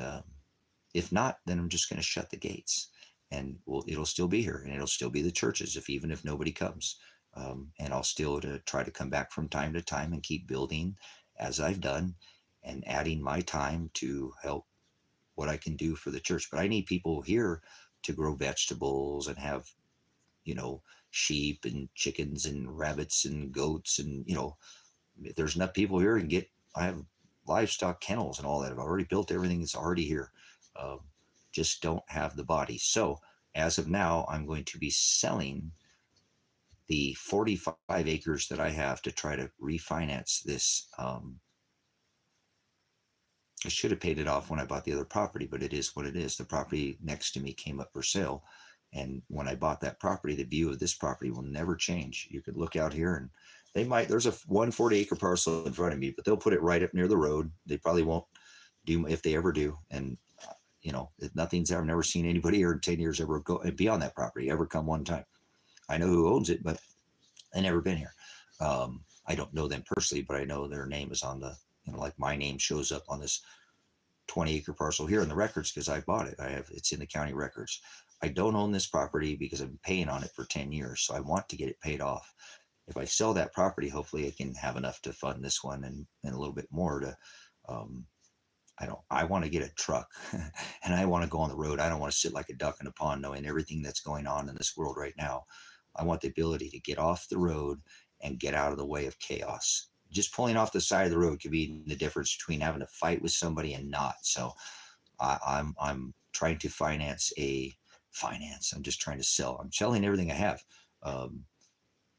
if not, then I'm just going to shut the gates. And it'll still be here, and it'll still be the churches, even if nobody comes. And I'll still try to come back from time to time and keep building as I've done, and adding my time to help what I can do for the church. But I need people here to grow vegetables and have, sheep and chickens and rabbits and goats. And, if there's enough people here, I have livestock kennels and all that. I've already built everything that's already here. Just don't have the body. So as of now, I'm going to be selling the 45 acres that I have to try to refinance this. I should have paid it off when I bought the other property, but it is what it is. The property next to me came up for sale. And when I bought that property, the view of this property will never change. You could look out here, and there's a 140-acre parcel in front of me, but they'll put it right up near the road. They probably won't do, if they ever do. And, I've never seen anybody here in 10 years ever go and be on that property, ever come one time. I know who owns it, but I've never been here. I don't know them personally, but I know their name is on the, like my name shows up on this 20-acre parcel here in the records because I bought it. It's in the county records. I don't own this property because I've been paying on it for 10 years. So I want to get it paid off. If I sell that property, hopefully I can have enough to fund this one and a little bit more to, I want to get a truck and I want to go on the road. I don't want to sit like a duck in a pond knowing everything that's going on in this world right now. I want the ability to get off the road and get out of the way of chaos. Just pulling off the side of the road could be the difference between having to fight with somebody and not. So I'm trying to I'm just trying to sell. I'm selling everything I have,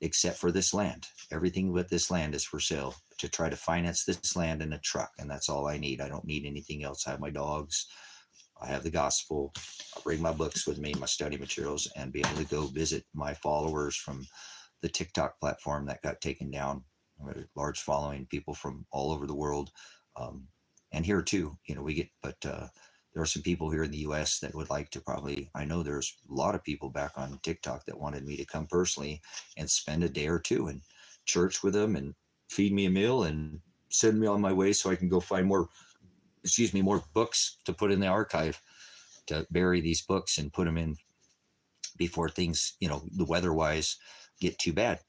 except for this land. Everything but this land is for sale to try to finance this land and a truck. And that's all I need. I don't need anything else. I have my dogs. I have the gospel. I'll bring my books with me, my study materials, and be able to go visit my followers from the TikTok platform that got taken down. I have a large following, people from all over the world. And here too, we get, but there are some people here in the US that would like to probably, I know there's a lot of people back on TikTok that wanted me to come personally and spend a day or two in church with them and feed me a meal and send me on my way so I can go find more, more books to put in the archive, to bury these books and put them in before things, the weather wise get too bad.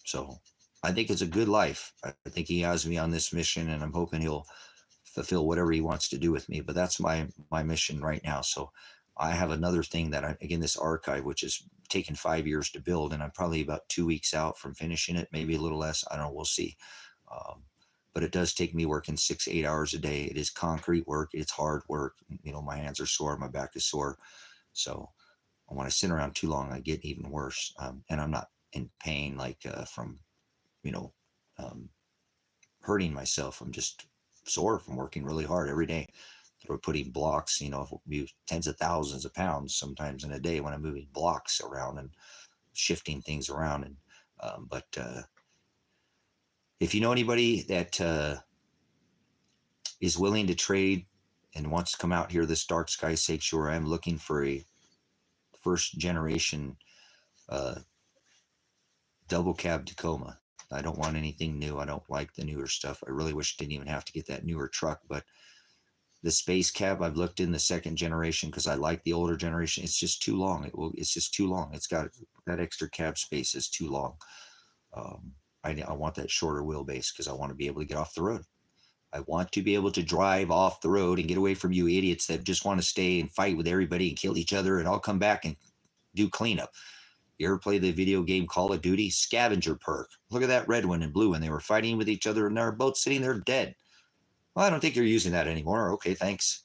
So I think it's a good life. I think he has me on this mission, and I'm hoping he'll fulfill whatever he wants to do with me. But that's my mission right now. So I have another thing that again, this archive, which has taken 5 years to build, and I'm probably about 2 weeks out from finishing it, maybe a little less. I don't know. We'll see. But it does take me working 6-8 hours a day. It is concrete work. It's hard work. My hands are sore. My back is sore. So when I sit around too long, I get even worse. And I'm not in pain from, hurting myself. I'm just sore from working really hard every day. We're putting blocks, tens of thousands of pounds sometimes in a day when I'm moving blocks around and shifting things around. And but if you know anybody that is willing to trade and wants to come out here, this dark sky sanctuary, I'm looking for a first generation double cab Tacoma. I don't want anything new. I don't like the newer stuff. I really wish I didn't even have to get that newer truck. But the space cab, I've looked in the second generation because I like the older generation. It's just too long. It's just too long. It's got that extra cab space is too long. I want that shorter wheelbase because I want to be able to get off the road. I want to be able to drive off the road and get away from you idiots that just want to stay and fight with everybody and kill each other, and I'll come back and do cleanup. You ever play the video game Call of Duty? Scavenger perk. Look at that red one and blue one. They were fighting with each other and they're both sitting there dead. Well, I don't think you're using that anymore. Okay, thanks.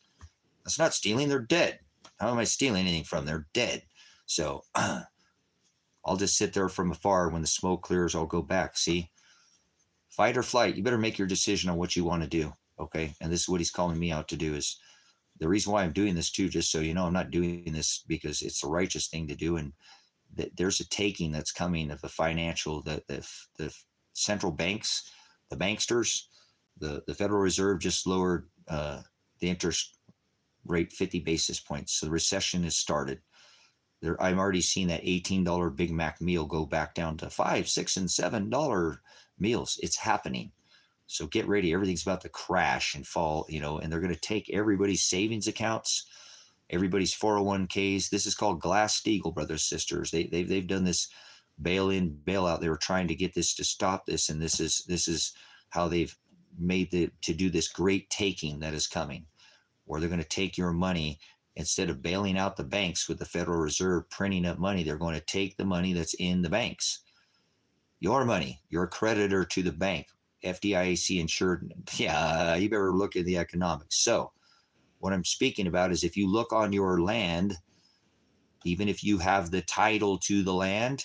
That's not stealing. They're dead. How am I stealing anything from them? They're dead. So I'll just sit there from afar. When the smoke clears, I'll go back. See? Fight or flight. You better make your decision on what you want to do. Okay? And this is what he's calling me out to do. Is the reason why I'm doing this too, just so you know, I'm not doing this because it's a righteous thing to do. And there's a taking that's coming of the financial, the central banks, the banksters, the Federal Reserve just lowered the interest rate 50 basis points. So the recession has started. I'm already seeing that $18 Big Mac meal go back down to $5, $6, and $7 meals. It's happening. So get ready. Everything's about to crash and fall, and they're going to take everybody's savings accounts, everybody's 401ks. This is called Glass-Steagall, brothers, sisters. They've done this bail-in, bail-out. They were trying to get this to stop this, and this is how they've made to do this great taking that is coming, where they're going to take your money. Instead of bailing out the banks with the Federal Reserve printing up money, they're going to take the money that's in the banks. Your money, you're a creditor to the bank, FDIC insured. Yeah, you better look at the economics. So what I'm speaking about is if you look on your land, even if you have the title to the land,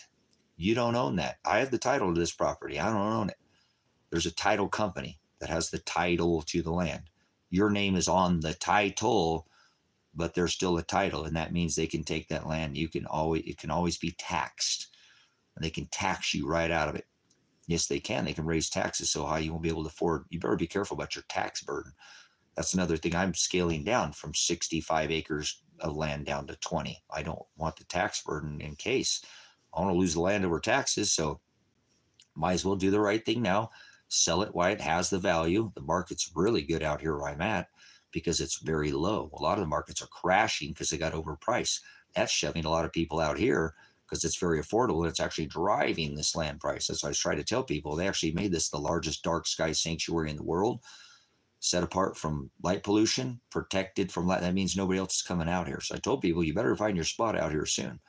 you don't own that. I have the title to this property. I don't own it. There's a title company that has the title to the land. Your name is on the title, but there's still a title, and that means they can take that land. It can always be taxed, and they can tax you right out of it. Yes, they can. They can raise taxes so high you won't be able to afford. You better be careful about your tax burden. That's another thing. I'm scaling down from 65 acres of land down to 20. I don't want the tax burden in case I want to lose the land over taxes. So might as well do the right thing now. Sell it while it has the value. The market's really good out here where I'm at because it's very low. A lot of the markets are crashing because they got overpriced. That's shoving a lot of people out here because it's very affordable. It's actually driving this land price. That's why I try to tell people. They actually made this the largest dark sky sanctuary in the world, set apart from light pollution, protected from light. That means nobody else is coming out here. So I told people, you better find your spot out here soon,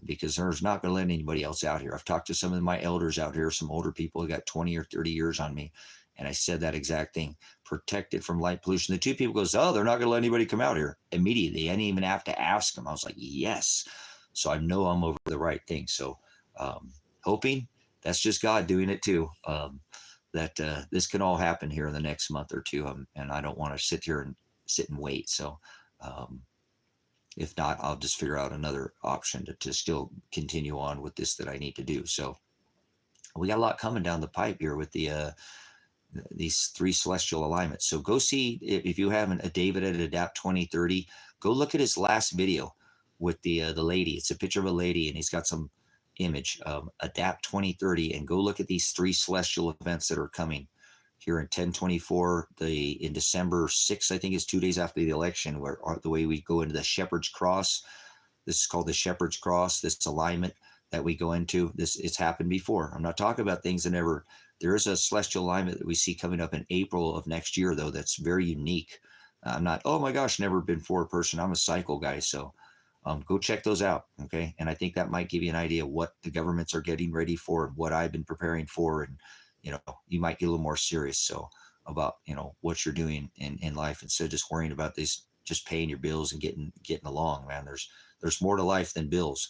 because there's not going to let anybody else out here. I've talked to some of my elders out here, some older people who got 20 or 30 years on me, and I said that exact thing: protected from light pollution. The two people goes, oh, they're not going to let anybody come out here. Immediately, I didn't even have to ask them. I was like, yes. So I know I'm over the right thing. So hoping that's just God doing it too. That this can all happen here in the next month or two, and I don't want to sit and wait. So if not, I'll just figure out another option to still continue on with this that I need to do. So we got a lot coming down the pipe here with the these three celestial alignments. So go see, if you haven't, a David at Adapt 2030, go look at his last video with the lady. It's a picture of a lady, and he's got some image, Adapt 2030, and go look at these three celestial events that are coming here in 1024. In December 6th, I think, is 2 days after the election, where the way we go into the Shepherd's Cross. This is called the Shepherd's Cross. This alignment that we go into, it's happened before. I'm not talking about things that never. There is a celestial alignment that we see coming up in April of next year, though, that's very unique. I'm not, oh my gosh, never been for a person. I'm a cycle guy, so go check those out, okay? And I think that might give you an idea of what the governments are getting ready for and what I've been preparing for, and you might get a little more serious so about what you're doing in life, instead of just worrying about this, just paying your bills and getting along. Man, there's more to life than bills.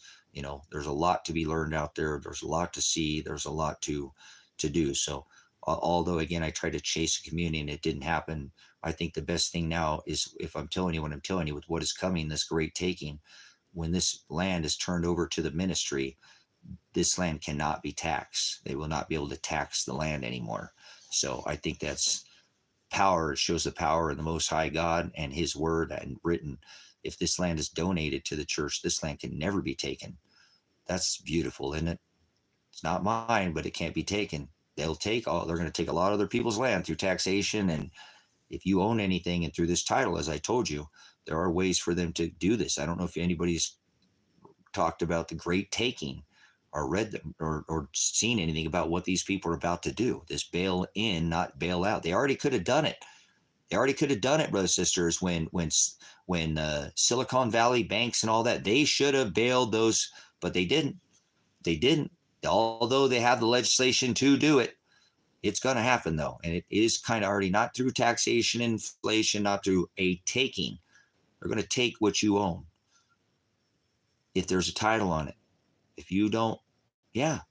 There's a lot to be learned out there. There's a lot to see. There's a lot to do. So although, again, I tried to chase a community and it didn't happen, I think the best thing now is, if I'm telling you what I'm telling you with what is coming, this great taking, when this land is turned over to the ministry, this land cannot be taxed. They will not be able to tax the land anymore. So I think that's power. It shows the power of the Most High God and his word and written. If this land is donated to the church, this land can never be taken. That's beautiful, isn't it? It's not mine, but it can't be taken. They're going to take a lot of other people's land through taxation. And if you own anything, and through this title, as I told you, there are ways for them to do this. I don't know if anybody's talked about the great taking or read them or seen anything about what these people are about to do. This bail in, not bail out. They already could have done it. Brothers and sisters, when Silicon Valley banks and all that, they should have bailed those, but they didn't. Although they have the legislation to do it. It's going to happen, though. And it is kind of already, not through taxation, inflation, not through a taking. They're going to take what you own. If there's a title on it. If you don't,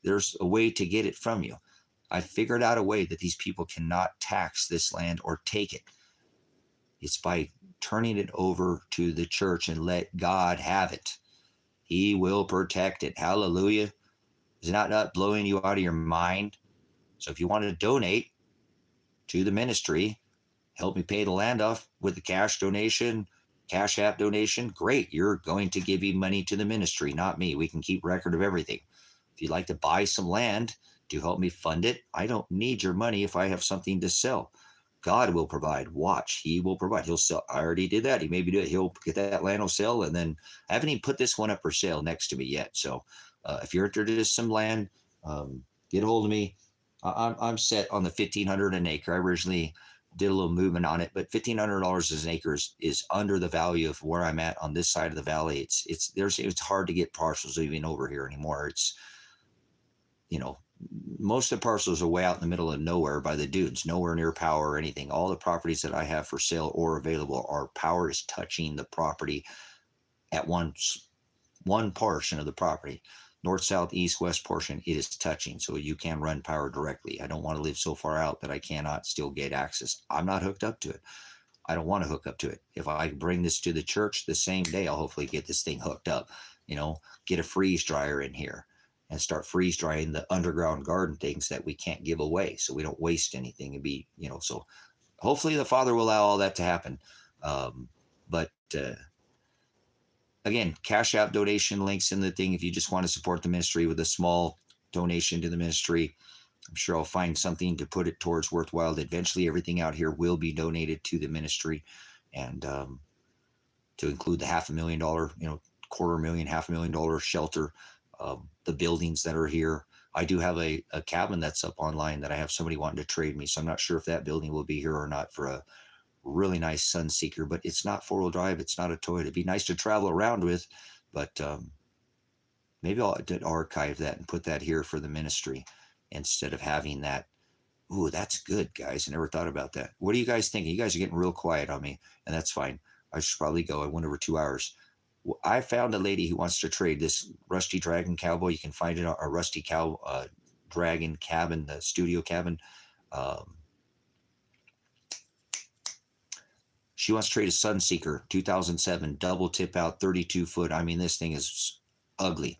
there's a way to get it from you. I figured out a way that these people cannot tax this land or take it. It's by turning it over to the church and let God have it. He will protect it. Hallelujah. Is it not blowing you out of your mind? So if you want to donate to the ministry, help me pay the land off with the cash donation, CashApp donation, great. You're going to give me money to the ministry, not me. We can keep record of everything. If you'd like to buy some land to help me fund it, I don't need your money if I have something to sell. God will provide. Watch, he will provide. He'll sell. I already did that. He maybe do it. He'll get that land will sell. And then I haven't even put this one up for sale next to me yet. So if you're interested in some land, get a hold of me. I'm set on the $1,500 an acre. I originally did a little movement on it, but $1,500 as an acre is under the value of where I'm at on this side of the valley. It's hard to get parcels even over here anymore. It's, most of the parcels are way out in the middle of nowhere by the dunes, nowhere near power or anything. All the properties that I have for sale or available, our power is touching the property at one portion of the property. North, south, east, west portion, it is touching. So you can run power directly. I don't want to live so far out that I cannot still get access. I'm not hooked up to it. I don't want to hook up to it. If I bring this to the church the same day, I'll hopefully get this thing hooked up, get a freeze dryer in here and start freeze drying the underground garden things that we can't give away. So we don't waste anything and be, so hopefully the Father will allow all that to happen. But again, Cash App donation links in the thing. If you just want to support the ministry with a small donation to the ministry, I'm sure I'll find something to put it towards worthwhile. Eventually, everything out here will be donated to the ministry, and to include the $500,000, $250,000, $500,000 shelter, the buildings that are here. I do have a cabin that's up online that I have somebody wanting to trade me, so I'm not sure if that building will be here or not for a really nice Sunseeker, but it's not four-wheel drive. It's not a Toyota. It'd be nice to travel around with, but maybe I'll archive that and put that here for the ministry instead of having that. Ooh, that's good, guys. I never thought about that. What are you guys thinking? You guys are getting real quiet on me, and that's fine. I should probably go. I went over 2 hours. I found a lady who wants to trade this Rusty Dragon Cowboy. You can find it on our Rusty Dragon cabin, the studio cabin. She wants to trade a Sunseeker, 2007, double tip out, 32 foot. I mean, this thing is ugly.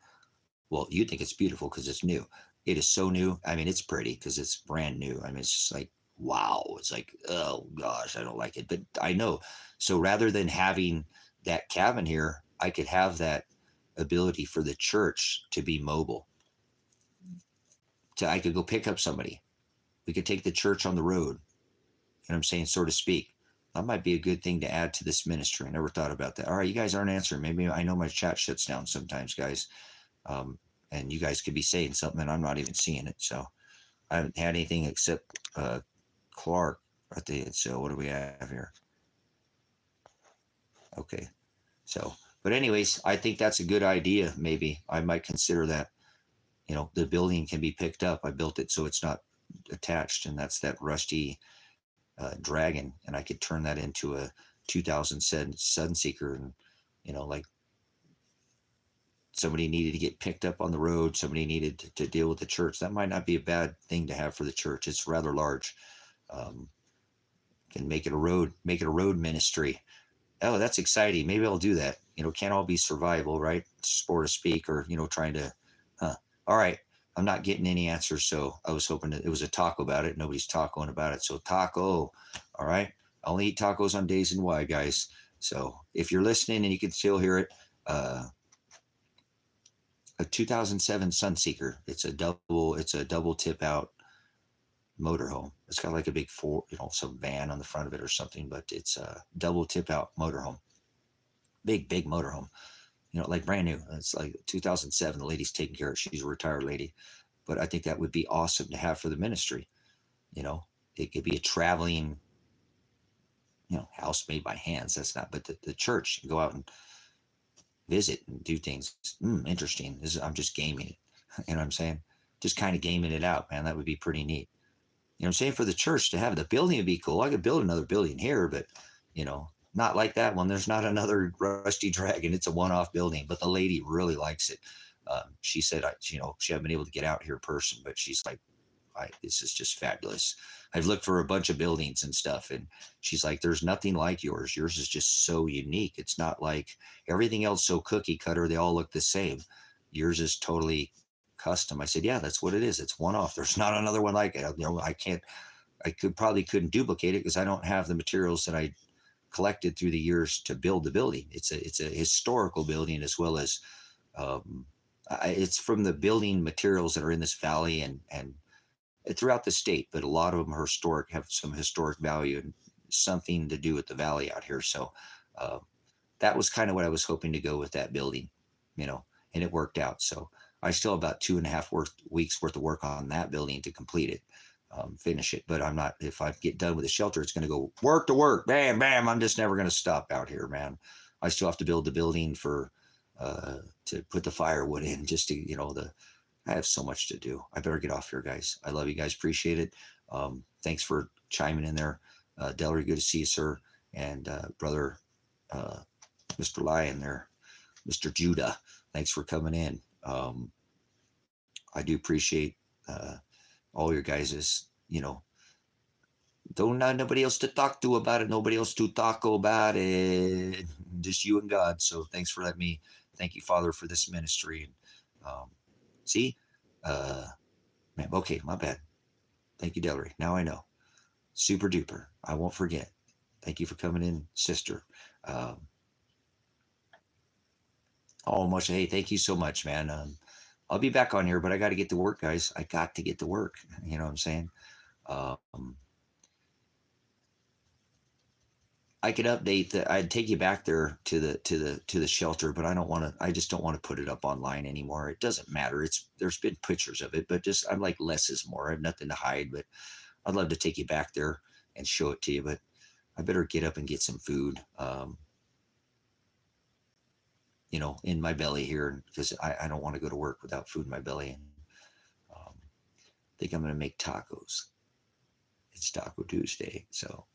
Well, you'd think it's beautiful because it's new. It is so new. I mean, it's pretty because it's brand new. I mean, it's just like, wow, it's like, oh gosh, I don't like it. But I know. So rather than having that cabin here, I could have that ability for the church to be mobile. I could go pick up somebody. We could take the church on the road. You know what I'm saying, so to speak. That might be a good thing to add to this ministry. I never thought about that. All right, you guys aren't answering. Maybe I know my chat shuts down sometimes, guys. And you guys could be saying something and I'm not even seeing it. So I haven't had anything except Clark at the end. So what do we have here? Okay. So, but anyways, I think that's a good idea. Maybe I might consider that. You know, the building can be picked up. I built it so it's not attached, and that's that rusty Dragon, and I could turn that into a 2007 Sunseeker, and like somebody needed to get picked up on the road, somebody needed to deal with the church. That might not be a bad thing to have for the church. It's rather large. Can make it a road ministry. Oh, that's exciting. Maybe I'll do that. Can't all be survival, right? Sport to speak, or trying to. All right. I'm not getting any answers, so I was hoping that it was a taco about it. Nobody's tacoing about it. So taco. All right. I only eat tacos on days and why, guys. So if you're listening and you can still hear it, a 2007 Sunseeker. It's a double tip out motorhome. It's got like a big some van on the front of it or something, but it's a double tip out motorhome. Big motorhome. Like brand new. It's like 2007. The lady's taking care of it. She's a retired lady. But I think that would be awesome to have for the ministry. It could be a traveling, house made by hands. That's not, but the church can go out and visit and do things. Interesting. I'm just gaming it. You know what I'm saying? Just kind of gaming it out, man. That would be pretty neat. I'm saying, for the church to have the building would be cool. I could build another building here, but, not like that one. There's not another rusty Dragon. It's a one-off building, but the lady really likes it. She said, she hadn't been able to get out here in person, but she's like, this is just fabulous. I've looked for a bunch of buildings and stuff, and she's like, there's nothing like yours. Yours is just so unique. It's not like everything else so cookie cutter. They all look the same. Yours is totally custom. I said, yeah, that's what it is. It's one off. There's not another one like it. I couldn't duplicate it because I don't have the materials that I collected through the years to build the building. It's a historical building, as well as it's from the building materials that are in this valley and throughout the state, but a lot of them are historic, have some historic value and something to do with the valley out here. So that was kind of what I was hoping to go with that building, and it worked out. So I still have about 2.5 weeks worth of work on that building to complete it, finish it. But I'm not, if I get done with the shelter, it's going to go work to work, bam, bam. I'm just never going to stop out here, man. I still have to build the building for, to put the firewood in, just to, I have so much to do. I better get off here, guys. I love you guys. Appreciate it. Thanks for chiming in there. Delry, good to see you, sir. And brother, Mr. Lion there, Mr. Judah, thanks for coming in. I do appreciate all your guys's, don't have nobody else to talk to about it. Nobody else to talk about it. Just you and God. So thanks for letting me. Thank you, Father, for this ministry. And see, man, okay, my bad. Thank you, Delry. Now I know. Super duper. I won't forget. Thank you for coming in, sister. Hey, thank you so much, man. I'll be back on here, but I got to get to work, guys. I got to get to work. You know what I'm saying? I could update that. I'd take you back there to the shelter, but I just don't want to put it up online anymore. It doesn't matter. There's been pictures of it, but I'm like, less is more. I have nothing to hide, but I'd love to take you back there and show it to you, but I better get up and get some food. In my belly here, because I don't want to go to work without food in my belly. And I think I'm going to make tacos. It's Taco Tuesday. So,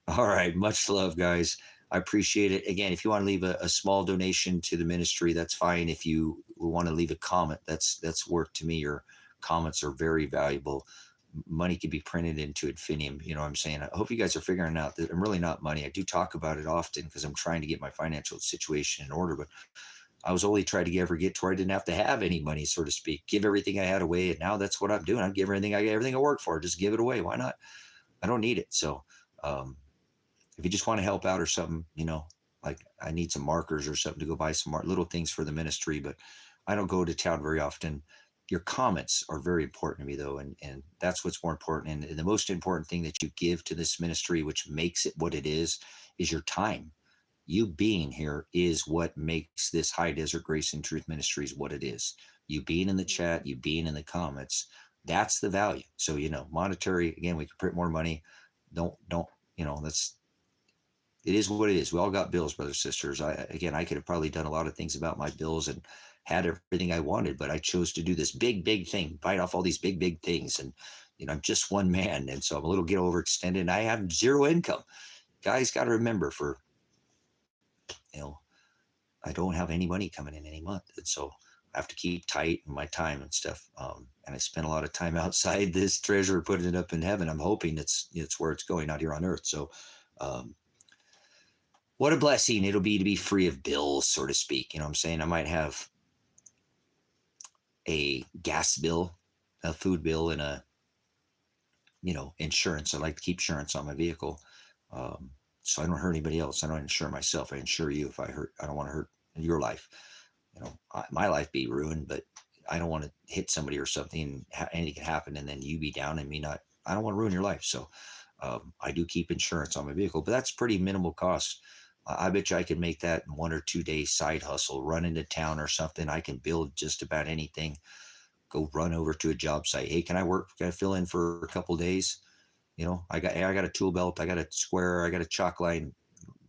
all right. Much love, guys. I appreciate it. Again, if you want to leave a small donation to the ministry, that's fine. If you want to leave a comment, that's work to me. Your comments are very valuable. Money can be printed into Infinium. You know what I'm saying? I hope you guys are figuring out that I'm really not money. I do talk about it often because I'm trying to get my financial situation in order, but I was only trying to ever get to where I didn't have to have any money, so to speak, give everything I had away. And now that's what I'm doing. I'm giving everything I work for, just give it away. Why not? I don't need it. So if you just want to help out or something, like I need some markers or something to go buy some little things for the ministry, but I don't go to town very often. Your comments are very important to me, though, and that's what's more important. And the most important thing that you give to this ministry, which makes it what it is your time. You being here is what makes this High Desert Grace and Truth Ministries what it is. You being in the chat, you being in the comments, that's the value. So, monetary, again, we can print more money. Don't, that's, it is what it is. We all got bills, brothers, sisters. I could have probably done a lot of things about my bills and had everything I wanted, but I chose to do this big thing, bite off all these big things. And, I'm just one man. And so I'm a little get overextended and I have zero income. Guys got to remember I don't have any money coming in any month. And so I have to keep tight in my time and stuff. And I spend a lot of time outside this treasure, putting it up in heaven. I'm hoping it's where it's going, out here on earth. So, what a blessing it'll be to be free of bills, so to speak. You know what I'm saying? I might have a gas bill, a food bill, and a, insurance. I like to keep insurance on my vehicle. So I don't hurt anybody else. I don't insure myself. I insure you. If I don't want to hurt your life. My life be ruined, but I don't want to hit somebody or something. Anything can happen, and then you be down and me not. I don't want to ruin your life. So I do keep insurance on my vehicle, but that's pretty minimal cost. I bet you I can make that in 1 or 2 days side hustle, run into town or something. I can build just about anything. Go run over to a job site. Hey, can I fill in for a couple of days? I got a tool belt. I got a square. I got a chalk line.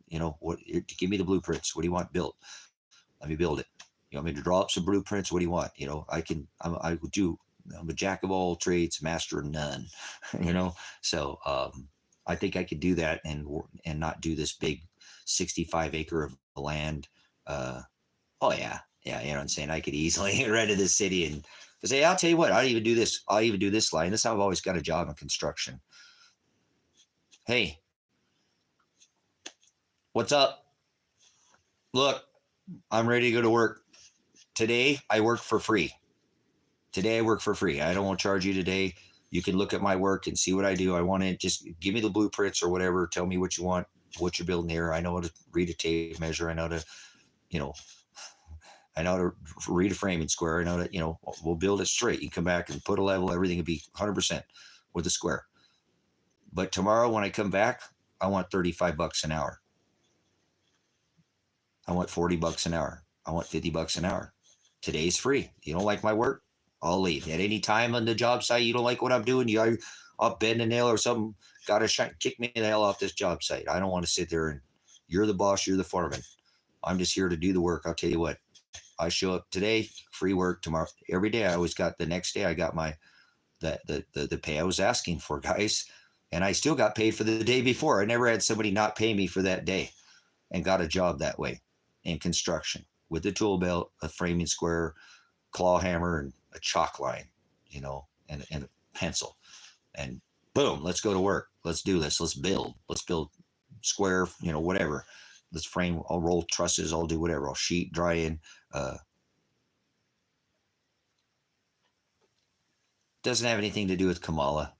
Give me the blueprints. What do you want built? Let me build it. You want me to draw up some blueprints? What do you want? I'm a jack of all trades, master of none, So I think I could do that and not do this big 65 acre of land. Oh yeah. You know what I'm saying? I could easily get rid of this city and say, I'll tell you what, I'll even do this line. This is how I've always got a job in construction. Hey, what's up? Look, I'm ready to go to work. Today, I work for free. I don't want to charge you today. You can look at my work and see what I do. I want to just give me the blueprints or whatever. Tell me what you want, what you're building here. I know how to read a tape measure. I know how to read a framing square. I know that, we'll build it straight. You come back and put a level, everything will be 100% with a square. But tomorrow when I come back, I want $35 an hour. I want $40 an hour. I want $50 an hour. Today's free. You don't like my work? I'll leave. At any time on the job site, you don't like what I'm doing, I'll bend a nail or something, kick me the hell off this job site. I don't want to sit there and you're the boss, you're the foreman. I'm just here to do the work. I'll tell you what, I show up today, free work tomorrow. Every day the next day I got the pay I was asking for, guys. And I still got paid for the day before. I never had somebody not pay me for that day and got a job that way in construction with a tool belt, a framing square, claw hammer, and a chalk line, and a pencil. And boom, let's go to work. Let's do this. Let's build square, whatever. Let's frame. I'll roll trusses. I'll do whatever. I'll sheet, dry in. Doesn't have anything to do with Kamala.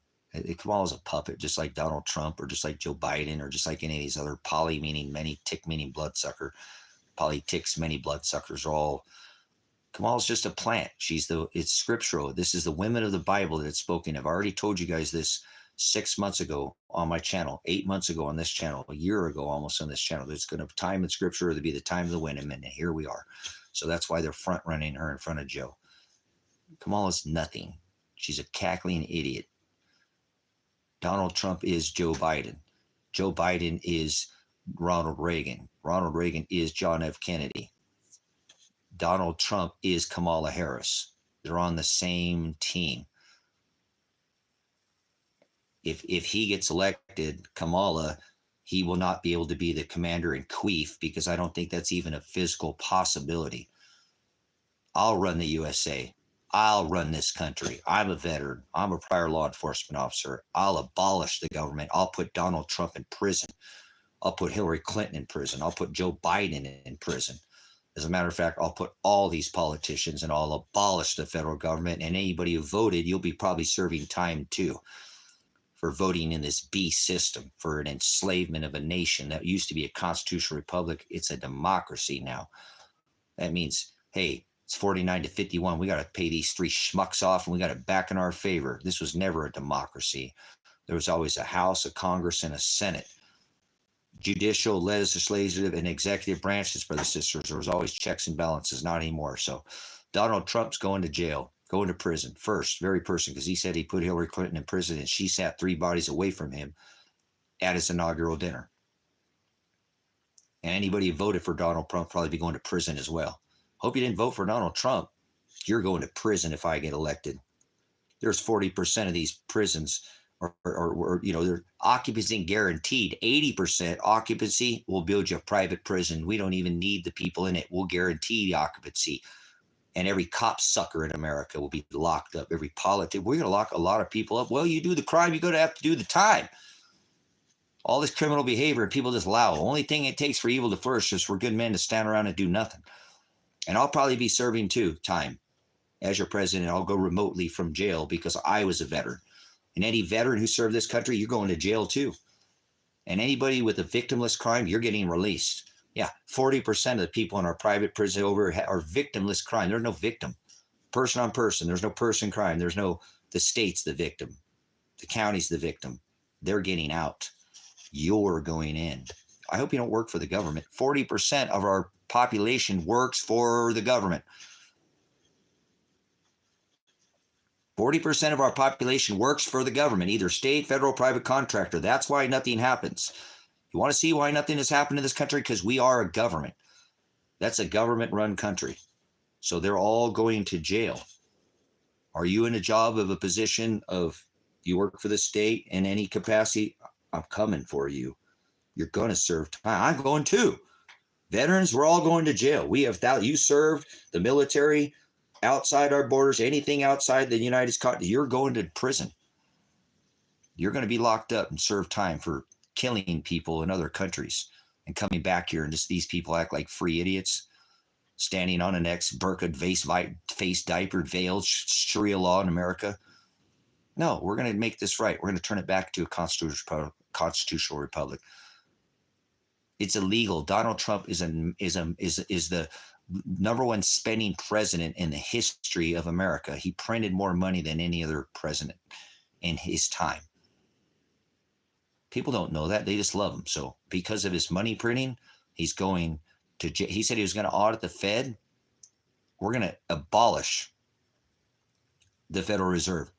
Kamala's a puppet, just like Donald Trump or just like Joe Biden or just like any of these other poly meaning many, tick meaning bloodsucker. Politics, many bloodsuckers are all. Kamala's just a plant. It's scriptural. This is the women of the Bible that it's spoken. I've already told you guys this 6 months ago on my channel, 8 months ago on this channel, a year ago almost on this channel. There's going to time in scripture to be the time of the women, and here we are. So that's why they're front running her in front of Joe. Kamala's nothing. She's a cackling idiot. Donald Trump is Joe Biden. Joe Biden is Ronald Reagan. Ronald Reagan is John F. Kennedy. Donald Trump is Kamala Harris. They're on the same team. If he gets elected, Kamala, he will not be able to be the commander in chief because I don't think that's even a physical possibility. I'll run the USA. I'll run this country. I'm a veteran. I'm a prior law enforcement officer. I'll abolish the government. I'll put Donald Trump in prison. I'll put Hillary Clinton in prison. I'll put Joe Biden in prison. As a matter of fact, I'll put all these politicians and I'll abolish the federal government, and anybody who voted, you'll be probably serving time too for voting in this beast system, for an enslavement of a nation that used to be a constitutional republic. It's a democracy now. That means, hey, it's 49-51. We got to pay these three schmucks off, and we got it back in our favor. This was never a democracy. There was always a House, a Congress, and a Senate. Judicial, legislative, and executive branches, brothers and sisters. There was always checks and balances. Not anymore. So Donald Trump's going to jail, going to prison first, very person, because he said he put Hillary Clinton in prison, and she sat 3 bodies away from him at his inaugural dinner. And anybody who voted for Donald Trump probably be going to prison as well. Hope you didn't vote for Donald Trump. You're going to prison if I get elected. There's 40% of these prisons or their occupancy guaranteed. 80% occupancy will build you a private prison. We don't even need the people in it. We'll guarantee the occupancy. And every cop sucker in America will be locked up. Every politician. We're going to lock a lot of people up. Well, you do the crime, you're going to have to do the time. All this criminal behavior, people just allow. The only thing it takes for evil to flourish is for good men to stand around and do nothing. And I'll probably be serving too time. As your president, I'll go remotely from jail because I was a veteran. And any veteran who served this country, you're going to jail too. And anybody with a victimless crime, you're getting released. Yeah, 40% of the people in our private prison over are victimless crime. There's no victim. Person on person. There's no person crime. There's no, the state's the victim. The county's the victim. They're getting out. You're going in. I hope you don't work for the government. 40% of our population works for the government. 40% of our population works for the government, either state, federal, private contractor. That's why nothing happens. You want to see why nothing has happened in this country? Because we are a government. That's a government-run country. So they're all going to jail. Are you in a job of a position of you work for the state in any capacity? I'm coming for you. You're going to serve time. I'm going too. Veterans, we're all going to jail. We have you served the military outside our borders, anything outside the United States, you're going to prison. You're going to be locked up and serve time for killing people in other countries and coming back here. And just these people act like free idiots, standing on an burqa, face diapered, veiled, Sharia law in America. No, we're going to make this right. We're going to turn it back to a constitutional republic. It's illegal. Donald Trump is the number one spending president in the history of America. He printed more money than any other president in his time. People don't know that. They just love him. So because of his money printing, he's going to jail. He said he was going to audit the Fed. We're going to abolish the Federal Reserve.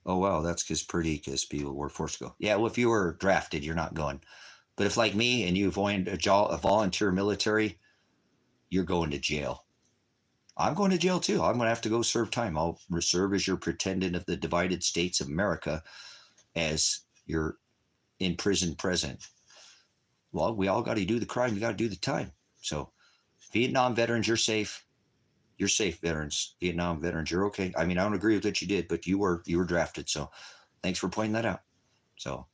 Oh, wow, that's because people were forced to go. Yeah, well, if you were drafted, you're not going. But if like me and you joined a volunteer military, you're going to jail. I'm going to jail too. I'm going to have to go serve time. I'll serve as your pretendant of the divided states of America as your imprisoned president. Well, we all got to do the crime. You got to do the time. So Vietnam veterans, you're safe. You're safe, veterans. Vietnam veterans, you're okay. I mean, I don't agree with what you did, but you were drafted. So thanks for pointing that out. So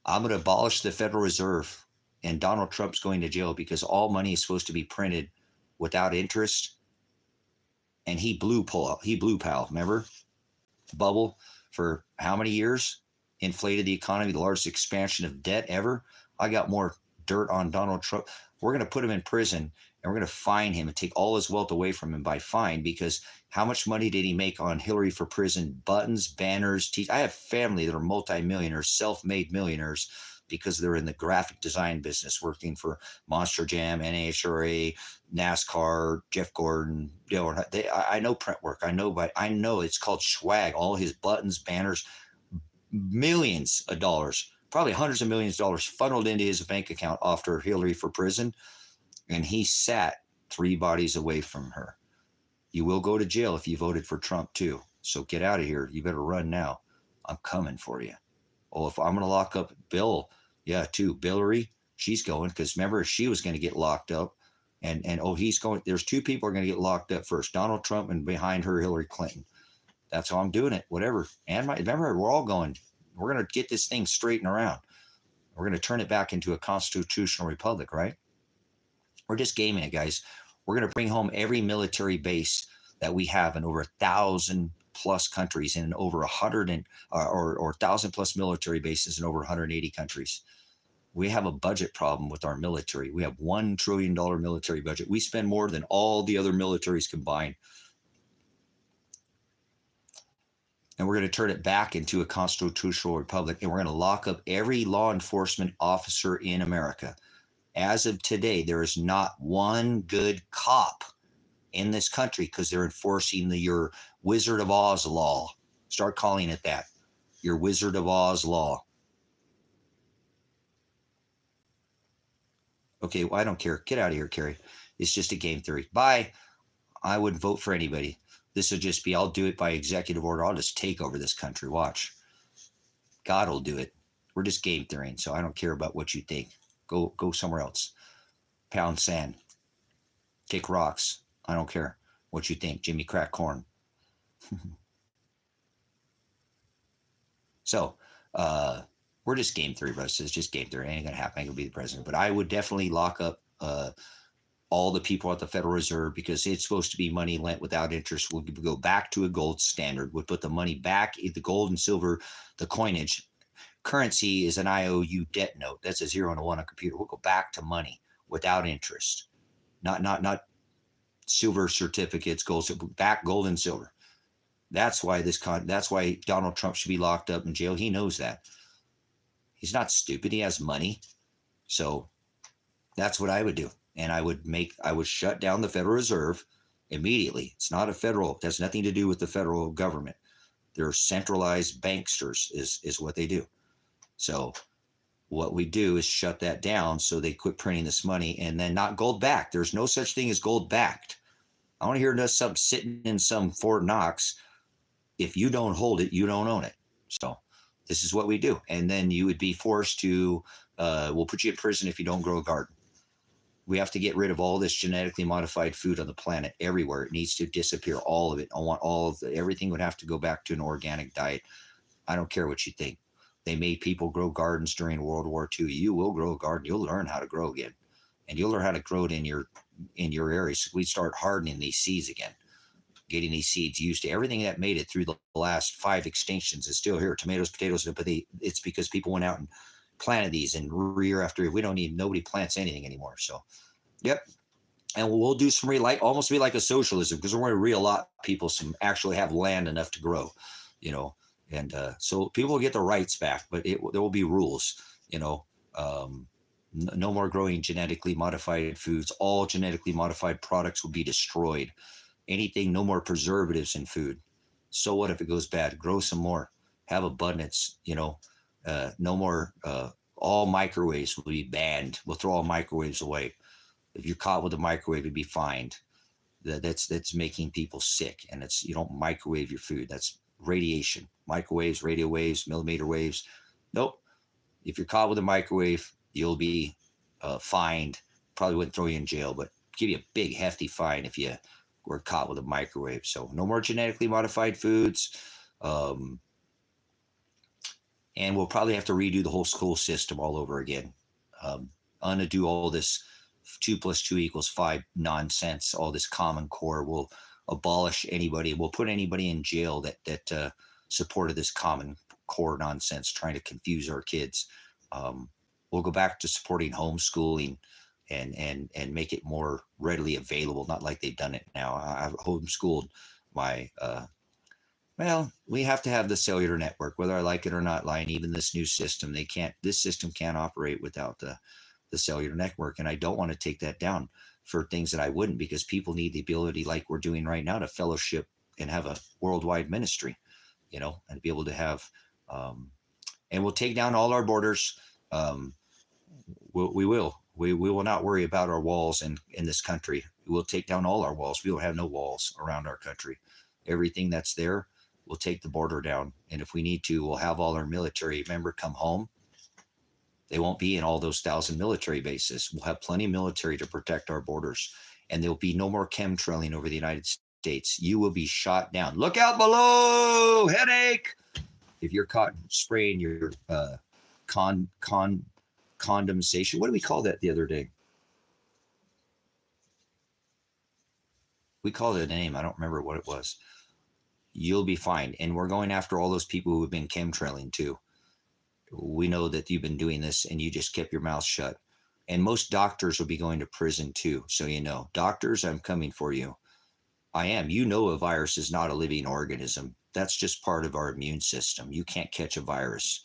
I'm going to abolish the Federal Reserve, and Donald Trump's going to jail because all money is supposed to be printed without interest. And he blew pal. Remember? Bubble for how many years? Inflated the economy, the largest expansion of debt ever. I got more dirt on Donald Trump. We're going to put him in prison, and we're going to fine him and take all his wealth away from him by fine, because how much money did he make on Hillary for prison? Buttons, banners, I have family that are multimillionaires, self-made millionaires, because they're in the graphic design business, working for Monster Jam, NHRA, NASCAR, Jeff Gordon. I know print work. I know it's called swag. All his buttons, banners, millions of dollars, probably hundreds of millions of dollars funneled into his bank account after Hillary for prison. And he sat 3 bodies away from her. You will go to jail if you voted for Trump too. So get out of here. You better run now. I'm coming for you. Oh, if I'm going to lock up Bill, yeah, too. Hillary, she's going, because remember, she was going to get locked up. And he's going. There's 2 people are going to get locked up first, Donald Trump, and behind her, Hillary Clinton. That's how I'm doing it. Whatever. And remember, we're all going. We're going to get this thing straightened around. We're going to turn it back into a constitutional republic, right? We're just gaming it, guys. We're going to bring home every military base that we have in over 1,000 plus countries and in over 100 or 1,000 plus military bases in over 180 countries. We have a budget problem with our military. We have $1 trillion military budget. We spend more than all the other militaries combined. And we're going to turn it back into a constitutional republic, and we're going to lock up every law enforcement officer in America. As of today, there is not one good cop in this country because they're enforcing your Wizard of Oz law. Start calling it that. Your Wizard of Oz law. Okay, well, I don't care. Get out of here, Carrie. It's just a game theory. Bye. I wouldn't vote for anybody. This will just be, I'll do it by executive order. I'll just take over this country. Watch. God will do it. We're just game theorying, so I don't care about what you think. Go somewhere else. Pound sand. Kick rocks. I don't care what you think. Jimmy crack corn. So, we're just game theory, bro. It's just game theory. It ain't gonna happen. I ain't gonna be the president. But I would definitely lock up all the people at the Federal Reserve, because it's supposed to be money lent without interest. We'll go back to a gold standard. We'll put the money back, the gold and silver, the coinage. Currency is an IOU debt note. That's a 0 and a 1 on a computer. We'll go back to money without interest. Not silver certificates, back gold and silver. That's why that's why Donald Trump should be locked up in jail. He knows that. He's not stupid. He has money. So that's what I would do. And I would shut down the Federal Reserve immediately. It's not a federal, it has nothing to do with the federal government. They're centralized banksters is what they do. So what we do is shut that down so they quit printing this money, and then not gold backed. There's no such thing as gold backed. I want to hear something sitting in some Fort Knox. If you don't hold it, you don't own it. So this is what we do. And then you would be forced to, we'll put you in prison if you don't grow a garden. We have to get rid of all this genetically modified food on the planet everywhere. It needs to disappear, all of it. I want everything would have to go back to an organic diet. I don't care what you think. They made people grow gardens during World War II. You will grow a garden. You'll learn how to grow again. And you'll learn how to grow it in your area. So we start hardening these seeds again, getting these seeds used to everything that made it through the last 5 extinctions is still here. Tomatoes, potatoes, but it's because people went out and planted these, and year after year, nobody plants anything anymore. So, yep. And we'll do some almost be like a socialism, because we're going to re-allot people some actually have land enough to grow, and so people will get the rights back, but there will be rules, no more growing genetically modified foods. All genetically modified products will be destroyed. No more preservatives in food. So what if it goes bad? Grow some more, have abundance, no more, all microwaves will be banned. We'll throw all microwaves away. If you're caught with a microwave, you'd be fined. That's making people sick. And you don't microwave your food. That's radiation. Microwaves, radio waves, millimeter waves. Nope. If you're caught with a microwave, you'll be fined. Probably wouldn't throw you in jail, but give you a big hefty fine if you were caught with a microwave. So no more genetically modified foods. And we'll probably have to redo the whole school system all over again. Undo all this 2 + 2 = 5 nonsense, all this Common Core. We'll abolish anybody. We'll put anybody in jail that supported this Common Core nonsense, trying to confuse our kids. We'll go back to supporting homeschooling and make it more readily available, not like they've done it now. I've homeschooled my we have to have the cellular network, whether I like it or not, Lion. Even this new system, this system can't operate without the cellular network. And I don't want to take that down for things that I wouldn't, because people need the ability, like we're doing right now, to fellowship and have a worldwide ministry, and be able to have, and we'll take down all our borders. We will not worry about our walls in this country. We'll take down all our walls. We will have no walls around our country. Everything that's there, we'll take the border down. And if we need to, we'll have all our military come home. They won't be in all those 1,000 military bases. We'll have plenty of military to protect our borders. And there'll be no more chemtrailing over the United States. You will be shot down. Look out below! Headache! If you're caught spraying your condensation. What do we call that the other day? We called it a name. I don't remember what it was. You'll be fine. And we're going after all those people who have been chemtrailing too. We know that you've been doing this and you just kept your mouth shut. And most doctors will be going to prison too. So, doctors, I'm coming for you. I am. A virus is not a living organism. That's just part of our immune system. You can't catch a virus.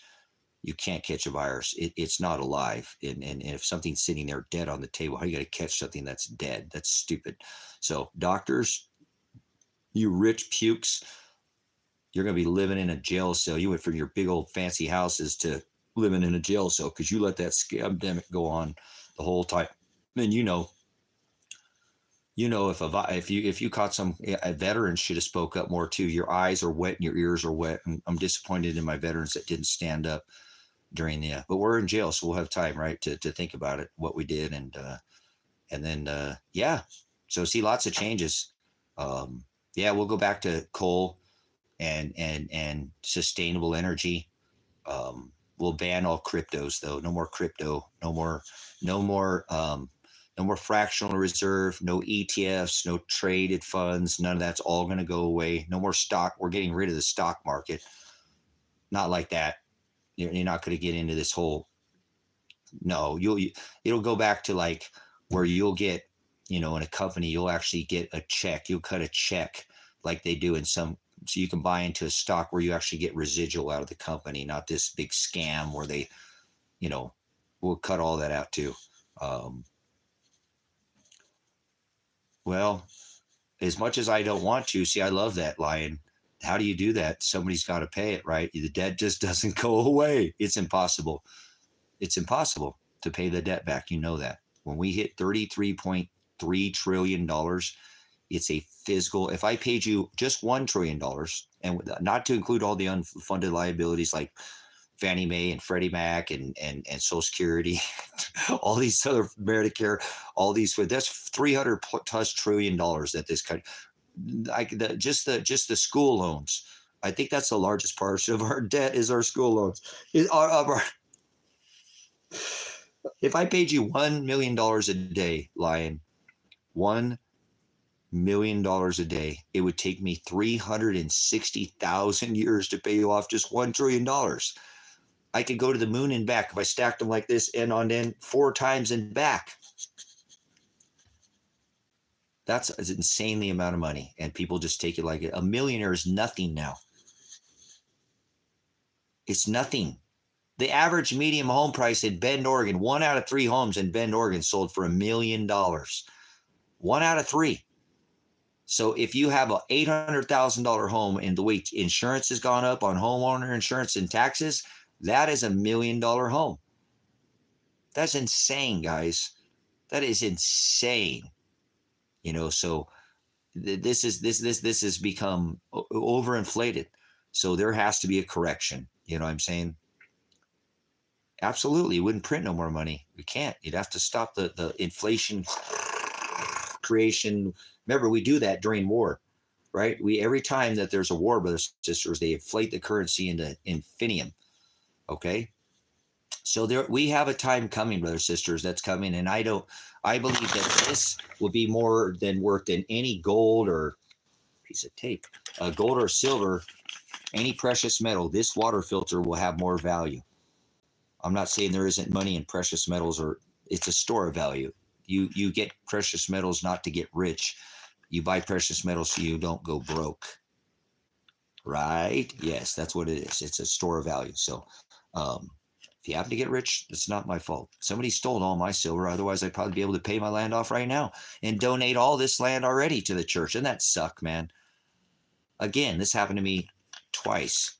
You can't catch a virus. It's not alive. And if something's sitting there dead on the table, how are you going to catch something that's dead? That's stupid. So doctors, you rich pukes, you're going to be living in a jail cell. You went from your big old fancy houses to living in a jail cell because you let that scamdemic go on the whole time. And if you caught a veteran should have spoke up more too. Your eyes are wet and your ears are wet. And I'm disappointed in my veterans that didn't stand up during but we're in jail, so we'll have time, right, to think about it, what we did, and then So see, lots of changes. We'll go back to coal and sustainable energy. We'll ban all cryptos though. No more crypto. No more fractional reserve, no ETFs, no traded funds. None of that's all going to go away. No more stock. We're getting rid of the stock market. Not like that. You're not going to get into this whole. No, it'll go back to like where you'll get, in a company, you'll actually get a check. You'll cut a check like they do in some. So you can buy into a stock where you actually get residual out of the company, not this big scam where they, we'll cut all that out too. Well, as much as I don't want to, see, I love that, Lion. How do you do that? Somebody's got to pay it, right? The debt just doesn't go away. It's impossible. It's impossible to pay the debt back. You know that. When we hit $33.3 trillion, it's a physical. If I paid you just $1 trillion, and not to include all the unfunded liabilities like Fannie Mae and Freddie Mac and Social Security, all these other Medicare, all these, that's $300+ trillion that this country, just the school loans. I think that's the largest part of our debt is our school loans. If I paid you $1 million a day, Lion, $1 million a day, it would take me 360,000 years to pay you off just $1 trillion. I could go to the moon and back if I stacked them like this end on end 4 times and back. That's an insanely amount of money, and people just take it like it. A millionaire is nothing now. It's nothing. The average medium home price in Bend, Oregon, 1 out of 3 homes in Bend, Oregon sold for $1 million. 1 out of 3. So if you have a $800,000 home and the way insurance has gone up on homeowner insurance and taxes, that is $1 million home. That's insane, guys. That is insane. So this has become overinflated. So there has to be a correction. You know what I'm saying? Absolutely. You wouldn't print no more money. We can't. You'd have to stop the inflation creation. Remember, we do that during war, right? Every time that there's a war, brothers and sisters, they inflate the currency into infinitum. Okay. So we have a time coming, brothers and sisters, that's coming. And I believe that this will be more than worth than any gold or piece of tape, gold or silver, any precious metal. This water filter will have more value. I'm not saying there isn't money in precious metals, or it's a store of value. You get precious metals not to get rich. You buy precious metals so you don't go broke. Right? Yes, that's what it is. It's a store of value. So if you happen to get rich, it's not my fault. Somebody stole all my silver. Otherwise, I'd probably be able to pay my land off right now and donate all this land already to the church. And that sucked, man. Again, this happened to me twice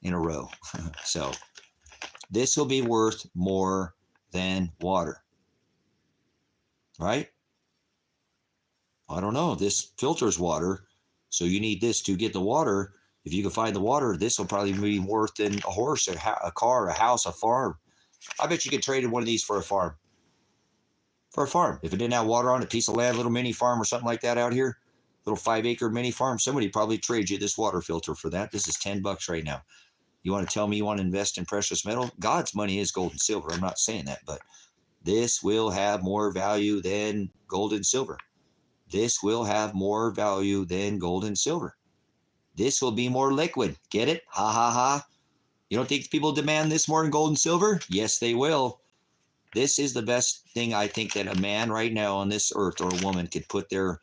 in a row. So this will be worth more than water. Right? I don't know. This filters water. So you need this to get the water. If you can find the water, this will probably be worth than a horse, a car, a house, a farm. I bet you could trade one of these for a farm. For a farm. If it didn't have water on it, a piece of land, little mini farm or something like that out here, little 5-acre mini farm, somebody probably trade you this water filter for that. This is $10 right now. You want to tell me you want to invest in precious metal? God's money is gold and silver. I'm not saying that, but this will have more value than gold and silver. This will have more value than gold and silver. This will be more liquid. Get it? Ha ha ha. You don't think people demand this more than gold and silver? Yes, they will. This is the best thing I think that a man right now on this earth, or a woman, could put their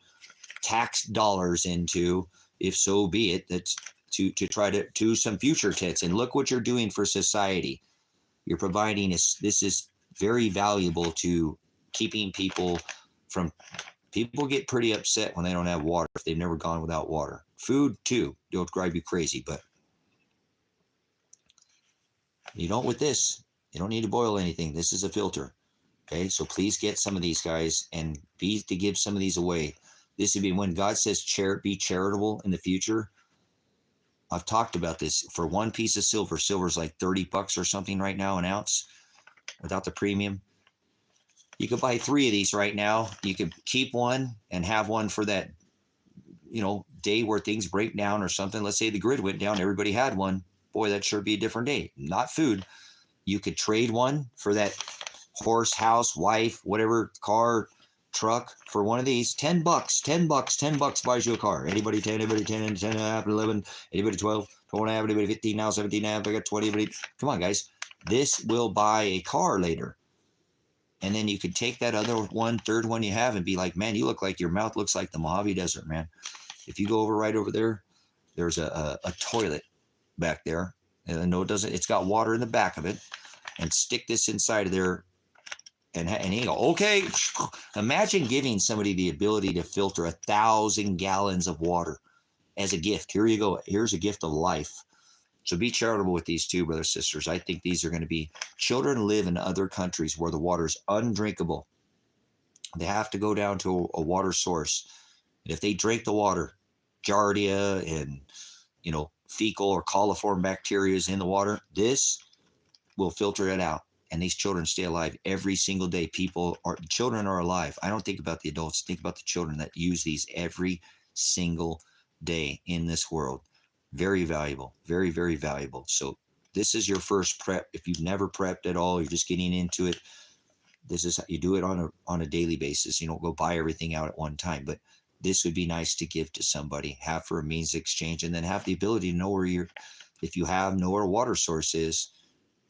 tax dollars into, if so be it, that's to try to do some future tits. And look what you're doing for society. You're providing this is very valuable to keeping people from, people get pretty upset when they don't have water, if they've never gone without water. Food too, it'll drive you crazy, but you don't with this. You don't need to boil anything. This is a filter. Okay, so please get some of these, guys, and be to give some of these away. This would be when God says be charitable in the future. I've talked about this. For one piece of silver, silver's like $30 or something right now, an ounce, without the premium. You could buy 3 of these right now. You could keep one and have one for that, day where things break down or something. Let's say the grid went down, everybody had one. Boy, that sure be a different day. Not food. You could trade one for that horse, house, wife, whatever, car, truck, for one of these. $10, $10 buys you a car. Anybody 10, anybody 10, 10 and a half, 11, anybody 12, 12 and a half, anybody 15 now, 17 and a half, I got 20, anybody. Come on, guys. This will buy a car later. And then you could take that other one, third one you have, and be like, man, you look like your mouth looks like the Mojave Desert, man. If you go right over there, there's a toilet back there. And no, it doesn't. It's got water in the back of it. And stick this inside of there. And he go, okay. Imagine giving somebody the ability to filter 1,000 gallons of water as a gift. Here you go. Here's a gift of life. So be charitable with these too, brothers and sisters. I think these are going to be, children live in other countries where the water is undrinkable. They have to go down to a water source. And if they drink the water, giardia and, fecal or coliform bacteria is in the water, this will filter it out. And these children stay alive every single day. Children are alive. I don't think about the adults. Think about the children that use these every single day in this world. Very valuable, very, very valuable. So this is your first prep. If you've never prepped at all, you're just getting into it. This is how you do it on a daily basis. You don't go buy everything out at one time, but this would be nice to give to somebody, have for a means of exchange, and then have the ability to know where if you know where a water source is,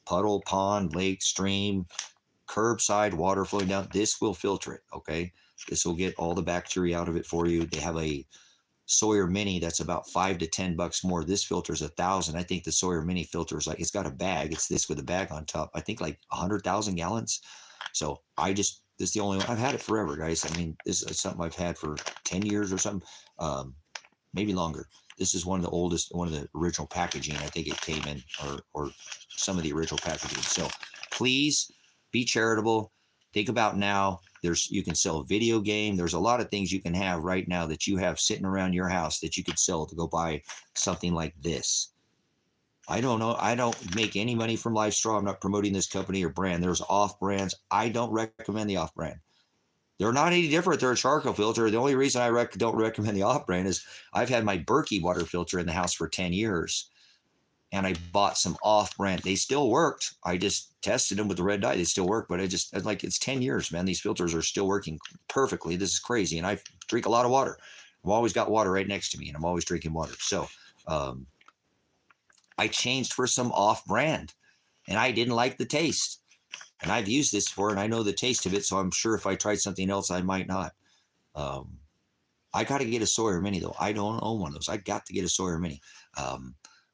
puddle, pond, lake, stream, curbside, water flowing down, this will filter it, okay? This will get all the bacteria out of it for you. They have a Sawyer Mini that's about $5 to $10 more. This filter is 1,000. I think the Sawyer Mini filter is it's got a bag. It's this with a bag on top. I think like 100,000 gallons. So this is the only one. I've had it forever, guys. I mean, this is something I've had for 10 years or something, maybe longer. This is one of the oldest, one of the original packaging. I think it came in, or some of the original packaging. So please be charitable. Think about now. You can sell a video game. There's a lot of things you can have right now that you have sitting around your house that you could sell to go buy something like this. I don't know. I don't make any money from Life Straw. I'm not promoting this company or brand. There's off brands. I don't recommend the off brand. They're not any different. They're a charcoal filter. The only reason I don't recommend the off brand is I've had my Berkey water filter in the house for 10 years. And I bought some off brand. They still worked. I just tested them with the red dye. They still work, but it's 10 years, man. These filters are still working perfectly. This is crazy. And I drink a lot of water. I've always got water right next to me, and I'm always drinking water. So I changed for some off brand, and I didn't like the taste. And I've used this before, and I know the taste of it. So I'm sure if I tried something else, I might not. I got to get a Sawyer Mini, though. I don't own one of those. I got to get a Sawyer Mini.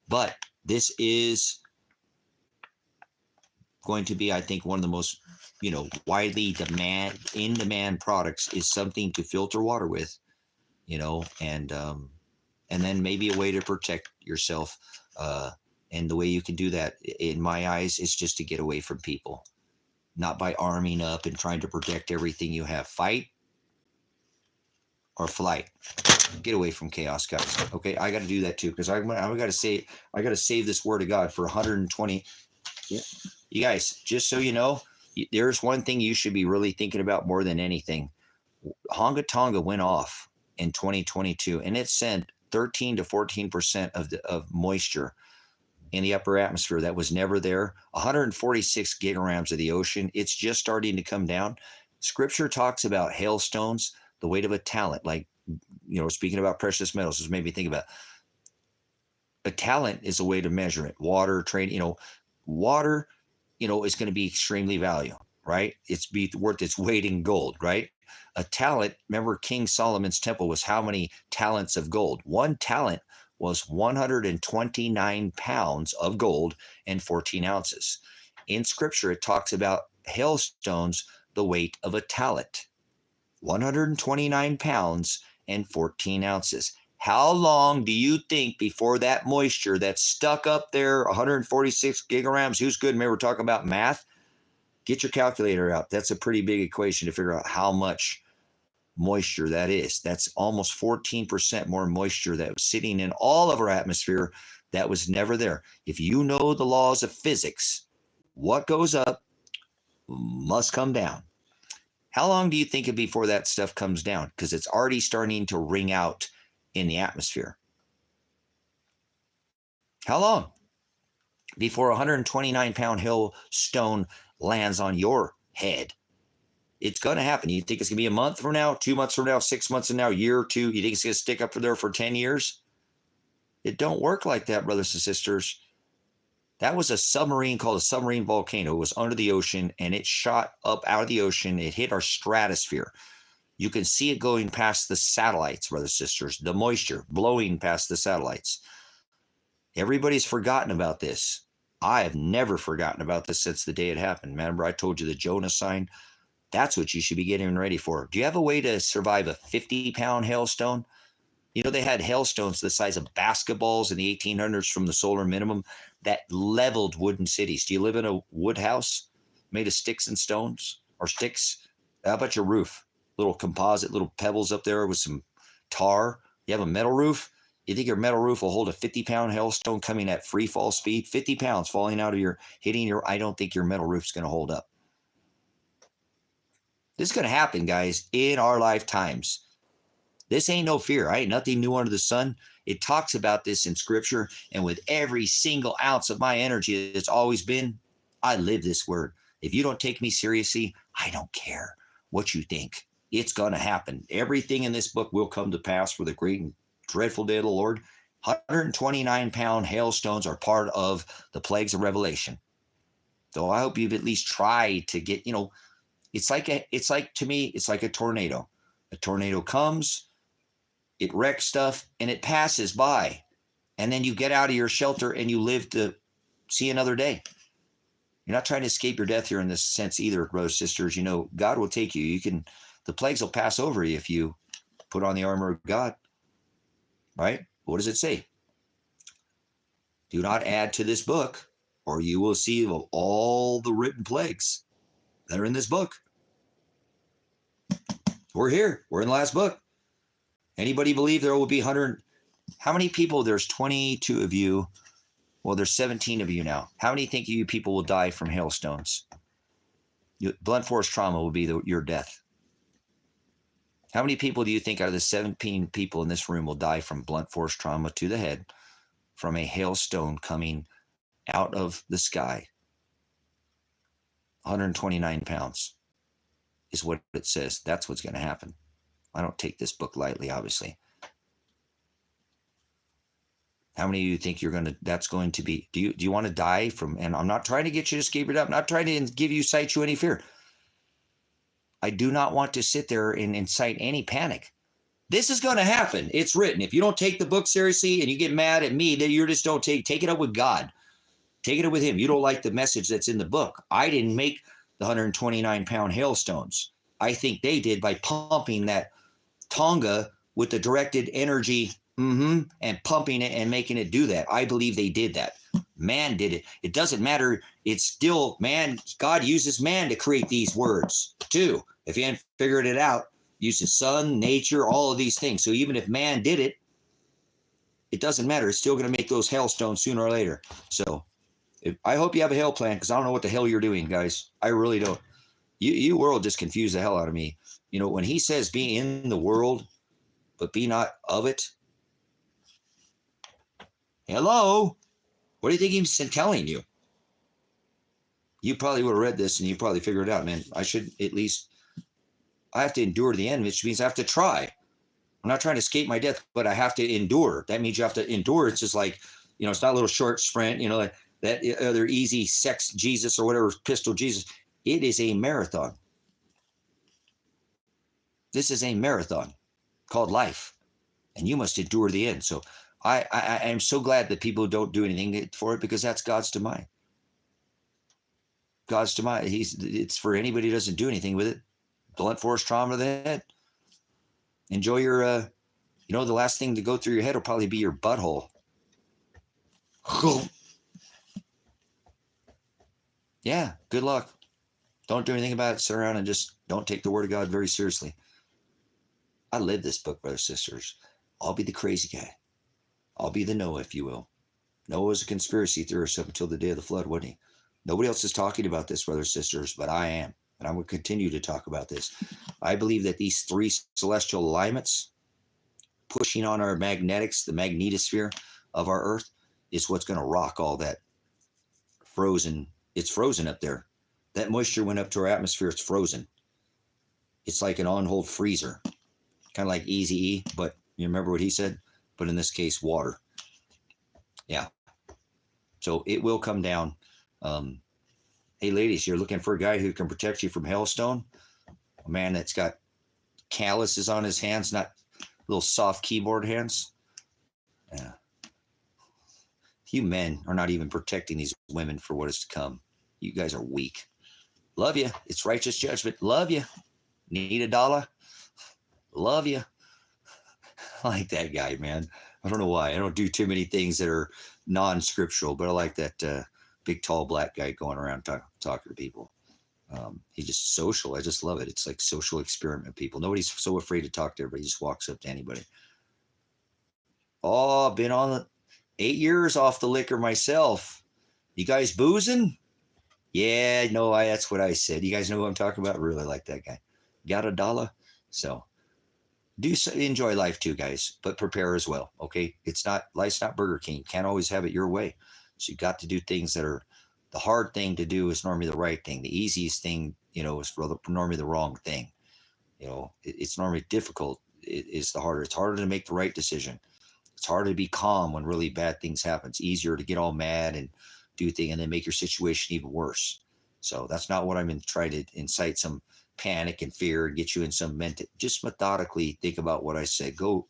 But this is going to be, I think, one of the most, widely in demand products is something to filter water with, and then maybe a way to protect yourself. And the way you can do that, in my eyes, is just to get away from people, not by arming up and trying to protect everything you have. Fight or flight. Get away from chaos, guys. Okay, I got to do that too, because I got to save this word of God for 120. Yeah. You guys, just so you know, there's one thing you should be really thinking about more than anything. Honga Tonga went off in 2022, and it sent 13 to 14% of moisture in the upper atmosphere that was never there. 146 gigarams of the ocean. It's just starting to come down. Scripture talks about hailstones. the weight of a talent. Like, speaking about precious metals, this made me think about a talent is a way to measure it. Water, water, is going to be extremely valuable, right? It's be worth its weight in gold, right? A talent, remember King Solomon's temple was how many talents of gold? One talent was 129 pounds of gold and 14 ounces. In scripture, it talks about hailstones, the weight of a talent, 129 pounds and 14 ounces. How long do you think before that moisture that's stuck up there, 146 gigarams? Who's good? Remember, we're talking about math. Get your calculator out. That's a pretty big equation to figure out how much moisture that is. That's almost 14% more moisture that was sitting in all of our atmosphere that was never there. If you know the laws of physics, what goes up must come down. How long do you think it before that stuff comes down? Because it's already starting to ring out in the atmosphere. How long before a 129-pound hailstone lands on your head? It's going to happen. You think it's going to be a month from now, 2 months from now, 6 months from now, a year or two? You think it's going to stick up there for 10 years? It don't work like that, brothers and sisters. That was a submarine called a submarine volcano. It was under the ocean, and it shot up out of the ocean. It hit our stratosphere. You can see it going past the satellites, brothers and sisters, the moisture blowing past the satellites. Everybody's forgotten about this. I have never forgotten about this since the day it happened. Remember, I told you the Jonah sign? That's what you should be getting ready for. Do you have a way to survive a 50-pound hailstone? They had hailstones the size of basketballs in the 1800s from the solar minimum that leveled wooden cities. Do you live in a wood house made of sticks and stones or sticks? How about your roof? Little composite, little pebbles up there with some tar. You have a metal roof? You think your metal roof will hold a 50-pound hailstone coming at free fall speed? 50 pounds falling out of I don't think your metal roof's going to hold up. This is going to happen, guys, in our lifetimes. This ain't no fear. I ain't nothing new under the sun. It talks about this in scripture, and with every single ounce of my energy that's always been, I live this word. If you don't take me seriously, I don't care what you think. It's going to happen. Everything in this book will come to pass for the great and dreadful day of the Lord. 129-pound hailstones are part of the plagues of Revelation. So I hope you've at least tried to get, it's like to me, it's like a tornado. A tornado comes, it wrecks stuff, and it passes by. And then you get out of your shelter and you live to see another day. You're not trying to escape your death here in this sense either, brothers, sisters. God will take you. The plagues will pass over you if you put on the armor of God. Right? What does it say? Do not add to this book, or you will see all the written plagues that are in this book. We're here. We're in the last book. Anybody believe there will be 100? How many people? There's 22 of you. Well, there's 17 of you now. How many think you people will die from hailstones? Blunt force trauma will be your death. How many people do you think out of the 17 people in this room will die from blunt force trauma to the head from a hailstone coming out of the sky? 129 pounds is what it says. That's what's going to happen. I don't take this book lightly, obviously. How many of you think that's going to be? Do you want to die from? And I'm not trying to get you to escape it up. I'm not trying to incite you any fear. I do not want to sit there and incite any panic. This is going to happen. It's written. If you don't take the book seriously and you get mad at me, then you just don't take it up with God. Take it up with him. You don't like the message that's in the book. I didn't make the 129-pound hailstones. I think they did by pumping that Tonga with the directed energy and pumping it and making it do that. I believe they did that. Man did it. It doesn't matter. It's still man. God uses man to create these words too. If you hadn't figured it out, uses sun, nature, all of these things. So even if man did it, it doesn't matter. It's still going to make those hailstones sooner or later. So I hope you have a hail plan, because I don't know what the hell you're doing, guys. I really don't. You world just confused the hell out of me. When he says be in the world, but be not of it. Hello? What do you think he's telling you? You probably would have read this and you probably figured it out, man. I should at least I have to endure to the end, which means I have to try. I'm not trying to escape my death, but I have to endure. That means you have to endure. It's just like, it's not a little short sprint, like that other easy sex Jesus or whatever, pistol Jesus. It is a marathon. This is a marathon called life, and you must endure the end. So I am so glad that people don't do anything for it, because that's God's demise. God's demise. It's for anybody who doesn't do anything with it. Blunt force trauma to the head. Enjoy your, the last thing to go through your head will probably be your butthole. Yeah, good luck. Don't do anything about it. Sit around and just don't take the word of God very seriously. I live this book, brothers and sisters. I'll be the crazy guy. I'll be the Noah, if you will. Noah was a conspiracy theorist up until the day of the flood, wasn't he? Nobody else is talking about this, brothers and sisters, but I am. And I'm going to continue to talk about this. I believe that these 3 celestial alignments pushing on our magnetics, the magnetosphere of our earth, is what's going to rock all that frozen. It's frozen up there. That moisture went up to our atmosphere. It's frozen. It's like an on-hold freezer, kind of like Eazy-E, but you remember what he said? But in this case, water. Yeah. So it will come down. Hey, ladies, you're looking for a guy who can protect you from hailstone? A man that's got calluses on his hands, not little soft keyboard hands? Yeah. You men are not even protecting these women for what is to come. You guys are weak. Love you. It's righteous judgment. Love you. Need $1? Love you. I like that guy, man. I don't know why. I don't do too many things that are non-scriptural, but I like that big, tall, black guy going around talking to people. He's just social. I just love it. It's like social experiment people. Nobody's so afraid to talk to everybody. He just walks up to anybody. Oh, I've been on 8 years off the liquor myself. You guys boozing? Yeah, no, that's what I said. You guys know who I'm talking about? I really like that guy. Got $1? So enjoy life too, guys, but prepare as well. Okay. Life's not Burger King. You can't always have it your way. So you got to do things that are the hard thing to do is normally the right thing. The easiest thing, is normally the wrong thing. It's normally difficult. It is the harder. It's harder to make the right decision. It's harder to be calm when really bad things happen. It's easier to get all mad and do things and then make your situation even worse. So that's not what I'm in. Try to incite some panic and fear and get you in some mental. Just methodically think about what I said. Go,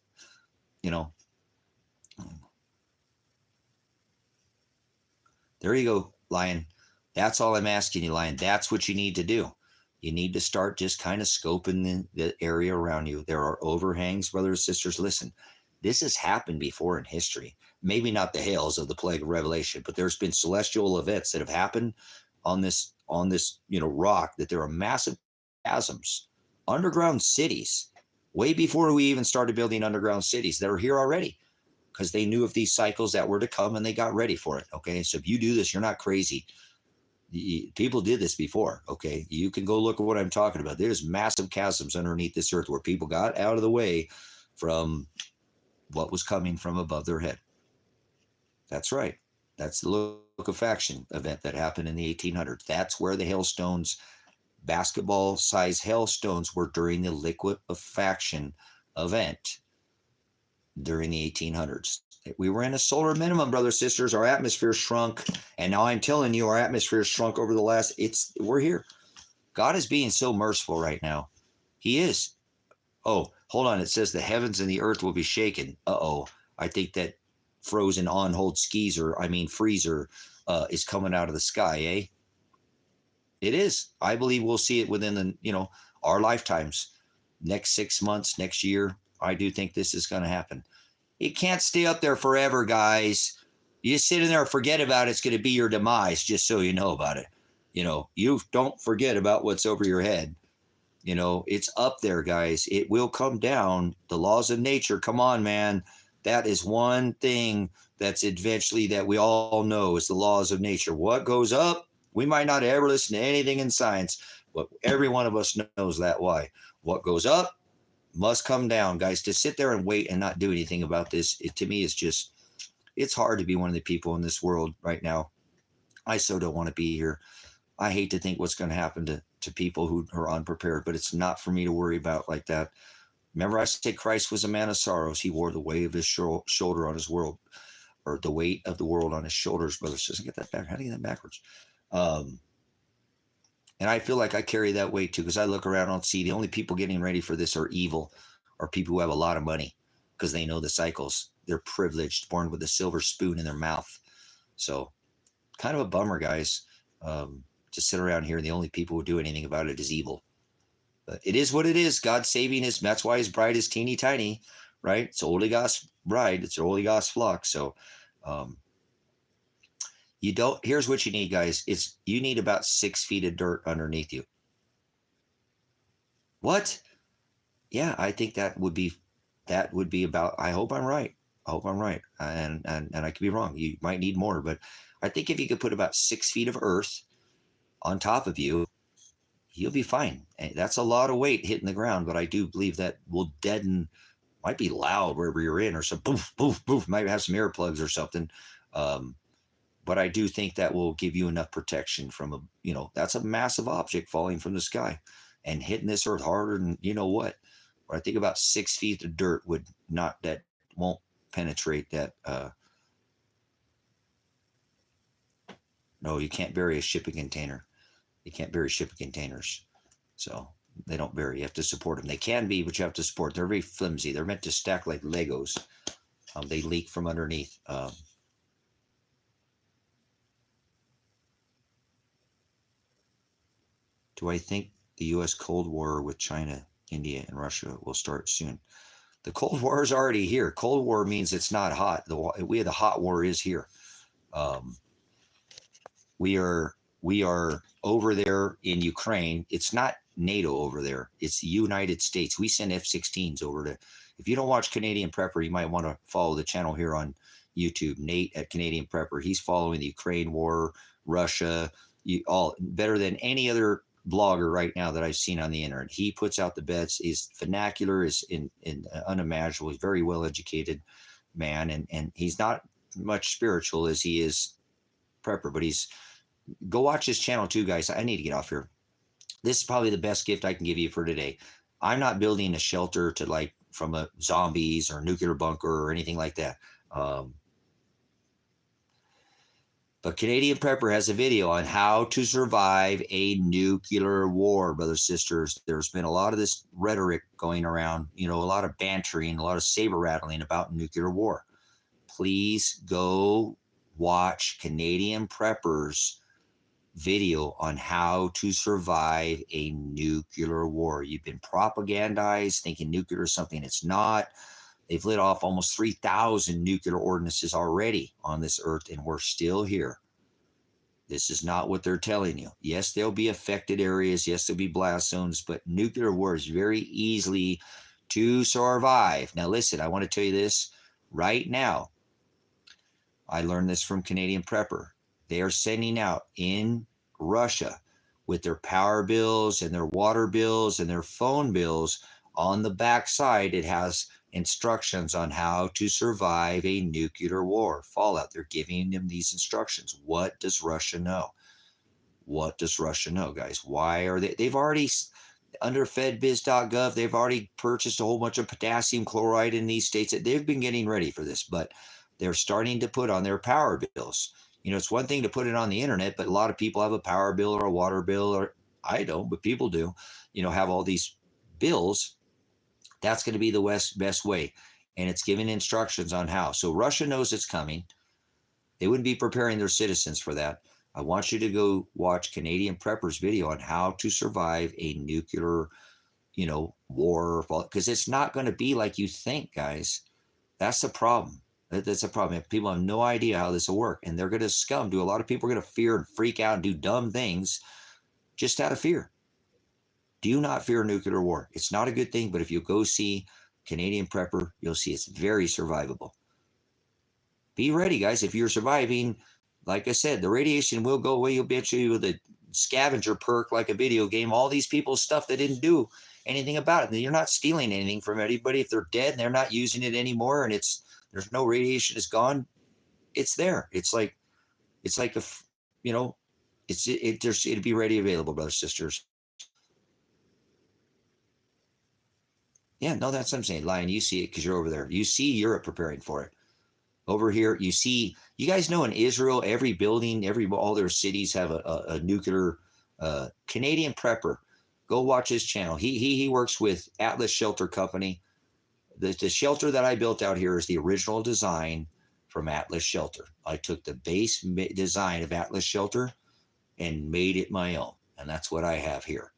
There you go, Lion. That's all I'm asking you, Lion. That's what you need to do. You need to start just kind of scoping the area around you. There are overhangs, brothers and sisters. Listen, this has happened before in history. Maybe not the hails of the plague of Revelation, but there's been celestial events that have happened on this rock, that there are massive chasms, underground cities, way before we even started building underground cities that are here already, because they knew of these cycles that were to come and they got ready for it. Okay. So if you do this, you're not crazy. People did this before. Okay. You can go look at what I'm talking about. There's massive chasms underneath this earth where people got out of the way from what was coming from above their head. That's right. That's the liquefaction event that happened in the 1800s. That's where the hailstones, basketball-sized hailstones, were during the liquefaction event during the 1800s. We were in a solar minimum, brothers and sisters. Our atmosphere shrunk, and now I'm telling you, our atmosphere shrunk over the last. We're here. God is being so merciful right now. He is. Oh, hold on. It says the heavens and the earth will be shaken. Uh-oh. I think that frozen on-hold freezer is coming out of the sky, eh? It is. I believe we'll see it within our lifetimes. Next 6 months, next year. I do think this is going to happen. It can't stay up there forever, guys. You just sit in there and forget about it. It's going to be your demise, just so you know about it. You don't forget about what's over your head. It's up there, guys. It will come down. The laws of nature. Come on, man. That is one thing that's eventually that we all know is the laws of nature. What goes up? We might not ever listen to anything in science, but every one of us knows that. Why? What goes up must come down, guys. To sit there and wait and not do anything about this, to me, is just, it's hard to be one of the people in this world right now. I so don't want to be here. I hate to think what's going to happen to people who are unprepared, but it's not for me to worry about like that. Remember, I said Christ was a man of sorrows. He wore the weight of his shoulder on his world, or the weight of the world on his shoulders, brother. Says, get that back. How do you get that backwards? Um, and I feel like I carry that weight too, because I look around and see the only people getting ready for this are evil, or people who have a lot of money, because they know the cycles. They're privileged, born with a silver spoon in their mouth. So, kind of a bummer, guys. To sit around here and the only people who do anything about it is evil. But it is what it is. God's saving his. That's why his bride is teeny tiny, right? It's a Holy Ghost bride. It's a Holy Ghost flock. So, you don't. Here's what you need, guys. You need about 6 feet of dirt underneath you. What? Yeah, I think that would be about. I hope I'm right. And I could be wrong. You might need more, but I think if you could put about 6 feet of earth on top of you, you'll be fine. And that's a lot of weight hitting the ground, but I do believe that will deaden. Might be loud wherever you're in, or some poof, poof, poof. Might have some earplugs or something. But I do think that will give you enough protection from that's a massive object falling from the sky and hitting this earth harder than you know what. But I think about 6 feet of dirt won't penetrate that. No, you can't bury a shipping container. You can't bury shipping containers. So they don't bury. You have to support them. They can be, but you have to support. They're very flimsy. They're meant to stack like Legos. They leak from underneath. Do I think the U.S. Cold War with China, India, and Russia will start soon? The Cold War is already here. Cold War means it's not hot. The hot war is here. We are over there in Ukraine. It's not NATO over there. It's the United States. We send F-16s over to. If you don't watch Canadian Prepper, you might want to follow the channel here on YouTube. Nate at Canadian Prepper. He's following the Ukraine war, Russia, all better than any other blogger right now that I've seen on the internet. He puts out the bets. His vernacular is in unimaginable. He's very well educated man, and he's not much spiritual as he is prepper, but go watch his channel too, guys. I need to get off here. This is probably the best gift I can give you for today. I'm not building a shelter from zombies or nuclear bunker or anything like that. But Canadian Prepper has a video on how to survive a nuclear war, brothers, sisters. There's been a lot of this rhetoric going around, a lot of bantering, a lot of saber rattling about nuclear war. Please go watch Canadian Prepper's video on how to survive a nuclear war. You've been propagandized thinking nuclear is something it's not. They've lit off almost 3,000 nuclear ordinances already on this earth, and we're still here. This is not what they're telling you. Yes, there'll be affected areas. Yes, there'll be blast zones, but nuclear war is very easily to survive. Now, listen, I want to tell you this right now. I learned this from Canadian Prepper. They are sending out in Russia with their power bills and their water bills and their phone bills. On the back side, it has instructions on how to survive a nuclear war, fallout. They're giving them these instructions. What does Russia know? What does Russia know, guys? Why are they've already, under fedbiz.gov, they've already purchased a whole bunch of potassium chloride in these states. They've been getting ready for this, but they're starting to put on their power bills. It's one thing to put it on the internet, but a lot of people have a power bill or a water bill, or I don't, but people do, have all these bills. That's going to be the best way. And it's giving instructions on how. So Russia knows it's coming. They wouldn't be preparing their citizens for that. I want you to go watch Canadian Prepper's video on how to survive a nuclear, war, because it's not going to be like you think, guys. That's the problem. That's a problem. People have no idea how this will work, and they're going to scum. A lot of people are going to fear and freak out and do dumb things just out of fear. Do not fear nuclear war. It's not a good thing, but if you go see Canadian Prepper, you'll see it's very survivable. Be ready, guys. If you're surviving, like I said, the radiation will go away. You'll be actually with a scavenger perk like a video game. All these people's stuff they didn't do anything about it. You're not stealing anything from anybody. If they're dead and they're not using it anymore, and there's no radiation, it's gone. It's there. It's like it'd be ready available, brothers, sisters. Yeah, no, that's what I'm saying. Lion, you see it because you're over there. You see Europe preparing for it. Over here, you see, you guys know in Israel, every building, all their cities have a nuclear Canadian prepper. Go watch his channel. He works with Atlas Shelter Company. The shelter that I built out here is the original design from Atlas Shelter. I took the base design of Atlas Shelter and made it my own, and that's what I have here.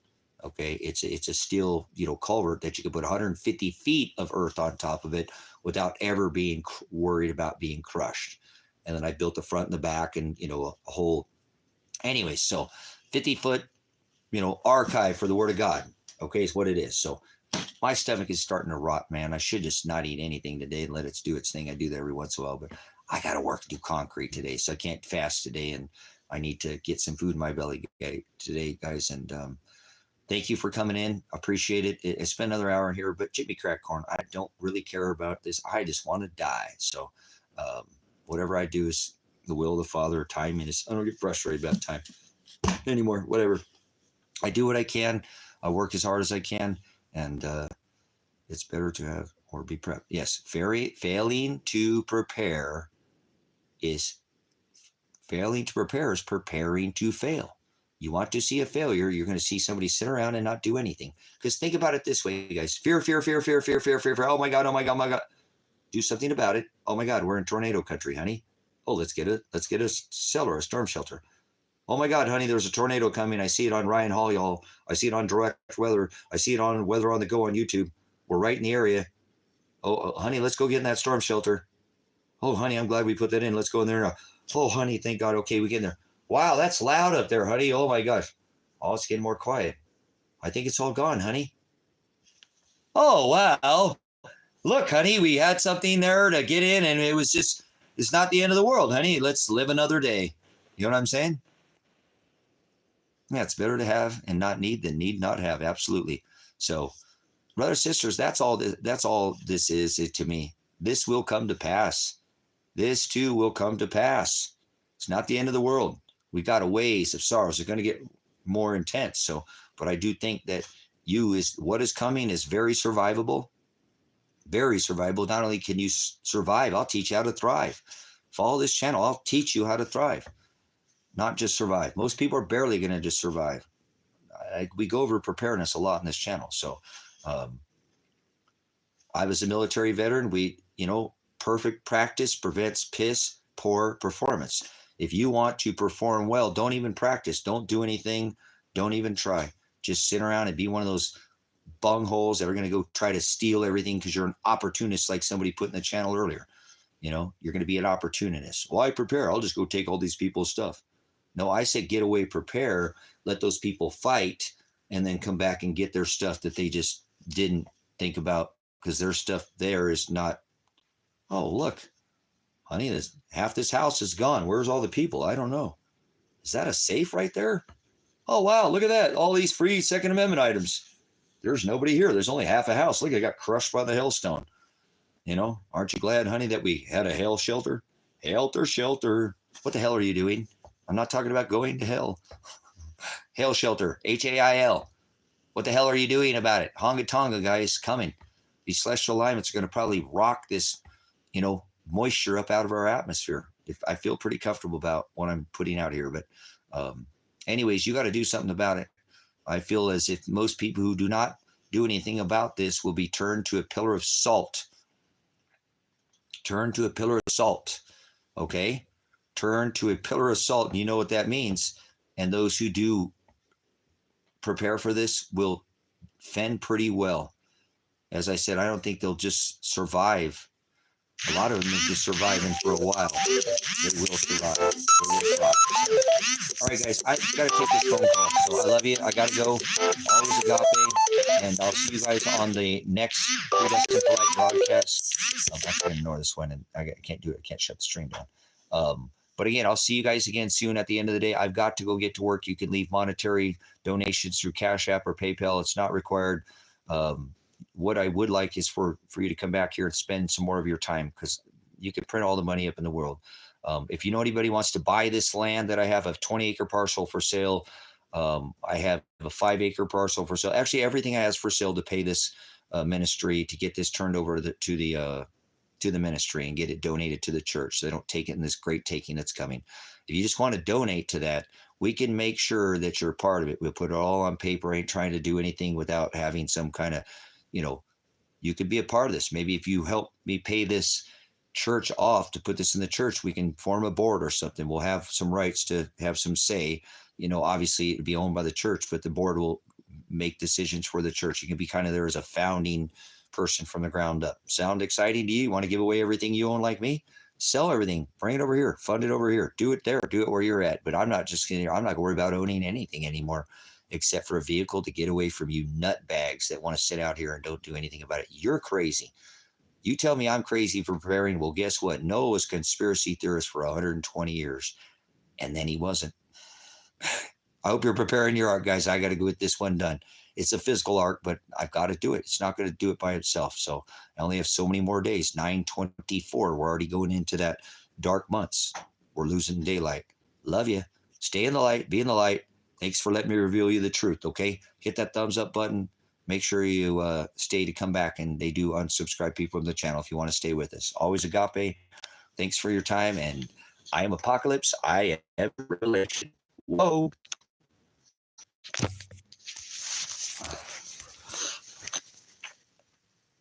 Okay, it's a steel, culvert that you can put 150 feet of earth on top of it without ever being worried about being crushed. And then I built the front and the back, and a whole. Anyway, so 50-foot, archive for the Word of God. Okay, is what it is. So my stomach is starting to rot, man. I should just not eat anything today and let it do its thing. I do that every once in a while, but I got to work and do concrete today, so I can't fast today, and I need to get some food in my belly today, guys. And thank you for coming in. Appreciate it. It's been another hour here, but Jimmy Crackcorn, I don't really care about this. I just want to die. So whatever I do is the will of the Father. Timing is, I don't get frustrated about time anymore. Whatever. I do what I can. I work as hard as I can, and it's better to have or be prepped. Yes, failing to prepare is preparing to fail. You want to see a failure, you're going to see somebody sit around and not do anything. Because think about it this way, guys. Fear. Oh my God, oh my God, oh my God. Do something about it. Oh my God, we're in tornado country, honey. Oh, let's get a cellar, a storm shelter. Oh my God, honey, there's a tornado coming. I see it on Ryan Hall, y'all. I see it on Direct Weather. I see it on Weather on the Go on YouTube. We're right in the area. Oh, honey, let's go get in that storm shelter. Oh, honey, I'm glad we put that in. Let's go in there now. Oh, honey, thank God. Okay, we get in there. Wow, that's loud up there, honey. Oh my gosh. Oh, it's getting more quiet. I think it's all gone, honey. Oh, wow. Look, honey, we had something there to get in, and it's not the end of the world, honey. Let's live another day. You know what I'm saying? Yeah, it's better to have and not need than need not have. Absolutely. So, brothers, sisters, that's all this is to me. This will come to pass. This too will come to pass. It's not the end of the world. We got a ways of sorrows. They're going to get more intense. So, but I do think that what is coming is very survivable. Very survivable. Not only can you survive, I'll teach you how to thrive. Follow this channel. I'll teach you how to thrive, not just survive. Most people are barely going to just survive. We go over preparedness a lot in this channel. So I was a military veteran. Perfect practice prevents poor performance. If you want to perform well, don't even practice. Don't do anything. Don't even try. Just sit around and be one of those bungholes that are going to go try to steal everything because you're an opportunist, like somebody put in the channel earlier. You're going to be an opportunist. Well, I prepare. I'll just go take all these people's stuff. No, I said get away, prepare, let those people fight, and then come back and get their stuff that they just didn't think about, because their stuff there is not, oh, look, honey, half this house is gone. Where's all the people? I don't know. Is that a safe right there? Oh, wow, look at that. All these free Second Amendment items. There's nobody here. There's only half a house. Look, it got crushed by the hailstone. Aren't you glad, honey, that we had a hail shelter? Helter shelter. What the hell are you doing? I'm not talking about going to hell. Hail shelter, HAIL. What the hell are you doing about it? Honga Tonga, guys, coming. These celestial alignments are going to probably rock this, moisture up out of our atmosphere. I feel pretty comfortable about what I'm putting out here. But anyways, you got to do something about it. I feel as if most people who do not do anything about this will be turned to a pillar of salt. Turn to a pillar of salt. Okay? Turn to a pillar of salt. And you know what that means. And those who do prepare for this will fend pretty well. As I said, I don't think they'll just survive. A lot of them are just surviving for a while. They will survive. All right, guys, I got to take this phone call. So I love you. I got to go. Always Agape. And I'll see you guys on the next Predestined4light broadcast. I'm not going to ignore this one. And I can't do it. I can't shut the stream down. But again, I'll see you guys again soon. At the end of the day, I've got to go get to work. You can leave monetary donations through Cash App or PayPal. It's not required. What I would like is for you to come back here and spend some more of your time, because you can print all the money up in the world. If you know anybody wants to buy this land that I have, a 20-acre parcel for sale. I have a 5-acre parcel for sale. Actually, everything I have is for sale to pay this ministry to get this turned over to the ministry and get it donated to the church, so they don't take it in this great taking that's coming. If you just want to donate to that, we can make sure that you're a part of it. We'll put it all on paper. Ain't trying to do anything without having some kind of, you could be a part of this. Maybe if you help me pay this church off to put this in the church, we can form a board or something. We'll have some rights to have some say. Obviously it would be owned by the church, but the board will make decisions for the church. You can be kind of there as a founding person from the ground up. Sound exciting to you? You want to give away everything you own like me? Sell everything, bring it over here, fund it over here, do it there, do it where you're at. But I'm not worried about owning anything anymore, except for a vehicle to get away from you nutbags that want to sit out here and don't do anything about it. You're crazy. You tell me I'm crazy for preparing. Well, guess what? Noah was a conspiracy theorist for 120 years, and then he wasn't. I hope you're preparing your ark, guys. I got to get this one done. It's a physical ark, but I've got to do it. It's not going to do it by itself. So I only have so many more days, 9/24. We're already going into that dark months. We're losing daylight. Love you. Stay in the light. Be in the light. Thanks for letting me reveal you the truth, okay? Hit that thumbs up button. Make sure you stay to come back, and they do unsubscribe people from the channel if you want to stay with us. Always Agape. Thanks for your time, and I am Apocalypse. I am Revelation. Whoa.